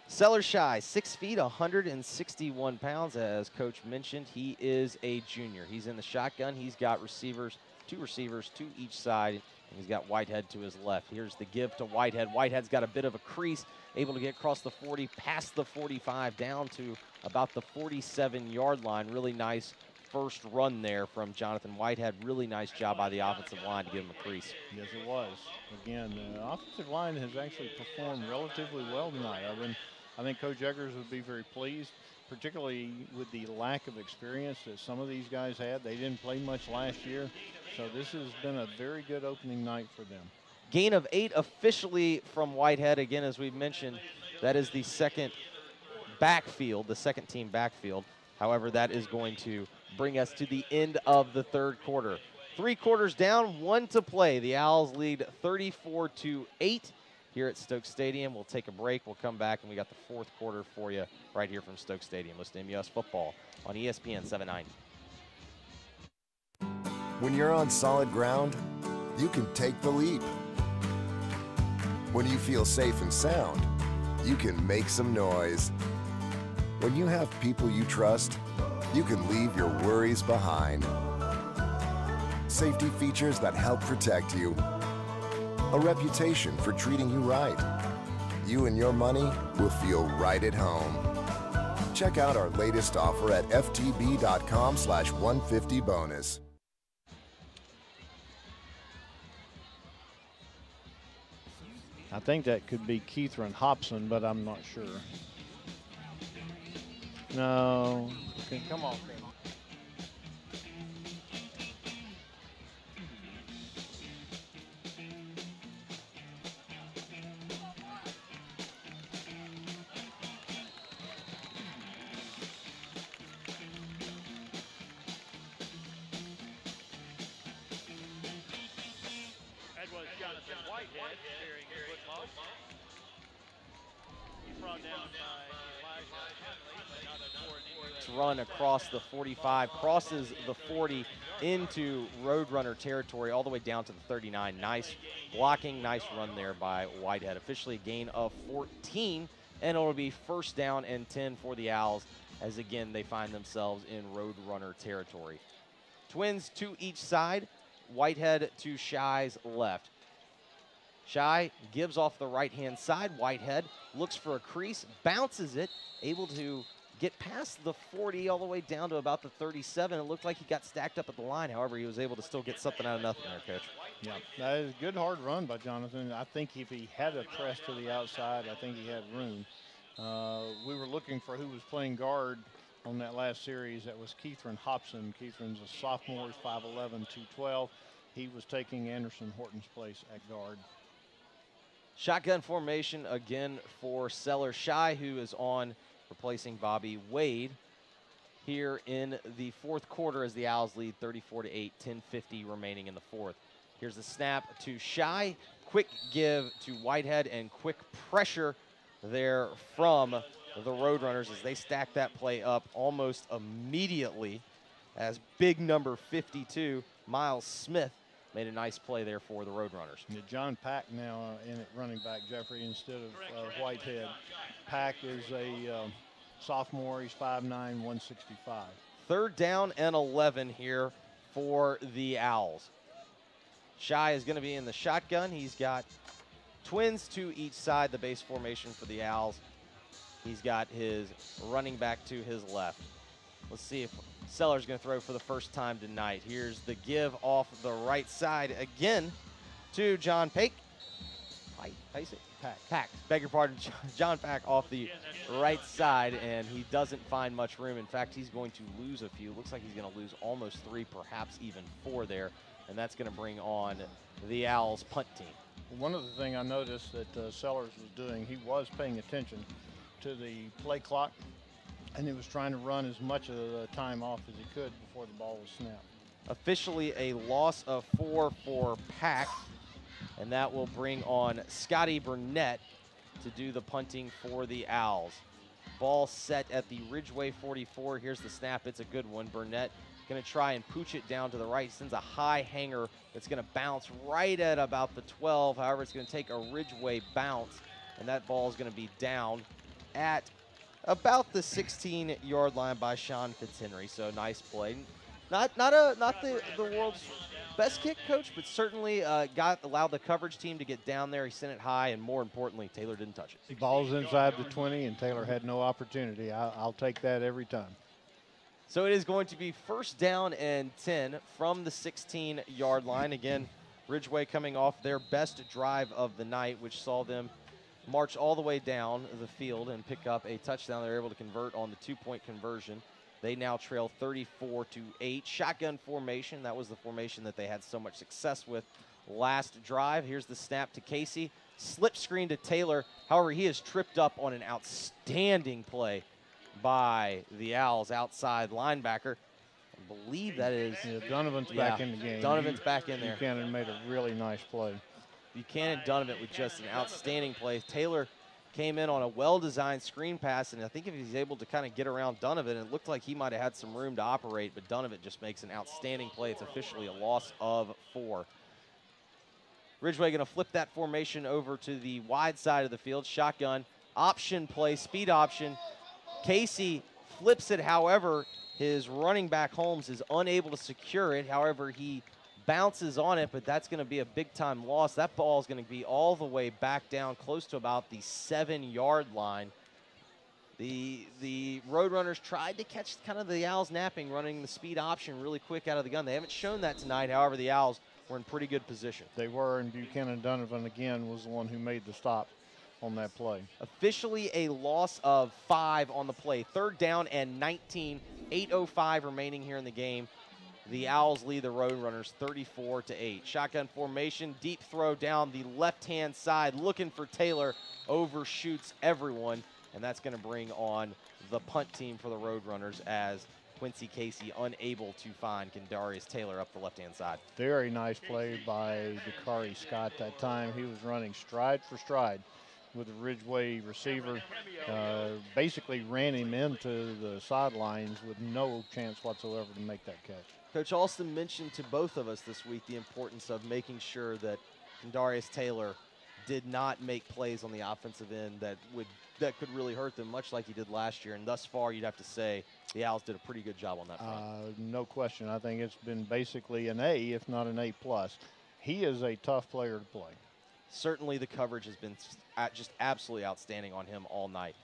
Seller Shy, 6 feet, 161 pounds. As Coach mentioned, he is a junior. He's in the shotgun. He's got receivers, 2 receivers, 2 each side, and he's got Whitehead to his left. Here's the give to Whitehead. Whitehead's got a bit of a crease, able to get across the 40, past the 45, down to about the 47-yard line. Really nice first run there from Jonathan Whitehead. Really nice job by the offensive line to give him a crease. Yes, it was. Again, the offensive line has actually performed relatively well tonight. I think Coach Eggers would be very pleased, particularly with the lack of experience that some of these guys had. They didn't play much last year, so this has been a very good opening night for them. Gain of 8 officially from Whitehead. Again, as we've mentioned, that is the second backfield, the second team backfield. However, that is going to bring us to the end of the third quarter. 3 quarters down, 1 to play. The Owls lead 34-8 here at Stokes Stadium. We'll take a break. We'll come back, and we got the fourth quarter for you right here from Stokes Stadium. Listen to MUS Football on ESPN 790. When you're on solid ground, you can take the leap. When you feel safe and sound, you can make some noise. When you have people you trust, you can leave your worries behind. Safety features that help protect you. A reputation for treating you right. You and your money will feel right at home. Check out our latest offer at ftb.com/150bonus. I think that could be Keithran Hobson, but I'm not sure. No. Okay, come on. That was Jonathan Whitehead carrying the football. He's brought down by Elijah Henley, but not a Run across the 45, crosses the 40 into Roadrunner territory all the way down to the 39. Nice blocking, nice run there by Whitehead. Officially a gain of 14, and it'll be first down and 10 for the Owls as again they find themselves in Roadrunner territory. Twins to each side, Whitehead to Shy's left. Shy gives off the right-hand side. Whitehead looks for a crease, bounces it, able to get past the 40 all the way down to about the 37. It looked like he got stacked up at the line. However, he was able to still get something out of nothing there, Coach. Yeah, that is a good hard run by Jonathan. I think if he had a press to the outside, I think he had room. We were looking for who was playing guard on that last series. That was Keithran Hobson. Keithran's a sophomore, he's 5'11", 212. He was taking Anderson Horton's place at guard. Shotgun formation again for Sellers. Shy, who is on, replacing Bobby Wade here in the fourth quarter as the Owls lead 34-8, 10:50 remaining in the fourth. Here's the snap to Shy. Quick give to Whitehead and quick pressure there from the Roadrunners as they stack that play up almost immediately as big number 52, Miles Smith, made a nice play there for the Roadrunners. Yeah, John Pack now in at running back, Jeffrey, instead of Whitehead. Pack is a sophomore. He's 5'9", 165. Third down and 11 here for the Owls. Shy is going to be in the shotgun. He's got twins to each side, the base formation for the Owls. He's got his running back to his left. Let's see if Sellers going to throw for the first time tonight. Here's the give off the right side again to John Pack. Pack. Beg your pardon, John Pack off the right side, and he doesn't find much room. In fact, he's going to lose a few. Looks like he's going to lose almost 3, perhaps even 4 there, and that's going to bring on the Owls punt team. One of the things I noticed that Sellers was doing, he was paying attention to the play clock, and he was trying to run as much of the time off as he could before the ball was snapped. Officially a loss of 4 for Pack, and that will bring on Scotty Burnett to do the punting for the Owls. Ball set at the Ridgeway 44. Here's the snap. It's a good one. Burnett going to try and pooch it down to the right. Sends a high hanger that's going to bounce right at about the 12. However, it's going to take a Ridgeway bounce, and that ball is going to be down at about the 16-yard line by Sean Fitzhenry. So nice play. Not the world's best kick, Coach, but certainly allowed the coverage team to get down there. He sent it high, and more importantly, Taylor didn't touch it. The ball's inside the 20, and Taylor had no opportunity. I'll take that every time. So it is going to be first down and 10 from the 16-yard line. Again, Ridgeway coming off their best drive of the night, which saw them march all the way down the field and pick up a touchdown. They were able to convert on the 2-point conversion. They now trail 34-8. Shotgun formation. That was the formation that they had so much success with last drive. Here's the snap to Casey. Slip screen to Taylor. However, he is tripped up on an outstanding play by the Owls outside linebacker. I believe that is... Yeah, Donovan's back in the game. Donovan's back in there. Buchanan made a really nice play. Buchanan Donovan with just an outstanding play. Taylor came in on a well-designed screen pass, and I think if he's able to kind of get around Donovan, it looked like he might have had some room to operate, but Donovan just makes an outstanding play. It's officially a loss of 4. Ridgeway going to flip that formation over to the wide side of the field. Shotgun, option play, speed option. Casey flips it, however, his running back Holmes is unable to secure it. However, he bounces on it, but that's going to be a big-time loss. That ball is going to be all the way back down close to about the 7-yard line. The Roadrunners tried to catch kind of the Owls napping, running the speed option really quick out of the gun. They haven't shown that tonight. However, the Owls were in pretty good position. They were, and Buchanan Donovan again was the one who made the stop on that play. Officially a loss of 5 on the play. Third down and 19, 8:05 remaining here in the game. The Owls lead the Roadrunners 34-8. Shotgun formation, deep throw down the left-hand side, looking for Taylor, overshoots everyone, and that's going to bring on the punt team for the Roadrunners as Quincy Casey unable to find Kendarius Taylor up the left-hand side. Very nice play by Dakari Scott that time. He was running stride for stride with the Ridgeway receiver. Basically ran him into the sidelines with no chance whatsoever to make that catch. Coach Alston mentioned to both of us this week the importance of making sure that Kendarius Taylor did not make plays on the offensive end that could really hurt them, much like he did last year. And thus far, you'd have to say the Owls did a pretty good job on that front. No question. I think it's been basically an A, if not an A+. He is a tough player to play. Certainly the coverage has been just absolutely outstanding on him all night.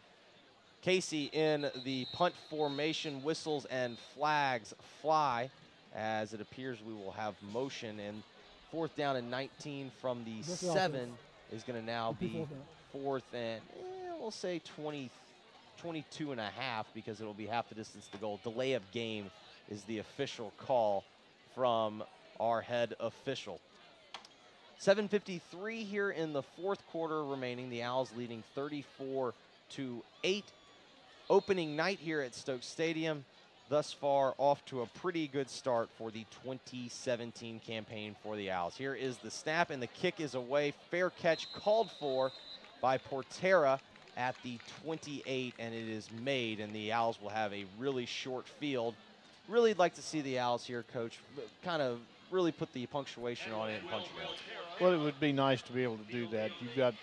Casey in the punt formation, whistles and flags fly, as it appears we will have motion. And 4th down and 19 from the 7 is going to now be 4th and, we'll say 22 and a half, because it will be half the distance to goal. Delay of game is the official call from our head official. 7:53 here in the 4th quarter remaining. The Owls leading 34-8. Opening night here at Stokes Stadium. Thus far off to a pretty good start for the 2017 campaign for the Owls. Here is the snap, and the kick is away. Fair catch called for by Portera at the 28, and it is made, and the Owls will have a really short field. Really like to see the Owls here, Coach, kind of really put the punctuation on it and punch it out. Well, it would be nice to be able to do that. You've got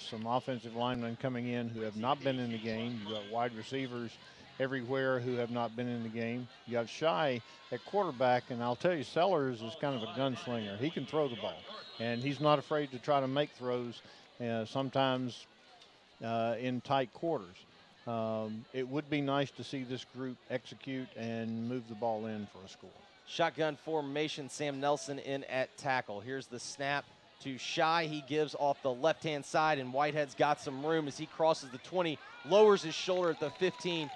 some offensive linemen coming in who have not been in the game. You've got wide receivers everywhere who have not been in the game. You got Shy at quarterback, and I'll tell you, Sellers is kind of a gunslinger. He can throw the ball, and he's not afraid to try to make throws, sometimes in tight quarters. It would be nice to see this group execute and move the ball in for a score. Shotgun formation, Sam Nelson in at tackle. Here's the snap to Shy. He gives off the left-hand side, and Whitehead's got some room as he crosses the 20, lowers his shoulder at the 15,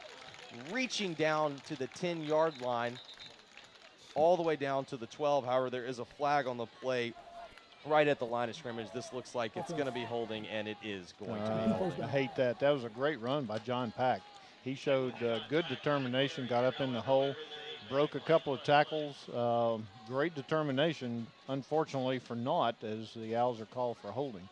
reaching down to the 10-yard line, all the way down to the 12. However, there is a flag on the play right at the line of scrimmage. This looks like it's going to be holding, and it is going to be holding. I hate that. That was a great run by John Pack. He showed good determination, got up in the hole, broke a couple of tackles. Great determination, unfortunately for naught, as the Owls are called for holding.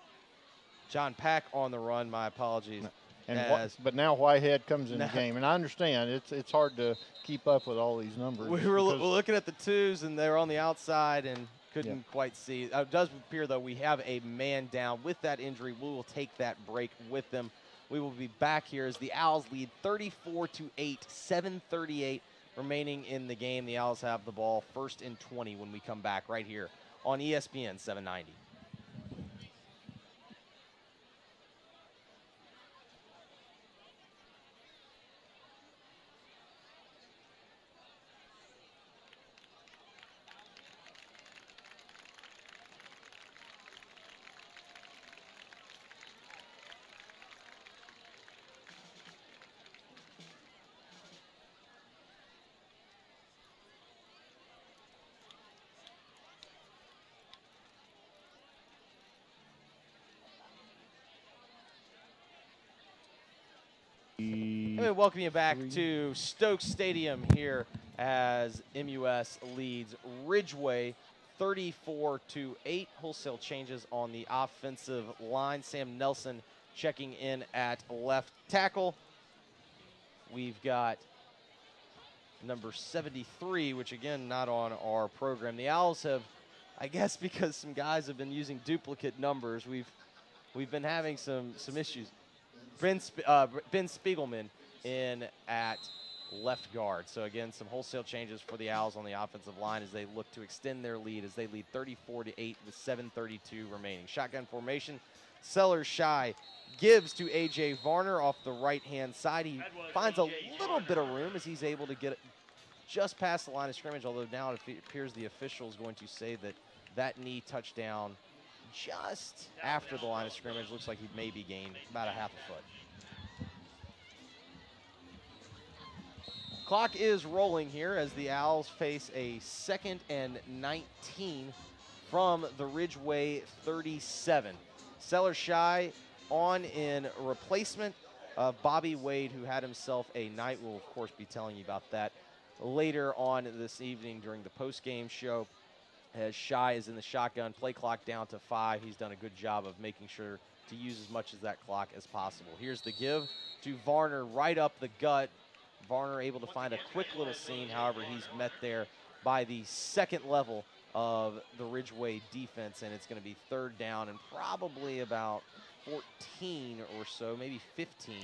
John Pack on the run, my apologies. But now Whitehead comes in the game, and I understand it's hard to keep up with all these numbers. We were looking at the twos, and they were on the outside and couldn't quite see. It does appear, though, we have a man down. With that injury, we will take that break with them. We will be back here as the Owls lead 34-8, 7:38 remaining in the game. The Owls have the ball 1st and 20 when we come back right here on ESPN 790. Let me welcome you back to Stokes Stadium here as MUS leads Ridgeway 34-8. Wholesale changes on the offensive line. Sam Nelson checking in at left tackle. We've got number 73, which again, not on our program. The Owls have, I guess because some guys have been using duplicate numbers, we've been having some issues. Ben Spiegelman in at left guard. So again, some wholesale changes for the Owls on the offensive line as they look to extend their lead, as they lead 34-8 with 7:32 remaining. Shotgun formation. Sellers Shy gives to A.J. Varner off the right-hand side. He finds a little bit of room as he's able to get it just past the line of scrimmage, although now it appears the official is going to say that that knee touchdown just after the line of scrimmage. Looks like he maybe gained about a half a foot. Clock is rolling here as the Owls face a 2nd and 19 from the Ridgeway 37. Sellers Shy on in replacement of Bobby Wade, who had himself a night. We'll, of course, be telling you about that later on this evening during the post-game show. As Shy is in the shotgun, play clock down to 5. He's done a good job of making sure to use as much of that clock as possible. Here's the give to Varner right up the gut. Varner able to find a quick little seam. However, he's met there by the second level of the Ridgeway defense, and it's going to be 3rd down and probably about 14 or so, maybe 15,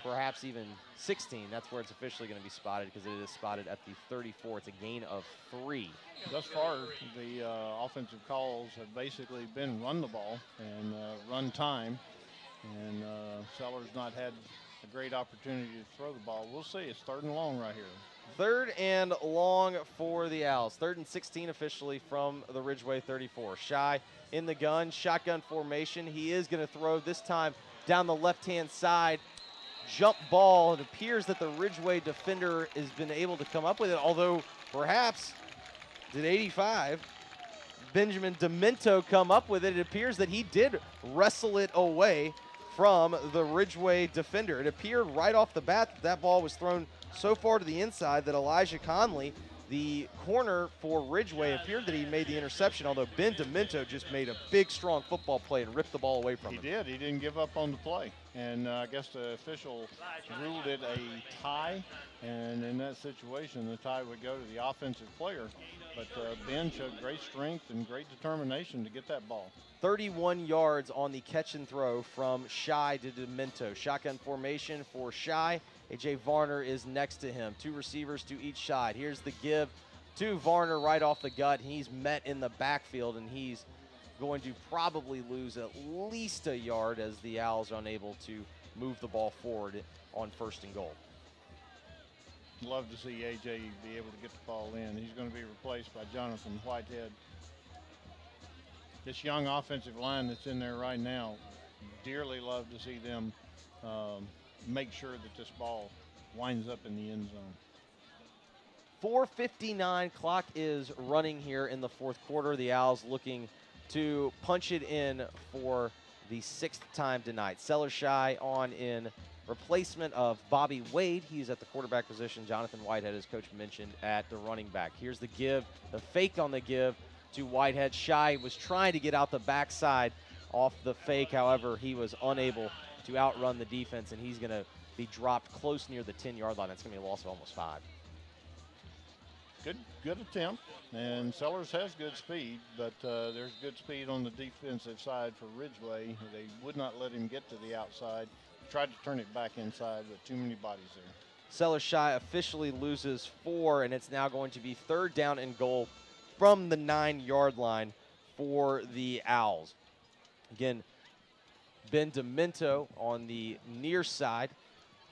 perhaps even 16. That's where it's officially going to be spotted, because it is spotted at the 34. It's a gain of 3. Thus far, the offensive calls have basically been run the ball and run time. And Sellers not had a great opportunity to throw the ball. We'll see. It's 3rd and long right here. 3rd and long for the Owls. 3rd and 16 officially from the Ridgeway 34. Shy in the gun, shotgun formation. He is going to throw this time down the left-hand side. Jump ball. It appears that the Ridgeway defender has been able to come up with it, although perhaps did 85 Benjamin Demento come up with it. It appears that he did wrestle it away from the Ridgeway defender. It appeared right off the bat that that ball was thrown so far to the inside that Elijah Conley, the corner for Ridgeway, appeared that he made the interception, although Ben Demento just made a big, strong football play and ripped the ball away from him. He did. He didn't give up on the play. And I guess the official ruled it a tie. And in that situation, the tie would go to the offensive player. But Ben showed great strength and great determination to get that ball. 31 yards on the catch and throw from Shy to Demento. Shotgun formation for Shy. A.J. Varner is next to him. 2 receivers to each side. Here's the give to Varner right off the gut. He's met in the backfield, and he's going to probably lose at least a yard as the Owls are unable to move the ball forward on 1st and goal. Love to see A.J. be able to get the ball in. He's going to be replaced by Jonathan Whitehead. This young offensive line that's in there right now, dearly love to see them make sure that this ball winds up in the end zone. 4:59 clock is running here in the 4th quarter. The Owls looking to punch it in for the 6th time tonight. Sellershy on in replacement of Bobby Wade. He's at the quarterback position. Jonathan Whitehead, as Coach mentioned, at the running back. Here's the give, the fake on the give to Whitehead. Shy was trying to get out the backside off the fake. However, he was unable to outrun the defense, and he's going to be dropped close near the 10-yard line. That's going to be a loss of almost 5. Good attempt, and Sellers has good speed, but there's good speed on the defensive side for Ridgeway. They would not let him get to the outside. Tried to turn it back inside, but too many bodies there. Sellershy officially loses 4, and it's now going to be 3rd down and goal from the 9-yard line for the Owls. Again, Ben Demento on the near side.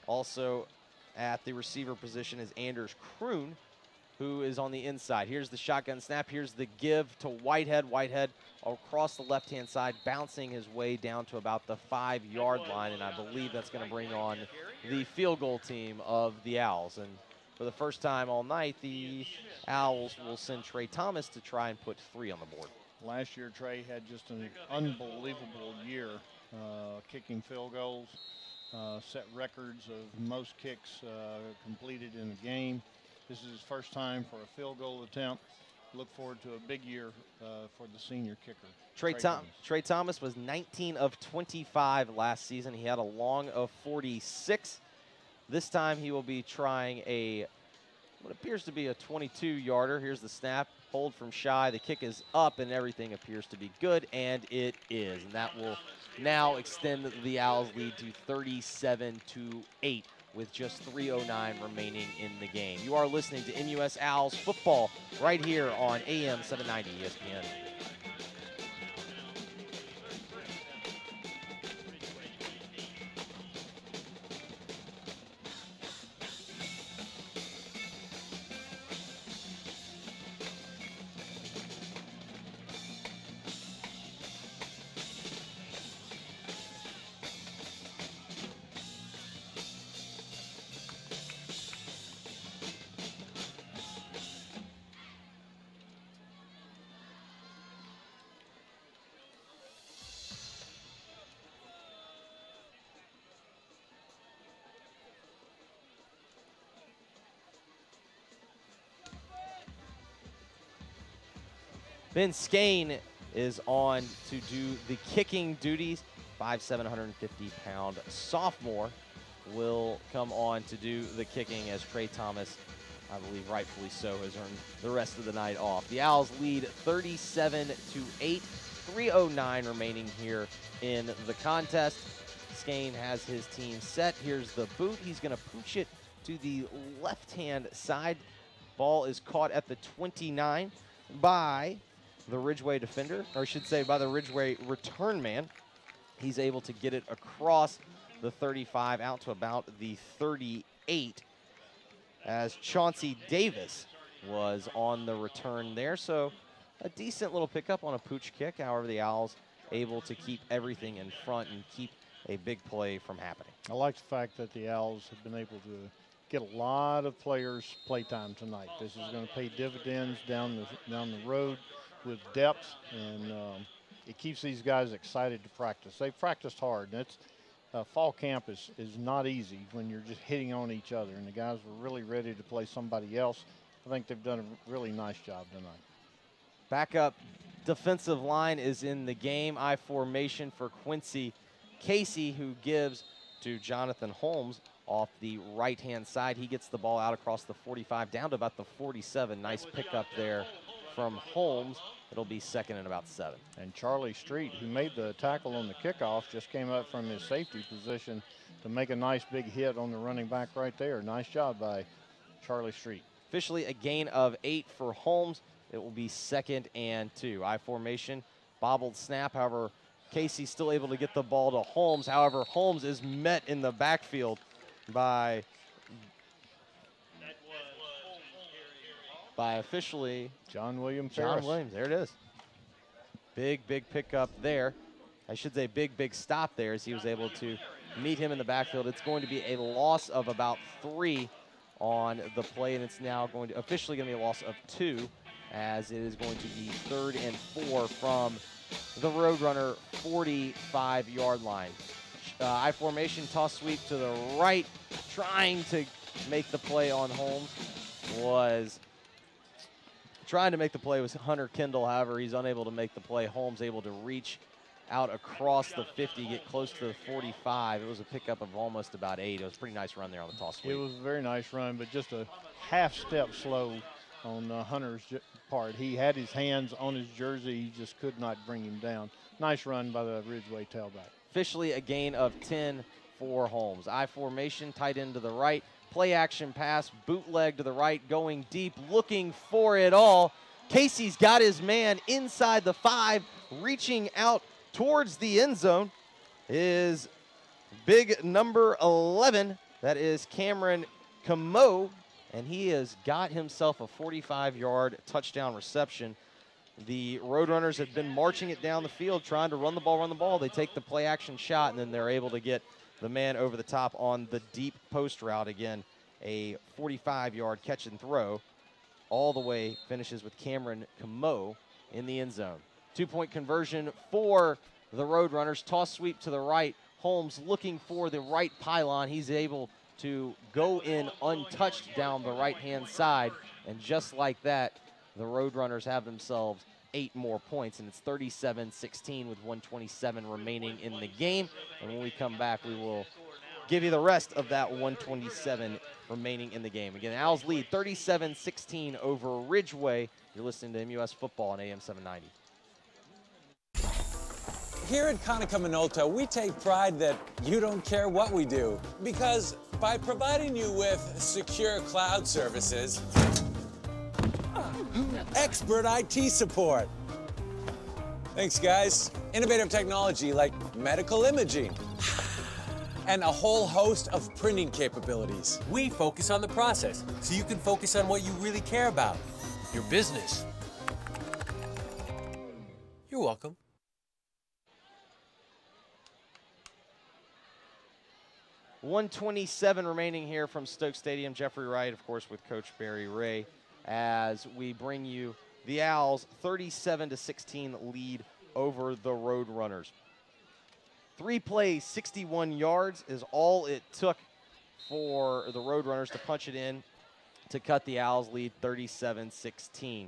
Also at the receiver position is Anders Kroon, who is on the inside. Here's the shotgun snap. Here's the give to Whitehead. Whitehead across the left-hand side, bouncing his way down to about the 5-yard line, and I believe that's going to bring on the field goal team of the Owls. And for the first time all night, the Owls will send Trey Thomas to try and put 3 on the board. Last year, Trey had just an unbelievable year kicking field goals, set records of most kicks completed in a game. This is his first time for a field goal attempt. Look forward to a big year for the senior kicker. Trey Thomas was 19 of 25 last season. He had a long of 46. This time he will be trying what appears to be a 22-yarder. Here's the snap, hold from Shy. The kick is up and everything appears to be good, and it is. And that will now extend the Owls lead to 37-8. with just 3:09 remaining in the game. You are listening to MUS Owls football right here on AM 790 ESPN. Ben Skane is on to do the kicking duties. 5'7", 150-pound sophomore will come on to do the kicking as Trey Thomas, I believe rightfully so, has earned the rest of the night off. The Owls lead 37-8, 3:09 remaining here in the contest. Skane has his team set. Here's the boot. He's going to pooch it to the left-hand side. Ball is caught at the 29 by the Ridgeway defender, or I should say by the Ridgeway return man. He's able to get it across the 35 out to about the 38 as Chauncey Davis was on the return there. So a decent little pickup on a pooch kick. However, the Owls able to keep everything in front and keep a big play from happening. I like the fact that the Owls have been able to get a lot of players playtime tonight. This is going to pay dividends down the road with depth, and it keeps these guys excited to practice. They've practiced hard, and it's fall camp is not easy when you're just hitting on each other, and the guys were really ready to play somebody else. I think they've done a really nice job tonight. Backup defensive line is in the game. I formation for Quincy Casey, who gives to Jonathan Holmes off the right-hand side. He gets the ball out across the 45 down to about the 47. Nice pickup there from Holmes. It'll be second and about 7. And Charlie Street, who made the tackle on the kickoff, just came up from his safety position to make a nice big hit on the running back right there. Nice job by Charlie Street. Officially a gain of 8 for Holmes. It will be second and 2. I formation, bobbled snap. However, Casey still able to get the ball to Holmes. However, Holmes is met in the backfield by officially John Williams. John Williams. There it is. Big pickup there. I should say big stop there as he was able to meet him in the backfield. It's going to be a loss of about 3 on the play, and it's now officially going to be a loss of 2 as it is going to be 3rd and 4 from the Roadrunner 45-yard line. I formation, toss sweep to the right, trying to make the play on Holmes was Hunter Kendall. However, he's unable to make the play. Holmes able to reach out across the 50, get close to the 45. It was a pickup of almost about 8. It was a pretty nice run there on the toss sweep. It was a very nice run, but just a half step slow on Hunter's part. He had his hands on his jersey. He just could not bring him down. Nice run by the Ridgeway tailback. Officially a gain of 10 for Holmes. I formation, tight end to the right. Play action pass, bootleg to the right, going deep, looking for it all. Casey's got his man inside the 5, reaching out towards the end zone is big number 11. That is Cameron Camo, and he has got himself a 45-yard touchdown reception. The Roadrunners have been marching it down the field, trying to run the ball. They take the play action shot, and then they're able to get the man over the top on the deep post route. Again, a 45-yard catch and throw. All the way finishes with Cameron Camo in the end zone. 2-point conversion for the Roadrunners. Toss sweep to the right. Holmes looking for the right pylon. He's able to go in untouched down the right-hand side. And just like that, the Roadrunners have themselves 8 more points, and it's 37-16 with 1:27 remaining in the game. And when we come back, we will give you the rest of that 1:27 remaining in the game. Again, Owls lead 37-16 over Ridgeway. You're listening to MUS Football on AM 790. Here at Konica Minolta, we take pride that you don't care what we do, because by providing you with secure cloud services, expert IT support, thanks guys, innovative technology like medical imaging, and a whole host of printing capabilities. We focus on the process, so you can focus on what you really care about, your business. You're welcome. .127 remaining here from Stokes Stadium. Jeffrey Wright, of course, with Coach Barry Ray, as we bring you the Owls' 37-16 lead over the Roadrunners. 3 plays, 61 yards is all it took for the Roadrunners to punch it in to cut the Owls' lead 37-16.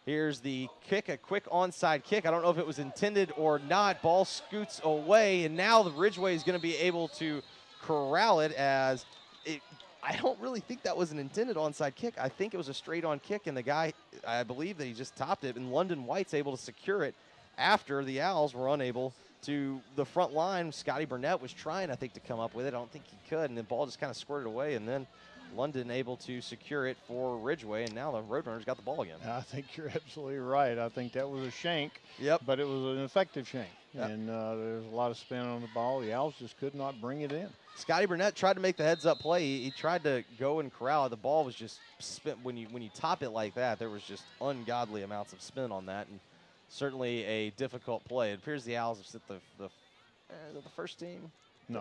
Here's the kick, a quick onside kick. I don't know if it was intended or not. Ball scoots away, and now the Ridgeway is going to be able to corral it as it. I don't really think that was an intended onside kick. I think it was a straight-on kick, and the guy, I believe that he just topped it, and London White's able to secure it after the Owls were unable to. The front line, Scotty Burnett was trying, I think, to come up with it. I don't think he could, and the ball just kind of squirted away, and then London able to secure it for Ridgeway, and now the Roadrunners got the ball again. I think you're absolutely right. I think that was a shank, yep, but it was an effective shank. Yep. and there's a lot of spin on the ball. The Owls just could not bring it in. Scotty Burnett tried to make the heads-up play. He tried to go and corral it. The ball was just spin. When you top it like that, there was just ungodly amounts of spin on that, and certainly a difficult play. It appears the Owls have set the first team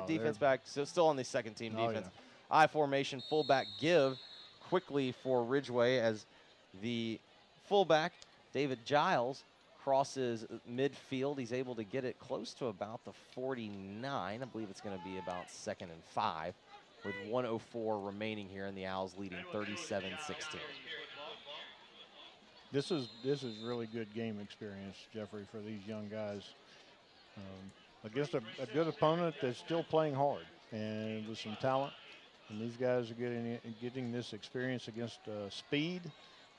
defense back, so still on the second team defense. Yeah. I formation, fullback give quickly for Ridgeway as the fullback, David Giles, crosses midfield. He's able to get it close to about the 49. I believe it's going to be about 2nd and 5 with 1:04 remaining here, and the Owls leading 37-16. This is really good game experience, Jeffrey, for these young guys. Against a good opponent that's still playing hard and with some talent. And these guys are getting this experience against speed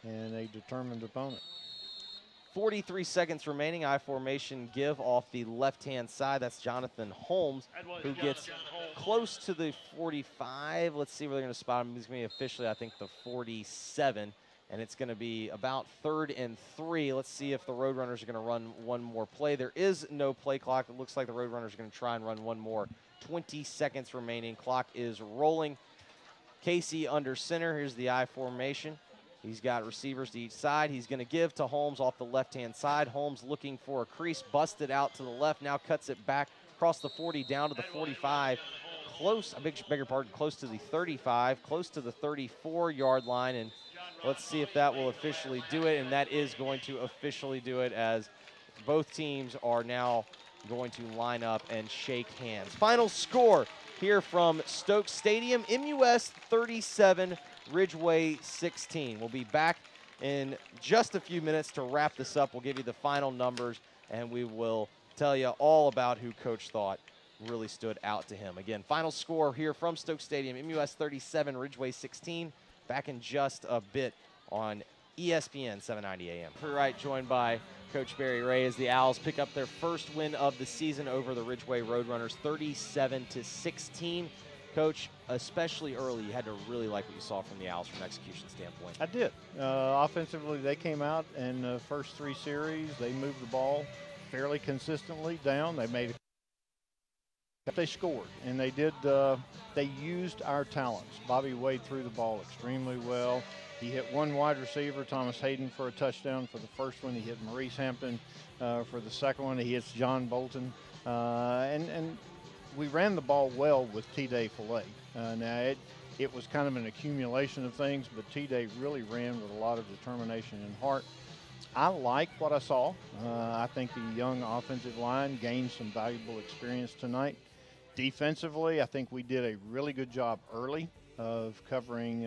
and a determined opponent. 43 seconds remaining. I formation give off the left-hand side. That's Jonathan Holmes, who gets close to the 45. Let's see where they're going to spot him. He's going to be officially, I think, the 47. And it's going to be about 3rd and 3. Let's see if the Roadrunners are going to run one more play. There is no play clock. It looks like the Roadrunners are going to try and run one more. 20 seconds remaining. Clock is rolling. Casey under center. Here's the I formation. He's got receivers to each side. He's going to give to Holmes off the left-hand side. Holmes looking for a crease, busted out to the left, now cuts it back across the 40 down to the 45. Close, I beg your pardon, close to the 35, close to the 34-yard line. And let's see if that will officially do it. And that is going to officially do it, as both teams are now going to line up and shake hands. Final score here from Stokes Stadium, MUS 37, Ridgeway 16. We'll be back in just a few minutes to wrap this up. We'll give you the final numbers, and we will tell you all about who Coach thought really stood out to him. Again, final score here from Stokes Stadium, MUS 37, Ridgeway 16. Back in just a bit on ESPN 790 AM. Right, joined by Coach Barry Ray as the Owls pick up their first win of the season over the Ridgeway Roadrunners, 37-16. Coach, especially early, you had to really like what you saw from the Owls from an execution standpoint. I did. Offensively, they came out in the first 3 series. They moved the ball fairly consistently down. They scored, and they did. They used our talents. Bobby Wade threw the ball extremely well. He hit one wide receiver, Thomas Hayden, for a touchdown for the first one. He hit Maurice Hampton for the second one. He hits John Bolton, and we ran the ball well with T-Day Filet. Now it was kind of an accumulation of things, but T-Day really ran with a lot of determination and heart. I like what I saw. I think the young offensive line gained some valuable experience tonight. Defensively, I think we did a really good job early of covering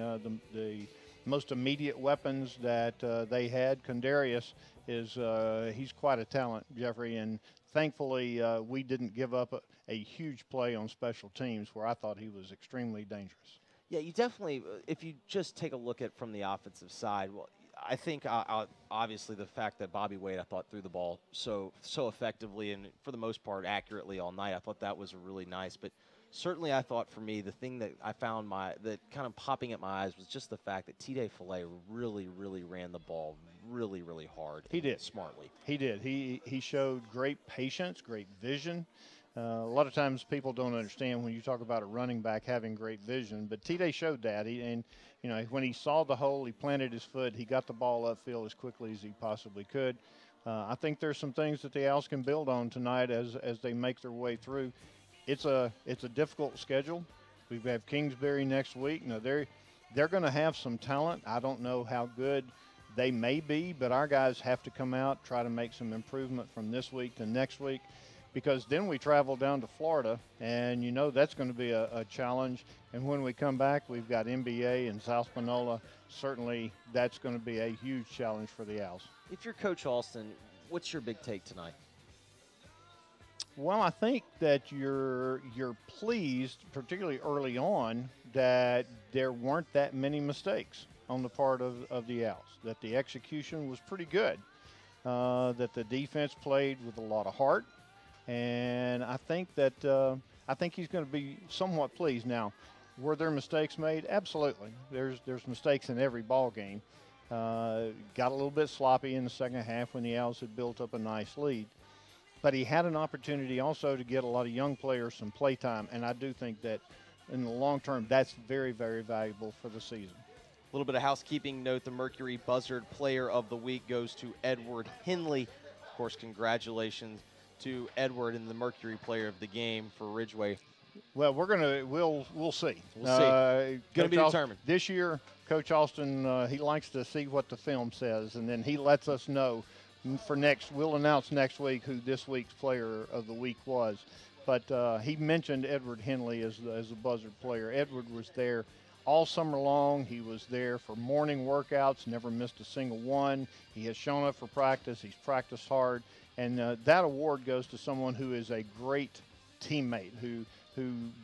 the most immediate weapons that they had. Condarius he's quite a talent, Jeffrey, and thankfully we didn't give up a huge play on special teams where I thought he was extremely dangerous. Yeah, you definitely, if you just take a look at from the offensive side, well, I think obviously the fact that Bobby Wade, I thought, threw the ball so effectively and for the most part accurately all night, I thought that was really nice. But certainly I thought for me the thing that I found that kind of popping at my eyes was just the fact that T-Day Filet really ran the ball really hard. He did. Smartly. He did. He showed great patience, great vision. A lot of times people don't understand when you talk about a running back having great vision, but T-Day showed that. When he saw the hole, he planted his foot. He got the ball upfield as quickly as he possibly could. I think there's some things that the Owls can build on tonight as they make their way through. It's a difficult schedule. We have Kingsbury next week. Now they're going to have some talent. I don't know how good they may be, but our guys have to come out, try to make some improvement from this week to next week, because then we travel down to Florida, and that's going to be a challenge. And when we come back, we've got NBA and South Panola. Certainly that's going to be a huge challenge for the Owls. If you're Coach Alston, what's your big take tonight? Well, I think that you're pleased, particularly early on, that there weren't that many mistakes on the part of the Owls, that the execution was pretty good, that the defense played with a lot of heart. And I think that he's going to be somewhat pleased. Now, were there mistakes made? Absolutely. There's mistakes in every ball game. Got a little bit sloppy in the second half when the Owls had built up a nice lead. but he had an opportunity also to get a lot of young players some play time, and I do think that in the long term, that's very, very valuable for the season. A little bit of housekeeping note, the Mercury Buzzard Player of the Week goes to Edward Henley. Of course, congratulations to Edward and the Mercury Player of the Game for Ridgeway. Well, we'll see. We'll see. Going to be determined. This year, Coach Austin, he likes to see what the film says, and then he lets us know for next. We'll announce next week who this week's Player of the Week was. But he mentioned Edward Henley as a Buzzard player. Edward was there all summer long. He was there for morning workouts, never missed a single one. He has shown up for practice. He's practiced hard. And that award goes to someone who is a great teammate, who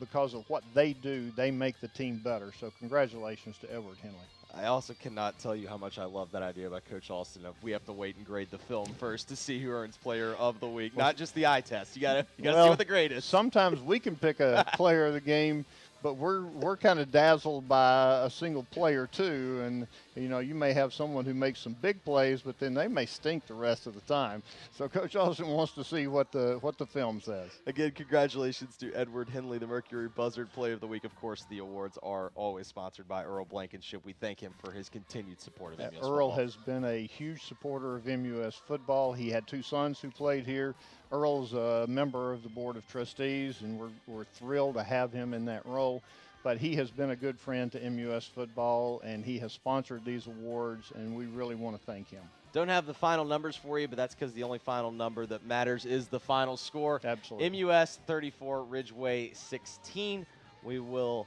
because of what they do, they make the team better. So congratulations to Edward Henley. I also cannot tell you how much I love that idea by Coach Alston of we have to wait and grade the film first to see who earns Player of the Week, not just the eye test. You gotta see what the grade is. Sometimes we can pick a player of the game, but we're kind of dazzled by a single player too, and you may have someone who makes some big plays, but then they may stink the rest of the time. So Coach Austin wants to see what the film says. Again, congratulations to Edward Henley, the Mercury Buzzard Player of the Week. Of course, the awards are always sponsored by Earl Blankenship. We thank him for his continued support of MUS Earl football. has been a huge supporter of MUS football. He had 2 sons who played here. Earl's a member of the Board of Trustees, and we're thrilled to have him in that role. But he has been a good friend to MUS football, and he has sponsored these awards, and we really want to thank him. Don't have the final numbers for you, but that's because the only final number that matters is the final score. Absolutely. MUS 34, Ridgeway 16. We will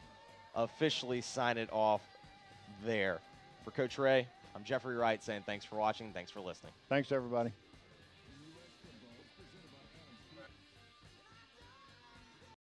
officially sign it off there. For Coach Ray, I'm Jeffrey Wright saying thanks for watching, thanks for listening. Thanks, everybody.